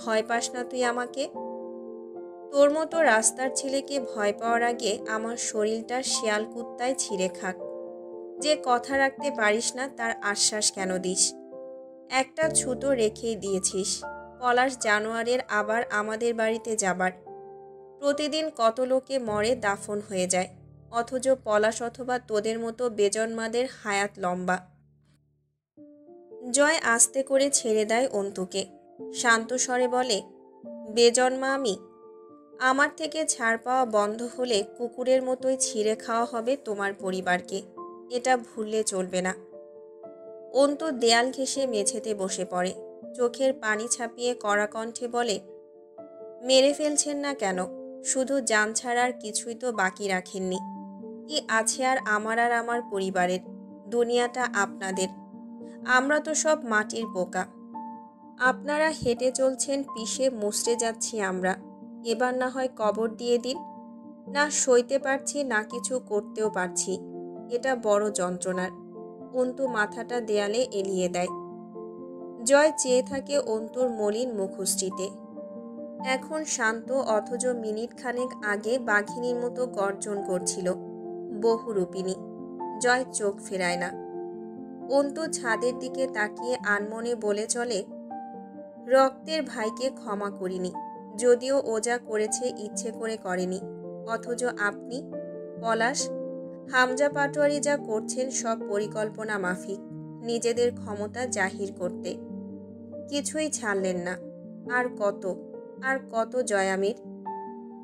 ভয় পাস না তুই আমাকে? তোর মতো রাস্তার ছেলেকে ভয় পাওয়ার আগে আমার শরীরটা শিয়াল কুত্তায় ছিঁড়ে খাক। যে কথা রাখতে পারিস না তার আশ্বাস কেন দিস? একটা ছুতো রেখেই দিয়েছিস, পলাশ জানোয়ারের আবার আমাদের বাড়িতে যাবার। প্রতিদিন কত লোকে মরে দাফন হয়ে যায়, অথচ পলাশ অথবা তোদের মতো বেজন্মাদের হায়াত লম্বা। জয় আস্তে করে ছেড়ে দেয় অন্তুকে। শান্ত স্বরে বলে, বেজন্মা আমি? আমার থেকে ছাড় পাওয়া বন্ধ হলে কুকুরের মতোই ছিঁড়ে খাওয়া হবে তোমার পরিবারকে, এটা ভুললে চলবে না। অন্তু দেয়াল ঘেঁষে মেঝেতে বসে পড়ে। চোখের পানি ছাপিয়ে কড়া কণ্ঠে বলে, মেরে ফেলছেন না কেন? শুধু জান ছাড়ার কিছুই তো বাকি রাখেননি। কি আছে আর আমার পরিবারের? দুনিয়াটা আপনাদের, আমরা তো সব মাটির পোকা। আপনারা হেঁটে চলছেন, পিষে মুচড়ে যাচ্ছি আমরা। এবার না হয় কবর দিয়ে দিন। না সইতে পারছি, না কিছু করতেও পারছি। এটা বড় যন্ত্রণার। অন্তু মাথাটা দেয়ালে এলিয়ে দেয়। জয় চেয়ে থাকে অন্তুর মলিন মুখশ্রীতে। এখন শান্ত, অথচ মিনিট খানেক আগে বাঘিনীর মতো গর্জন করছিল। বহুরূপিণী। জয় চোখ ফেরায় না। অন্তু ছাদের দিকে তাকিয়ে আনমনে বলে চলে, রক্তের ভাইকে ক্ষমা করিনি, যদিও ও যা করেছে ইচ্ছে করে করেনি। অথচ আপনি, পলাশ, হামজা পাটোয়ারি যা করছেন সব পরিকল্পনা মাফিক, নিজেদের ক্ষমতা জাহির করতে। কিছুই ছাড়লেন না। আর কত, আর কত জয়ামির?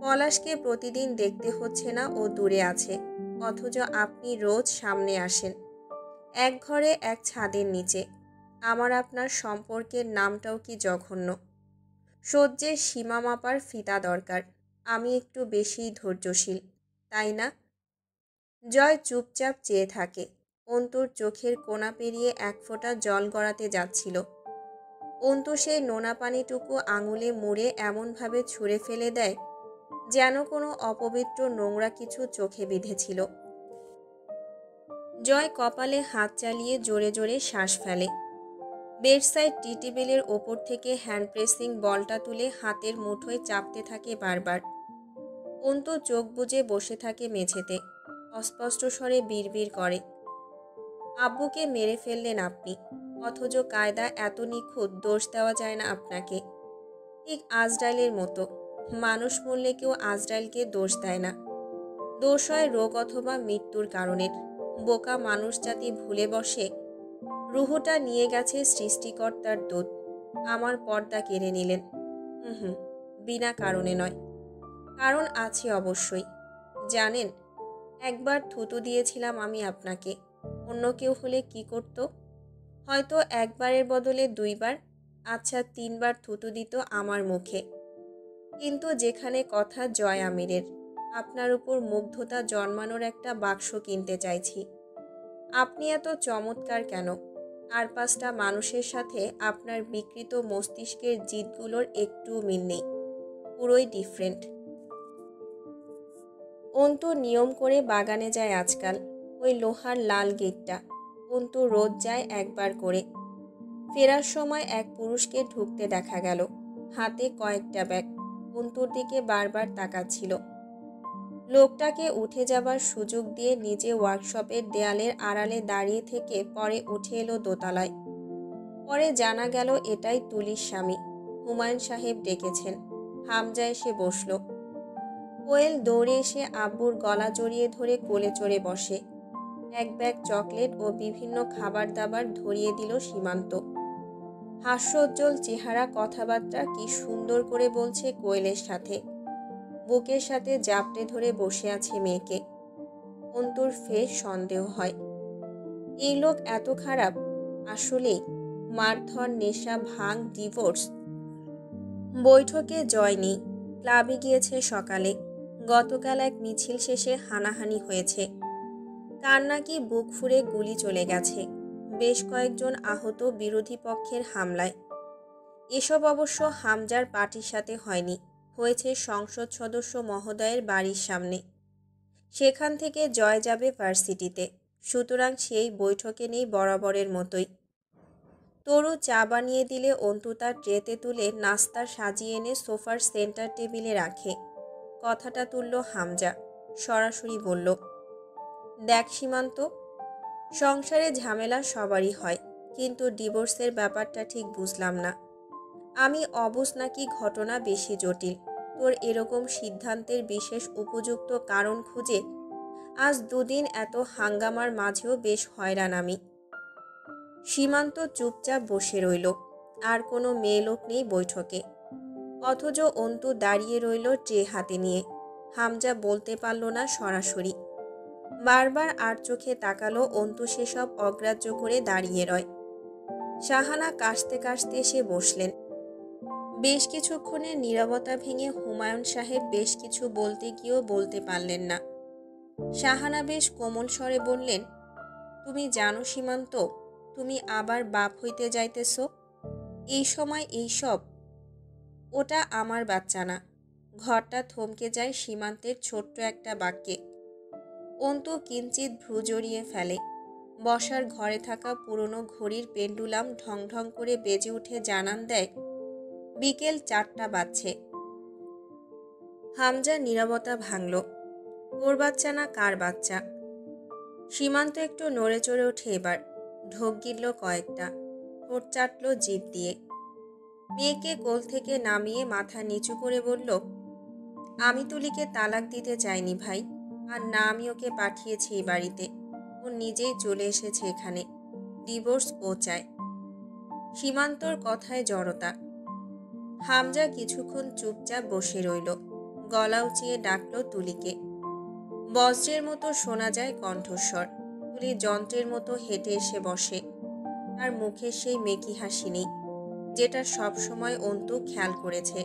পলাশকে প্রতিদিন দেখতে হচ্ছে না ও দূরে আছে, অথচ আপনি রোজ সামনে আসেন, এক ঘরে এক ছাদের নিচে। আমার আপনার সম্পর্কের নামটাও কি জঘন্য। সহ্যের সীমা মাপার ফিতা দরকার। আমি একটু বেশিই ধৈর্যশীল, তাই না? জয় চুপচাপ চেয়ে থাকে। অন্তুর চোখের কোণা পেরিয়ে এক ফোঁটা জল গড়াতে যাচ্ছিল। অন্তু সেই নোনা পানিটুকু আঙুলে মুড়ে এমনভাবে ছুঁড়ে ফেলে দেয় যেন কোনো অপবিত্র নোংরা কিছু চোখে বিঁধেছিল। জয় কপালে হাত চালিয়ে জোরে জোরে শ্বাস ফেলে। বেডসাইড টি টেবিলের ওপর থেকে হ্যান্ড প্রেসিং বলটা তুলে হাতের মুঠোয় চাপতে থাকে বারবার। অন্তু চোখ বুজে বসে থাকে মেঝেতে, অস্পষ্ট স্বরে বিড়বিড় করে, আব্বুকে মেরে ফেললেন আপনি, অথচ কায়দা এত নিখুঁত দোষ দেওয়া যায় না আপনাকে। ঠিক আজরাইলের মতো। মানুষ মরলে কেউ আজরাইলকে দোষ দেয় না। দোষ হয় রোগ অথবা মৃত্যুর কারণের। বোকা মানুষ জাতি ভুলে বসে রুহুটা নিয়ে গেছে সৃষ্টিকর্তার দূত, আমার পর্দা কেড়ে নিলেন। হুম, বিনা কারণে নয়। কারণ আছে অবশ্যই। জানেন, একবার থুতু দিয়েছিলাম আমি আপনাকে, অন্য কেউ হলে কি করত? হয়তো একবারের বদলে দুইবার, আচ্ছা 3বার থুতু দিত আমার মুখে। কিন্তু যেখানে কথা জয় আমিরের, আপনার উপর মুগ্ধতা জন্মানোর একটা বাক্স কিনতে চাইছি। আপনি এত চমৎকার কেন? আর 5টা মানুষের সাথে আপনার বিকৃত মস্তিষ্কের জিদগুলোর একটুও মিল নেই, পুরোই ডিফারেন্ট। অন্তু নিয়ম করে বাগানে যায় আজকাল, ওই লোহার লাল গেটটা। অন্তু রোজ যায় একবার করে। ফেরার সময় এক পুরুষকে ঢুকতে দেখা গেল, হাতে কয়েকটা ব্যাগ। অন্তুর দিকে বারবার তাকাচ্ছিল। লোকটাকে উঠে যাবার সুযোগ দিয়ে নিজে ওয়ার্কশপের দেয়ালের আড়ালে দাঁড়িয়ে থেকে পরে উঠে এলো দোতলায়। পরে জানা গেল এটাই তুলির স্বামী, হুমায়ুন সাহেব ডেকেছেন। হামজা এসে বসল। কোয়েল দৌড়ে এসে আব্বুর গলা জড়িয়ে ধরে কোলে চড়ে বসে। এক ব্যাগ চকলেট ও বিভিন্ন খাবার দাবার ধরিয়ে দিল সীমান্ত। হাস্যোজ্জ্বল চেহারা, কথাবার্তা কি সুন্দর করে বলছে কোয়েলের সাথে। বুকের সাথে জাপটে ধরে বসে আছে মেয়েকে। অন্তুর ফের সন্দেহ হয়, এই লোক এত খারাপ? আসলেই মারধর, নেশা, ভাঙ, ডিভোর্স। বৈঠকে জয় নেই, ক্লাবে গিয়েছে সকালে। গতকাল এক মিছিল শেষে হানাহানি হয়েছে, কার নাকি বুক ফুঁড়ে গুলি চলে গেছে। বেশ কয়েকজন আহত বিরোধী পক্ষের হামলায়। এসব অবশ্য হামজার পার্টির সাথে হয়নি, হয়েছে সংসদ সদস্য মহোদয়ের বাড়ির সামনে। সেখান থেকে জয় যাবে ভার্সিটিতে, সুতরাং সেই বৈঠকে নেই বরাবরের মতোই। তরু চা বানিয়ে দিলে অন্তু তার ট্রেতে তুলে নাস্তা সাজিয়ে এনে সোফার সেন্টার টেবিলে রাখে। কথাটা তুলল হামজা, সরাসরি বলল, দেখ সীমান্ত, সংসারে ঝামেলা সবারই হয়, কিন্তু ডিভোর্সের ব্যাপারটা ঠিক বুঝলাম না। আমি অবুঝ নাকি ঘটনা বেশি জটিল? তোর এরকম সিদ্ধান্তের বিশেষ উপযুক্ত কারণ খুঁজে আজ 2 দিন এত হাঙ্গামার মাঝেও বেশ হয়রান আমি। সীমান্ত চুপচাপ বসে রইল। আর কোনো মেয়ে লোক নেই বৈঠকে, অথচ অন্তু দাঁড়িয়ে রইল ট্রে হাতে নিয়ে। হামজা বলতে পারল না সরাসরি, বারবার আর চোখে তাকালো। অন্তু সেসব অগ্রাহ্য করে দাঁড়িয়ে রয়। শাহানা কাশতে কাশতে এসে বসলেন। বেশ কিছুক্ষণের নীরবতা ভেঙে হুমায়ুন সাহেব বেশ কিছু বলতে গিয়েও বলতে পারলেন না। শাহানা বেশ কোমল স্বরে বললেন, তুমি জানো সীমান্ত, তুমি আবার বাপ হইতে যাইতেছ। এই সময় এইসব? ওটা আমার বাচ্চা না। ঘরটা থমকে যায় সীমান্তের ছোট্ট একটা বাক্যে। অন্তু কিঞ্চিত ভ্রু জড়িয়ে ফেলে। বসার ঘরে থাকা পুরনো ঘড়ির পেন্ডুলাম ঢং ঢং করে বেজে উঠে জানান দেয় বিকেল 4টা বাজছে। হামজা নীরবতা ভাঙল। ওর বাচ্চা না কার বাচ্চা? সীমান্ত একটু নড়ে চড়ে ওঠে এবার, ঢোক গিলল কয়েকটা, ঠোঁট চাটল জিভ দিয়ে। মেয়েকে কোল থেকে নামিয়ে মাথা নিচু করে বলল, আমি তুলিকে তালাক দিতে চাইনি ভাই, আর না আমি ওকে পাঠিয়েছি এই বাড়িতে। ও নিজেই চলে এসেছে এখানে। ডিভোর্স ও চায়। সীমান্তর কথায় জড়তা। হামজা কিছুক্ষণ চুপচাপ বসে রইল। গলা উঁচিয়ে ডাকল তুলিকে। বজ্রের মতো শোনা যায় কণ্ঠস্বর। তুলি যন্ত্রের মতো হেঁটে এসে বসে। তার মুখে সেই মেকি হাসি নেই, যেটা সবসময় অন্তু খেয়াল করেছে।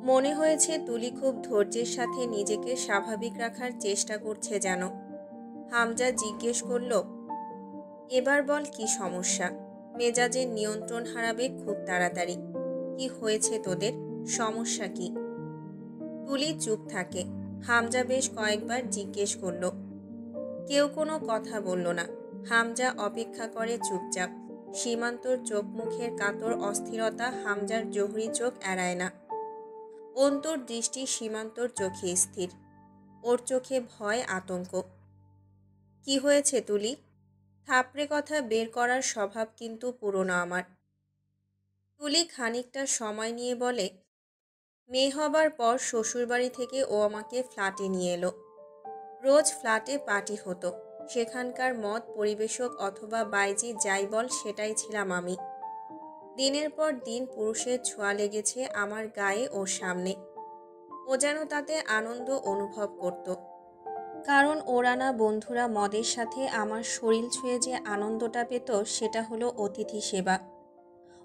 মনে হয়েছে তুলি খুব ধৈর্যের সাথে নিজেকে স্বাভাবিক রাখার চেষ্টা করছে যেন। হামজা জিজ্ঞেস করল, এবার বল কি সমস্যা? মেজাজের নিয়ন্ত্রণ হারাবে খুব তাড়াতাড়ি। কি হয়েছে তোদের? সমস্যা কি? তুলি চুপ থাকে। হামজা বেশ কয়েকবার জিজ্ঞেস করল। কেউ কোনো কথা বলল না। হামজা অপেক্ষা করে চুপচাপ। সীমান্তর চোখ মুখের কাতর অস্থিরতা হামজার জহুরি চোখ এড়ায় না। অন্তুর দৃষ্টি সীমান্তর চোখে স্থির। ওর চোখে ভয়, আতঙ্ক। কি হয়েছে তুলি? থাপড়ে কথা বের করার স্বভাব কিন্তু পুরনো আমার। তুলি খানিকটা সময় নিয়ে বলে, মেয়ে হবার পর শ্বশুরবাড়ি থেকে ও আমাকে ফ্ল্যাটে নিয়ে এলো। রোজ ফ্ল্যাটে পার্টি হতো। সেখানকার মদ পরিবেশক অথবা বাইজি যাই বল সেটাই ছিলাম আমি। দিনের পর দিন পুরুষের ছোঁয়া লেগেছে আমার গায়ে ও সামনে। ও যেন তাতে আনন্দ অনুভব করত। কারণ ওরানা বন্ধুরা মদের সাথে আমার শরীর ছুঁয়ে যে আনন্দটা পেত সেটা হলো অতিথি সেবা।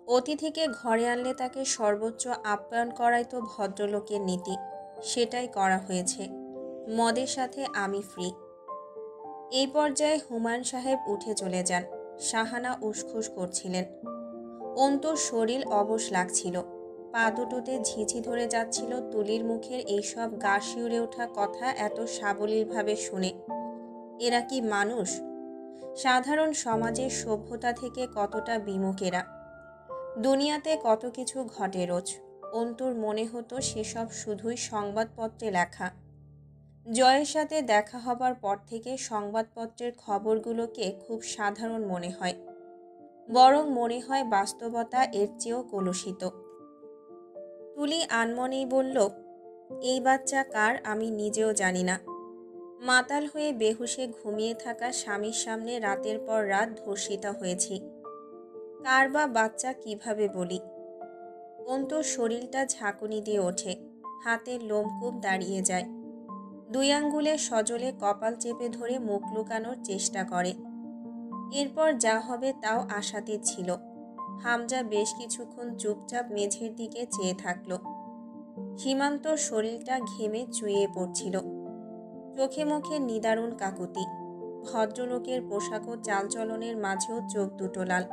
অতিথিকে ঘরে আনলে তাকে সর্বোচ্চ আপ্যায়ন করাই তো ভদ্রলোকের নীতি। সেটাই করা হয়েছে। মদের সাথে আমি ফ্রি। এই পর্যায়ে হুমায়ুন সাহেব উঠে চলে যান। শাহানা উসখুস করছিলেন। অন্তুর শরীর অবশ লাগছিল। পা দুটোতে ঝিঝি ধরে যাচ্ছিল তুলির মুখের এইসব গা শিউরে ওঠা কথা এত সাবলীলভাবে শুনে। এরা কি মানুষ? সাধারণ সমাজের সভ্যতা থেকে কতটা বিমুখ এরা। দুনিয়াতে কত কিছু ঘটে রোজ। অন্তুর মনে হতো সেসব শুধুই সংবাদপত্রে লেখা। জয়ের সাথে দেখা হবার পর থেকে সংবাদপত্রের খবরগুলোকে খুব সাধারণ মনে হয়। বরং মনে হয় বাস্তবতা এর চেয়েও কলুষিত। তুলি আনমনেই বলল, এই বাচ্চা কার আমি নিজেও জানি না। মাতাল হয়ে বেহুশে ঘুমিয়ে থাকা স্বামীর সামনে রাতের পর রাত ধর্ষিতা হয়েছি। কার বা বাচ্চা কিভাবে বলি? অন্তুর শরীরটা ঝাঁকুনি দিয়ে ওঠে। হাতের লোমকূপ দাঁড়িয়ে যায়। দুই আঙ্গুলে সজলে কপাল চেপে ধরে মুখ লুকানোর চেষ্টা করে। এরপর যা হবে তাও আশাতীত ছিল। হামজা বেশ কিছুক্ষণ চুপচাপ মেঝের দিকে চেয়ে থাকল। সীমান্তর শরীরটা ঘেমে চুইয়ে পড়ছিল। চোখে মুখে নিদারুণ কাকুতি। ভদ্রলোকের পোশাক ও চালচলনের মাঝেও চোখ দুটো লাল।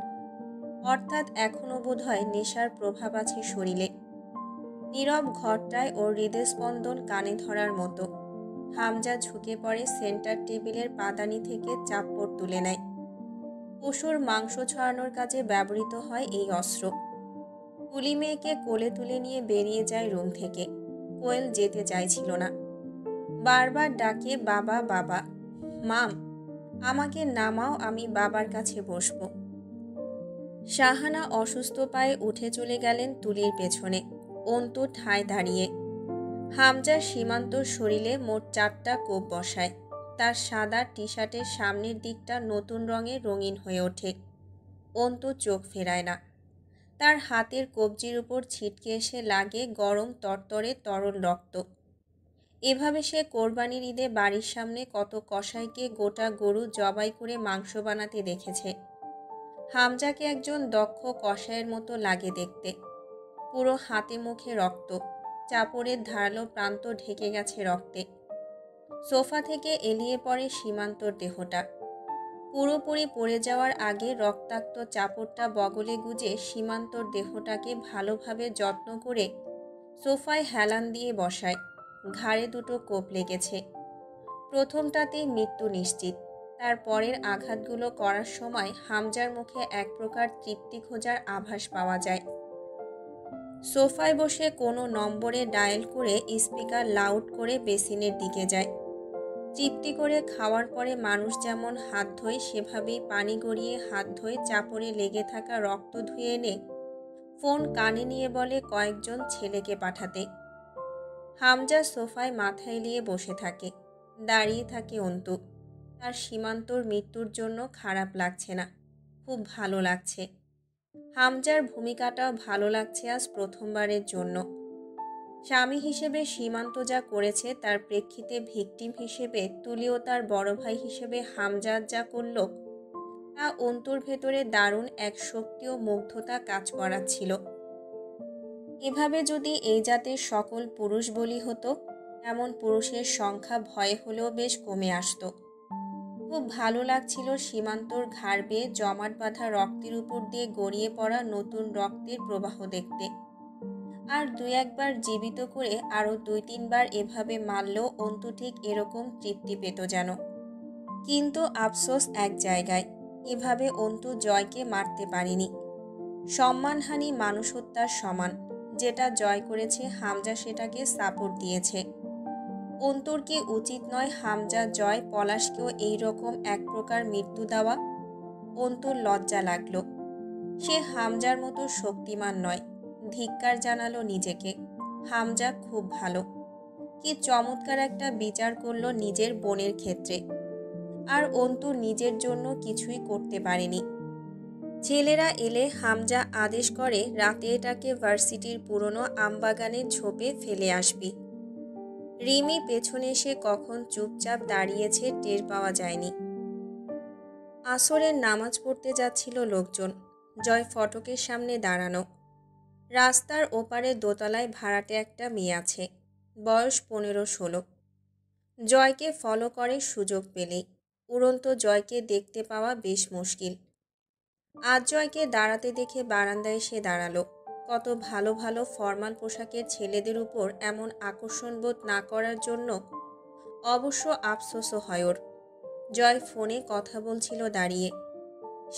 অর্থাৎ এখনো বোধহয় নেশার প্রভাব আছে শরীরে। নীরব ঘরটায় ওর হৃদস্পন্দন কানে ধরার মতো। হামজা ঝুঁকে পড়ে সেন্টার টেবিলের পাদানি থেকে চাপ্পড় তুলে নেয়। পশুর মাংস ছড়ানোর কাজে ব্যবহৃত হয় এই অস্ত্র। তুলি মেয়েকে কোলে তুলে নিয়ে বেরিয়ে যায় রুম থেকে। কোয়েল যেতে চাইছিল না। বারবার ডাকে, বাবা বাবা। মাম, আমাকে নামাও, আমি বাবার কাছে বসব। শাহানা অসুস্থ পায়ে উঠে চলে গেলেন তুলির পেছনে। অন্তু ঠায় দাঁড়িয়ে। হামজা সীমান্তর শরীরে মোট 4টা কোপ বসায়। তার সাদা টি শার্টের সামনের দিকটা নতুন রঙে রঙিন হয়ে ওঠে। অন্তু চোখ ফেরায় না। তার হাতের কবজির উপর ছিটকে এসে লাগে গরম তরতরে তরল রক্ত। এভাবে সে কোরবানির ঈদে বাড়ির সামনে কত কসাইকে গোটা গরু জবাই করে মাংস বানাতে দেখেছে। হামজাকে একজন দক্ষ কসাইয়ের মতো লাগে দেখতে। পুরো হাতে মুখে রক্ত। চাপড়ের ধারালো প্রান্ত ঢেকে গেছে রক্তে। সোফা থেকে এলিয়ে পড়ে সীমান্তর দেহটা। পুরোপুরি পড়ে যাওয়ার আগে রক্তাক্ত চাপড়টা বগলে গুজে সীমান্তর দেহটাকে ভালোভাবে যত্ন করে সোফায় হেলান দিয়ে বসায়। ঘাড়ে দুটো কোপ লেগেছে। প্রথমটাতেই মৃত্যু নিশ্চিত। তার পরের আঘাতগুলো করার সময় হামজার মুখে এক প্রকার তৃপ্তি খোঁজার আভাস পাওয়া যায়। সোফায় বসে কোনো নম্বরে ডায়াল করে স্পিকার লাউড করে বেসিনের দিকে যায়। তৃপ্তি করে খাওয়ার পরে মানুষ যেমন হাত ধোয় সেভাবেই পানি গড়িয়ে হাত ধোয় চাপড়ে লেগে থাকা রক্ত ধুয়ে এনে ফোন কানে নিয়ে বলে কয়েকজন ছেলেকে পাঠাতে। হামজা সোফায় মাথা এলিয়ে বসে থাকে। দাঁড়িয়ে থাকে অন্তু। তার সীমান্তর মৃত্যুর জন্য খারাপ লাগছে না, খুব ভালো লাগছে। হামজার ভূমিকাটাও ভালো লাগছে আজ প্রথমবারের জন্য। স্বামী হিসেবে সীমান্ত যা করেছে তার প্রেক্ষিতে ভিকটিম হিসেবে তুলিও তার বড় ভাই হিসেবে হামজা যা করল তা অন্তর ভেতরে দারুণ এক শক্তি ও মুগ্ধতা কাজ করাচ্ছিল। এভাবে যদি এই জাতের সকল পুরুষ বলি হতো, এমন পুরুষের সংখ্যা ভয়ে হলেও বেশ কমে আসতো। খুব ভালো লাগছিল সীমান্তর ঘাড় বেয়ে জমাট বাঁধা রক্তের উপর দিয়ে গড়িয়ে পড়া নতুন রক্তের প্রবাহ দেখতে। আর দুই একবার জীবিত করে আরও 2-3 বার এভাবে মারলেও অন্তু ঠিক এরকম তৃপ্তি পেত যেন। কিন্তু আফসোস এক জায়গায়, এভাবে অন্তু জয়কে মারতে পারেনি। সম্মানহানি মানুষ হত্যার সমান। যেটা জয় করেছে হামজা সেটাকে সাপোর্ট দিয়েছে। অন্তুর কি উচিত নয় হামজা জয় পলাশকেও এইরকম এক প্রকার মৃত্যু দেওয়া? অন্তুর লজ্জা লাগলো। সে হামজার মতো শক্তিমান নয়। ধিক্কার জানালো নিজেকে। হামজা খুব ভালো। কি চমৎকার একটা বিচার করলো নিজের বোনের ক্ষেত্রে। আর অন্তু নিজের জন্য কিছুই করতে পারেনি। ছেলেরা এলে হামজা আদেশ করে রাতে এটাকে ভার্সিটির পুরনো আমবাগানের ঝোপে ফেলে আসবি। রিমি পেছনে এসে কখন চুপচাপ দাঁড়িয়েছে টের পাওয়া যায়নি। আসরের নামাজ পড়তে যাচ্ছিল লোকজন। জয় ফটকের সামনে দাঁড়ানো। রাস্তার ওপারে দোতলায় ভাড়াটে একটা মেয়ে আছে, বয়স 15-16। জয়কে ফলো করে সুযোগ পেলেই। উড়ন্ত জয়কে দেখতে পাওয়া বেশ মুশকিল। আজ জয়কে দাঁড়াতে দেখে বারান্দায় এসে দাঁড়ালো। কত ভালো ভালো ফরমাল পোশাকের ছেলেদের উপর এমন আকর্ষণ বোধ না করার জন্য অবশ্য আফসোসও হয় ওর। জয় ফোনে কথা বলছিল দাঁড়িয়ে।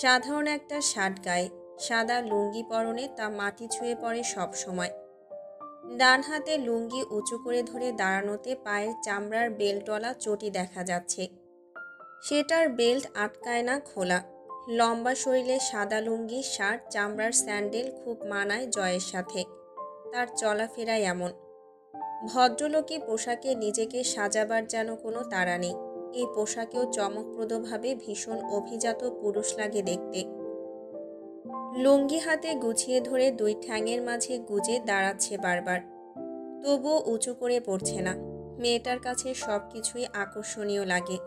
সাধারণ একটা শার্ট গায়ে, সাদা লুঙ্গি পরনে, তা মাটি ছুঁয়ে পড়ে সব সময়। ডান হাতে লুঙ্গি উঁচু করে ধরে দাঁড়ানোতে পায়ের চামড়ার বেল্টওয়ালা চটি দেখা যাচ্ছে। সেটার বেল্ট আটকায় না খোলা। লম্বা শরীরে সাদা লুঙ্গি, শার্ট, চামড়ার স্যান্ডেল খুব মানায় জয়ের সাথে। তার চলাফেরায় এমন। ভদ্রলোকী পোশাকে নিজেকে সাজাবার যেন কোনো তাড়া নেই। এই পোশাকেও চমকপ্রদভাবে ভীষণ অভিজাত পুরুষ লাগে দেখতে। লুঙ্গি হাতে গুছিয়ে ধরে দুই ঠ্যাঙের মাঝে গুজে দাঁড়াচ্ছে বারবার। তবুও উঁচু করে পড়ছে না। মেয়েটার কাছে সব কিছুই আকর্ষণীয় লাগে।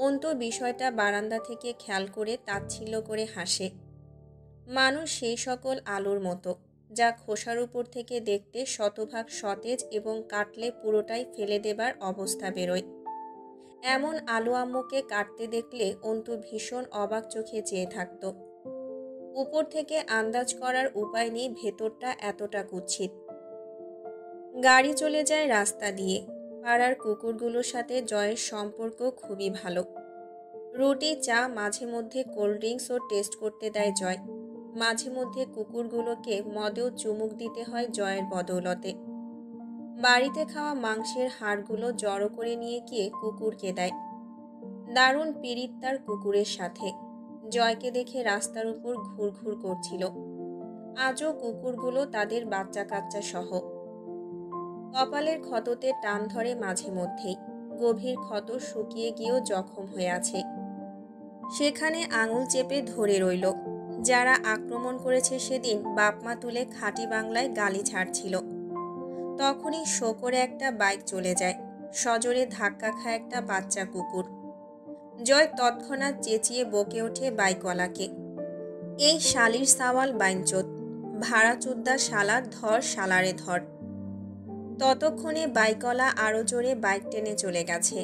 অন্তু বিষয়টা বারান্দা থেকে খেয়াল করে তাচ্ছিল্য করে হাসে। মানুষ সেই সকল আলুর মতো, যা খোসার উপর থেকে দেখতে শতভাগ সতেজ এবং কাটলে পুরোটাই ফেলে দেবার অবস্থা বেরোয়। এমন আলু আম্মুকে কাটতে দেখলে অন্তু ভীষণ অবাক চোখে চেয়ে থাকত। উপর থেকে আন্দাজ করার উপায় নেই ভেতরটা এতটা কুৎসিত। গাড়ি চলে যায় রাস্তা দিয়ে। পাড়ার কুকুরগুলোর সাথে জয়ের সম্পর্ক খুবই ভালো। রুটি, চা, মাঝে মধ্যে কোল্ড ড্রিঙ্কসও টেস্ট করতে দেয় জয়। মাঝে মধ্যে কুকুরগুলোকে মদেও চুমুক দিতে হয় জয়ের বদৌলতে। বাড়িতে খাওয়া মাংসের হাড়গুলো জড়ো করে নিয়ে গিয়ে কুকুরকে দেয়। দারুণ পীড়িত তার কুকুরের সাথে। জয়কে দেখে রাস্তার উপর ঘুরঘুর করছিল। আজও কুকুরগুলো তাদের বাচ্চা কাচ্চা সহ। কপালের ক্ষততে টান ধরে মাঝে মধ্যেই। গভীর ক্ষত শুকিয়ে গিয়েও জখম হয়ে আছে। সেখানে আঙুল চেপে ধরে রইল। যারা আক্রমণ করেছে সেদিন বাপমা তুলে খাঁটি বাংলায় গালি ছাড়ছিল। তখনই শো করে একটা বাইক চলে যায়। সজোরে ধাক্কা খায় একটা বাচ্চা কুকুর। জয় তৎক্ষণাৎ চেঁচিয়ে বকে ওঠে বাইকওয়ালাকে, এই শালির সাওয়াল বাইঞ্চোদ, ভাড়া চোদ্দা শালা, ধর শালারে ধর। ততক্ষণে বাইকওয়ালা আরও জোরে বাইক টেনে চলে গেছে।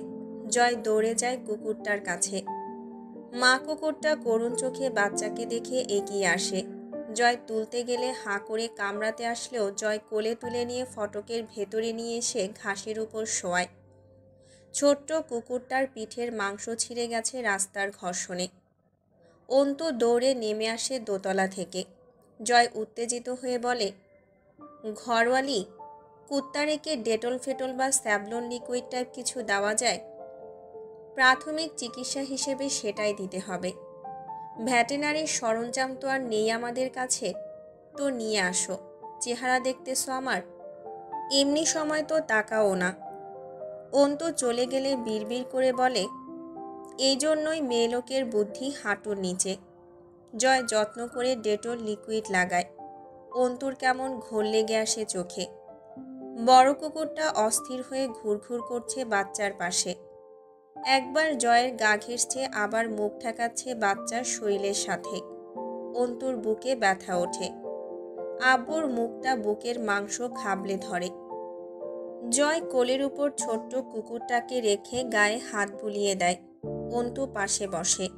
জয় দৌড়ে যায় কুকুরটার কাছে। মা কুকুরটা করুণ চোখে বাচ্চাকে দেখে এগিয়ে আসে। জয় তুলতে গেলে হাঁ করে কামড়াতে আসলেও জয় কোলে তুলে নিয়ে ফটকের ভেতরে নিয়ে এসে ঘাসের উপর শোয়ায়। ছোট্ট কুকুরটার পিঠের মাংস ছিঁড়ে গেছে রাস্তার ঘর্ষণে। অন্তু দৌড়ে নেমে আসে দোতলা থেকে। জয় উত্তেজিত হয়ে বলে, ঘরওয়ালি, কুত্তারেকে ডেটল ফেটল বা স্যাভলন লিকুইড টাইপ কিছু দেওয়া যায়? প্রাথমিক চিকিৎসা হিসেবে সেটাই দিতে হবে। ভেটেনারির সরঞ্জাম তো আর নেই আমাদের কাছে। তো নিয়ে আসো। চেহারা দেখতেছো আমার? এমনি সময় তো তাকাও না। অন্তু চলে গেলে বিড়বিড় করে বলে, এই জন্যই মেয়ে লোকের বুদ্ধি হাঁটুর নিচে। জয় যত্ন করে ডেটল লিকুইড লাগায়। অন্তুর কেমন ঘোর লেগে আসে চোখে। বড় কুকুরটা অস্থির হয়ে ঘুরঘুর করছে বাচ্চার পাশে। একবার জয়ের গা ঘেঁষছে, আবার মুখ ঠেকাচ্ছে বাচ্চার শরীরের সাথে। অন্তুর বুকে ব্যথা ওঠে। আব্বুর মুখটা বুকের মাংস খাবলে ধরে। জয় কোলের উপর ছোট্ট কুকুরটাকে রেখে গায়ে হাত বুলিয়ে দেয়। অন্তু পাশে বসে।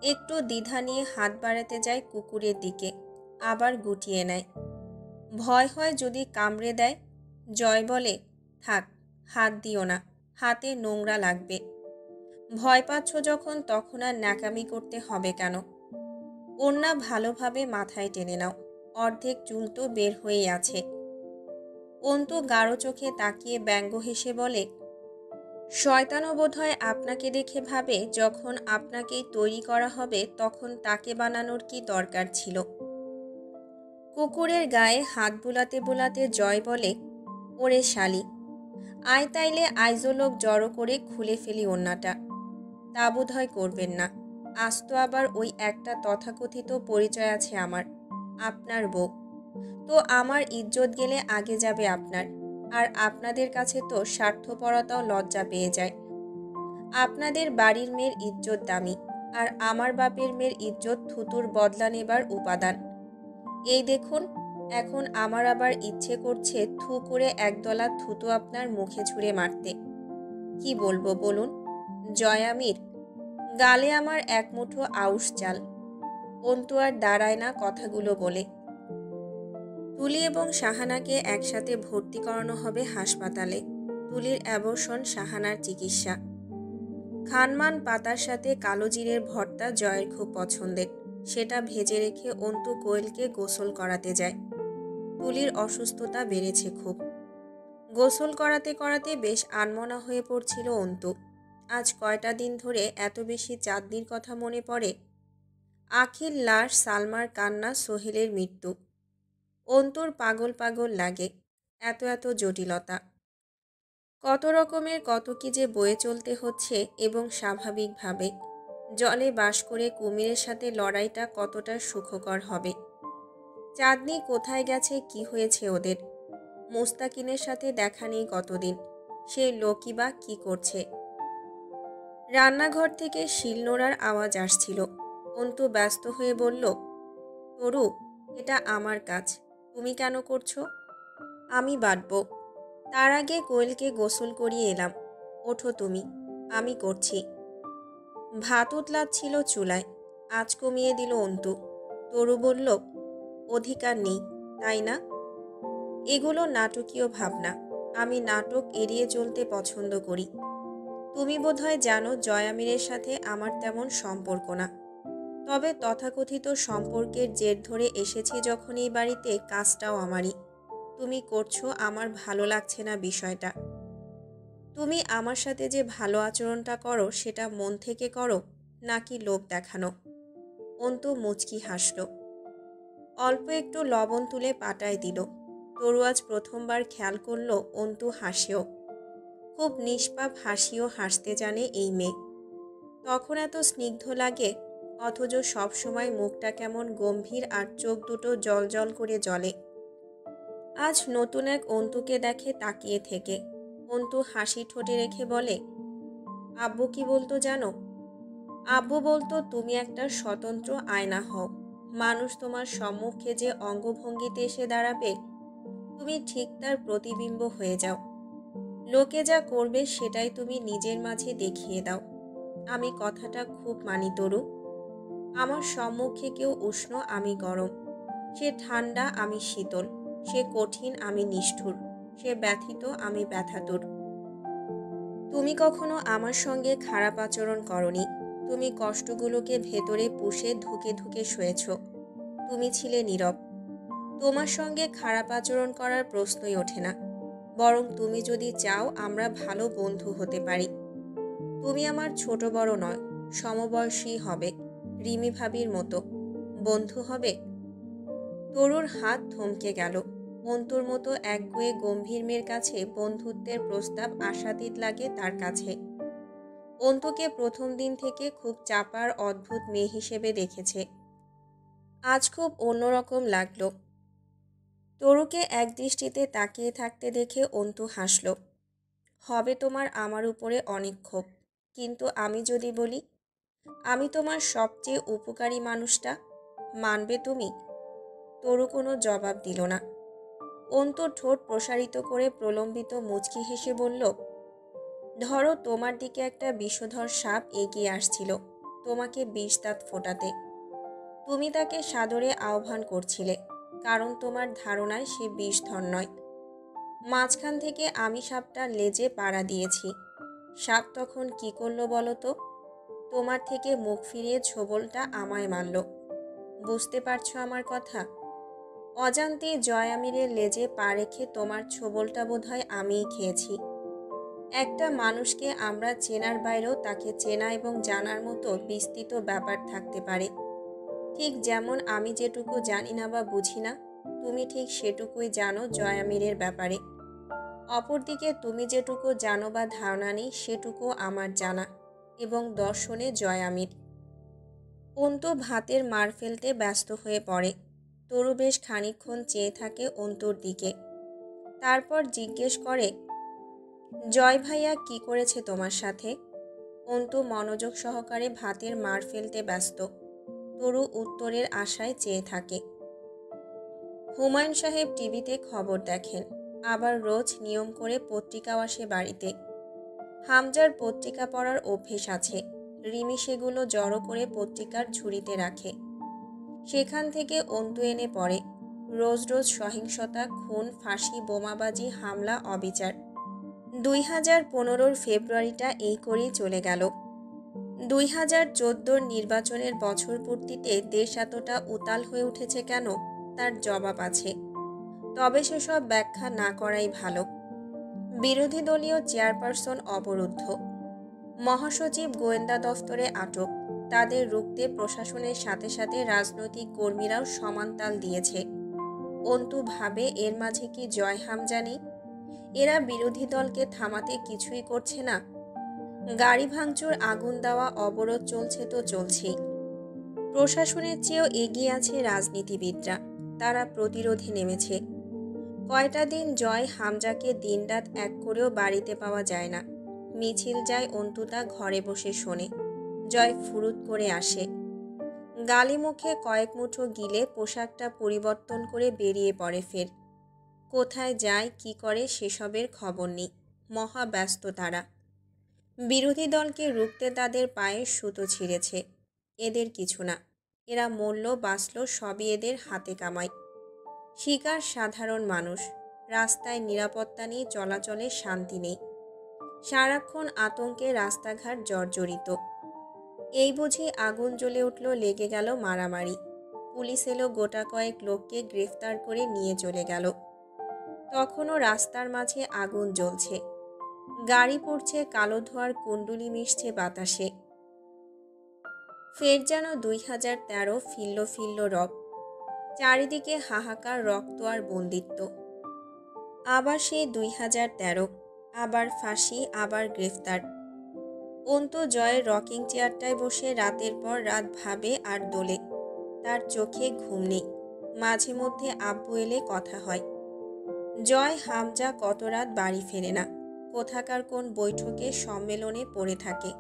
একটু দ্বিধা নিয়ে হাত বাড়াতে যায় কুকুরের দিকে, আবার গুটিয়ে নেয়। ভয় হয় যদি কামড়ে দেয়। জয় বলে, থাক, হাত দিও না, হাতে নোংরা লাগবে। ভয় পাচ্ছ যখন তখন আর ন্যাকামি করতে হবে কেন? ওড়না ভালোভাবে মাথায় টেনে নাও, অর্ধেক চুল তো বের হয়েই আছে। অন্তু গাঢ় চোখে তাকিয়ে ব্যঙ্গ হেসে বলে, শয়তানও বোধহয় আপনাকে দেখে ভাবে যখন আপনাকেই তৈরি করা হবে তখন তাকে বানানোর কি দরকার ছিল। কুকুরের গায়ে হাত বুলাতে বুলাতে জয় বলে, ওরে শালি, আয় তাইলে আইজোলোক জড়ো করে খুলে ফেলি ওড়নাটা। তা বোধহয় করবেন না। আজ তো আবার ওই একটা তথাকথিত পরিচয় আছে আমার, আপনার বউ। তো আমার ইজ্জত গেলে আগে যাবে আপনার, আর আপনাদের কাছে তো স্বার্থপরতাও লজ্জা পেয়ে যায়। আপনাদের বাড়ির মেয়ের ইজ্জত দামি, আর আমার বাপের মেয়ের ইজ্জত থুতুর বদলা নেবার উপাদান। এই দেখুন, এখন আমার আবার ইচ্ছে করছে থু করে একদলা থুতু আপনার মুখে ছুঁড়ে মারতে। কি বলবো বলুন? জয় আমির, গালে আমার এক মুঠো আউশ চাল। অন্তু আর দাঁড়ায় না কথাগুলো বলে। তুলি এবং শাহানাকে একসাথে ভর্তি করানো হবে হাসপাতালে। তুলির অ্যাবর্শন, শাহানার চিকিৎসা। খানমান পাতার সাথে কালো জিরের ভর্তা জয়ের খুব পছন্দের। সেটা ভেজে রেখে অন্তু কোয়েলকে গোসল করাতে যায়। তুলির অসুস্থতা বেড়েছে খুব। গোসল করাতে করাতে বেশ আনমনা হয়ে পড়ছিল অন্তু। আজ কয়টা দিন ধরে এত বেশি চাঁদনির কথা মনে পড়ে। আখির লাশ, সালমার কান্না, সোহেলের মৃত্যু। অন্তুর পাগল পাগল লাগে। এত এত জটিলতা, কত রকমের কত কি যে বয়ে চলতে হচ্ছে। এবং স্বাভাবিকভাবে জলে বাস করে কুমিরের সাথে লড়াইটা কতটা সুখকর হবে। চাঁদনি কোথায় গেছে, কি হয়েছে ওদের? মুস্তাকিনের সাথে দেখা নেই কতদিন। সে লোকই বা কি করছে? রান্নাঘর থেকে শিলনোড়ার আওয়াজ আসছিল। অন্তু ব্যস্ত হয়ে বলল, তরু, এটা আমার কাজ, তুমি কেন করছো? আমি বাটবো। তার আগে কোয়েলকে গোসল করিয়ে এলাম। ওঠো তুমি, আমি করছি। ভাত উতলাচ্ছিল চুলায়। আঁচ কমিয়ে দিল অন্তু। তরু বলল, অধিকার নেই, তাই না? এগুলো নাটকীয় ভাবনা। আমি নাটক এড়িয়ে চলতে পছন্দ করি। তুমি বোধহয় জানো জয় আমিরের সাথে আমার তেমন সম্পর্ক না। তবে তথাকথিত সম্পর্কের জের ধরে এসেছি যখন এই বাড়িতে, কাজটাও আমারই। তুমি করছো, আমার ভালো লাগছে না বিষয়টা। তুমি আমার সাথে যে ভালো আচরণটা করো সেটা মন থেকে করো নাকি লোক দেখানো? অন্তু মুচকি হাসল। অল্প একটু লবণ তুলে পাটায় দিল। তরু আজ প্রথমবার খেয়াল করল অন্তু হাসেও। খুব নিষ্পাপ হাসিও হাসতে জানে এই মেয়ে। তখন এত স্নিগ্ধ লাগে, অথচ সবসময় মুখটা কেমন গম্ভীর আর চোখ দুটো জল জল করে জ্বলে। আজ নতুন এক অন্তুকে দেখে তাকিয়ে থেকে। অন্তু হাসি ঠোঁটে রেখে বলে, আব্বু কি বলতো জানো? আব্বু বলতো তুমি একটা স্বতন্ত্র আয়না হও। মানুষ তোমার সম্মুখে যে অঙ্গভঙ্গিতে এসে দাঁড়াবে, তুমি ঠিক তার প্রতিবিম্ব হয়ে যাও। লোকে যা করবে সেটাই তুমি নিজের মাঝে দেখিয়ে দাও। আমি কথাটা খুব মানি তরু। আমার সম্মুখে কেউ উষ্ণ, আমি গরম। সে ঠান্ডা, আমি শীতল। সে কঠিন, আমি নিষ্ঠুর। সে ব্যথিত, আমি ব্যথাতুর। তুমি কখনো আমার সঙ্গে খারাপ আচরণ করনি। তুমি কষ্টগুলোকে ভেতরে পুষে ধুকে ধুকে শুয়েছ। তুমি ছিলে নীরব। তোমার সঙ্গে খারাপ আচরণ করার প্রশ্নই ওঠে না। বরং তুমি যদি চাও আমরা ভালো বন্ধু হতে পারি। তুমি আমার ছোট বড় নয়, সমবয়সী হবে, রিমি ভাবির মতো। বন্ধু হবে। তরুর হাত থমকে গেল। অন্তুর মতো একগুঁয়ে গম্ভীর মেয়ের কাছে বন্ধুত্বের প্রস্তাব আশাতীত লাগে তার কাছে। অন্তুকে প্রথম দিন থেকে খুব চাপার অদ্ভুত মেয়ে হিসেবে দেখেছে। আজ খুব অন্যরকম লাগলো। তরুকে একদৃষ্টিতে তাকিয়ে থাকতে দেখে অন্তু হাসল। হবে তোমার আমার উপরে অনেক ক্ষোভ, কিন্তু আমি যদি বলি আমি তোমার সবচেয়ে উপকারী মানুষটা, মানবে তুমি? তরু কোনো জবাব দিল না। অন্তু ঠোঁট প্রসারিত করে প্রলম্বিত মুচকি হেসে বলল, ধরো তোমার দিকে একটা বিষধর সাপ এগিয়ে আসছিল তোমাকে বিষ দাঁত ফোটাতে। তুমি তাকে সাদরে আহ্বান করছিলে, কারণ তোমার ধারণায় সে বিষধর নয়। মাঝখান থেকে আমি সাপটার লেজে পাড়া দিয়েছি। সাপ তখন কি করলো বলো তো? তোমার থেকে মুখ ফিরিয়ে ছোবলটা আমায় মারল। বুঝতে পারছো আমার কথা? অজান্তে জয় আমিরের লেজে পা রেখে তোমার ছোবলটা বোধহয় আমিই খেয়েছি। একটা মানুষকে আমরা চেনার বাইরেও তাকে চেনা এবং জানার মতো বিস্তৃত ব্যাপার থাকতে পারে। ঠিক যেমন আমি যেটুকু জানি না বা বুঝি না, তুমি ঠিক সেটুকুই জানো জয় আমিরের ব্যাপারে। অপরদিকে তুমি যেটুকু জানো বা ধারণা নেই সেটুকু আমার জানা, এবং দর্শনে জয় আমির। অন্তু ভাতের মার ফেলতে ব্যস্ত হয়ে পড়ে। তরু বেশ খানিকক্ষণ চেয়ে থাকে অন্তুর দিকে। তারপর জিজ্ঞেস করে, জয় ভাইয়া কি করেছে তোমার সাথে? অন্তু মনোযোগ সহকারে ভাতের মার ফেলতে ব্যস্ত। তরু উত্তরের আশায় চেয়ে থাকে। হুমায়ুন সাহেব টিভিতে খবর দেখেন, আবার রোজ নিয়ম করে পত্রিকাও আসে বাড়িতে। হামজার পত্রিকা পড়ার অভ্যেস আছে। রিমি সেগুলো জড়ো করে পত্রিকার ঝুড়িতে রাখে। সেখান থেকে অন্তু এনে পড়ে। রোজ রোজ সহিংসতা, খুন, ফাঁসি, বোমাবাজি, হামলা, অবিচার। 2015-র ফেব্রুয়ারিটা এই করেই চলে গেল। 2014-র নির্বাচনের বছর পূর্তিতে দেশ এতটা উতাল হয়ে উঠেছে কেন, তার জবাব আছে। তবে সেসব ব্যাখ্যা না করাই ভালো। বিরোধী দলীয় চেয়ারপারসন অবরুদ্ধ, মহাসচিব গোয়েন্দা দফতরে আটক। তাদের রুখতে প্রশাসনের সাথে সাথে রাজনৈতিক কর্মীরাও সমান তাল দিয়েছে। অন্তু ভাবে এর মাঝে কি জয় হামজা নেই? এরা বিরোধী দলকে থামাতে কিছুই করছে না। গাড়ি ভাঙচুর, আগুন দেওয়া, অবরোধ চলছে তো চলছেই। প্রশাসনের চেয়েও এগিয়ে আছে রাজনীতিবিদরা। তারা প্রতিরোধে নেমেছে। কয়টা দিন জয় হামজাকে দিনরাত এক করেও বাড়িতে পাওয়া যায় না। মিছিল যায়, অন্তুতা ঘরে বসে শোনে। জয় ফুরুত করে আসে। গালি মুখে কয়েক মুঠো গিলে পোশাকটা পরিবর্তন করে বেরিয়ে পড়ে ফের। কোথায় যায়, কি করে সেসবের খবর নেই। মহা ব্যস্ত তারা। বিরোধী দলকে রুখতে তাদের পায়ের সুতো ছিঁড়েছে। এদের কিছু না। এরা মরল বাঁচল সবই এদের হাতে কামাই। শিকার সাধারণ মানুষ। রাস্তায় নিরাপত্তা নেই, চলাচলে শান্তি নেই। সারাক্ষণ আতঙ্কে রাস্তাঘাট জর্জরিত। এই বুঝি আগুন জ্বলে উঠল, লেগে গেল মারামারি। পুলিশ এলো, গোটা কয়েক লোককে গ্রেফতার করে নিয়ে চলে গেল। তখনও রাস্তার মাঝে আগুন জ্বলছে। গাড়ি পড়ছে, কালো ধোঁয়ার কুণ্ডুলি মিশছে বাতাসে। ফের যেন 2013 ফিরল ফিরল রব। চারিদিকে হাহাকার, রক্ত আর বন্দিত্ব। আবার সেই 2013, আবার ফাঁসি, আবার গ্রেফতার। অন্তু জয়ের রকিং চেয়ারটায় বসে রাতের পর রাত ভাবে আর দোলে। তার চোখে ঘুম নেই। মাঝে মধ্যে আব্বু এলে কথা হয়। জয় হামজা কত রাত বাড়ি ফেরে না, কোথাকার কোন বৈঠকে সম্মেলনে পড়ে থাকে।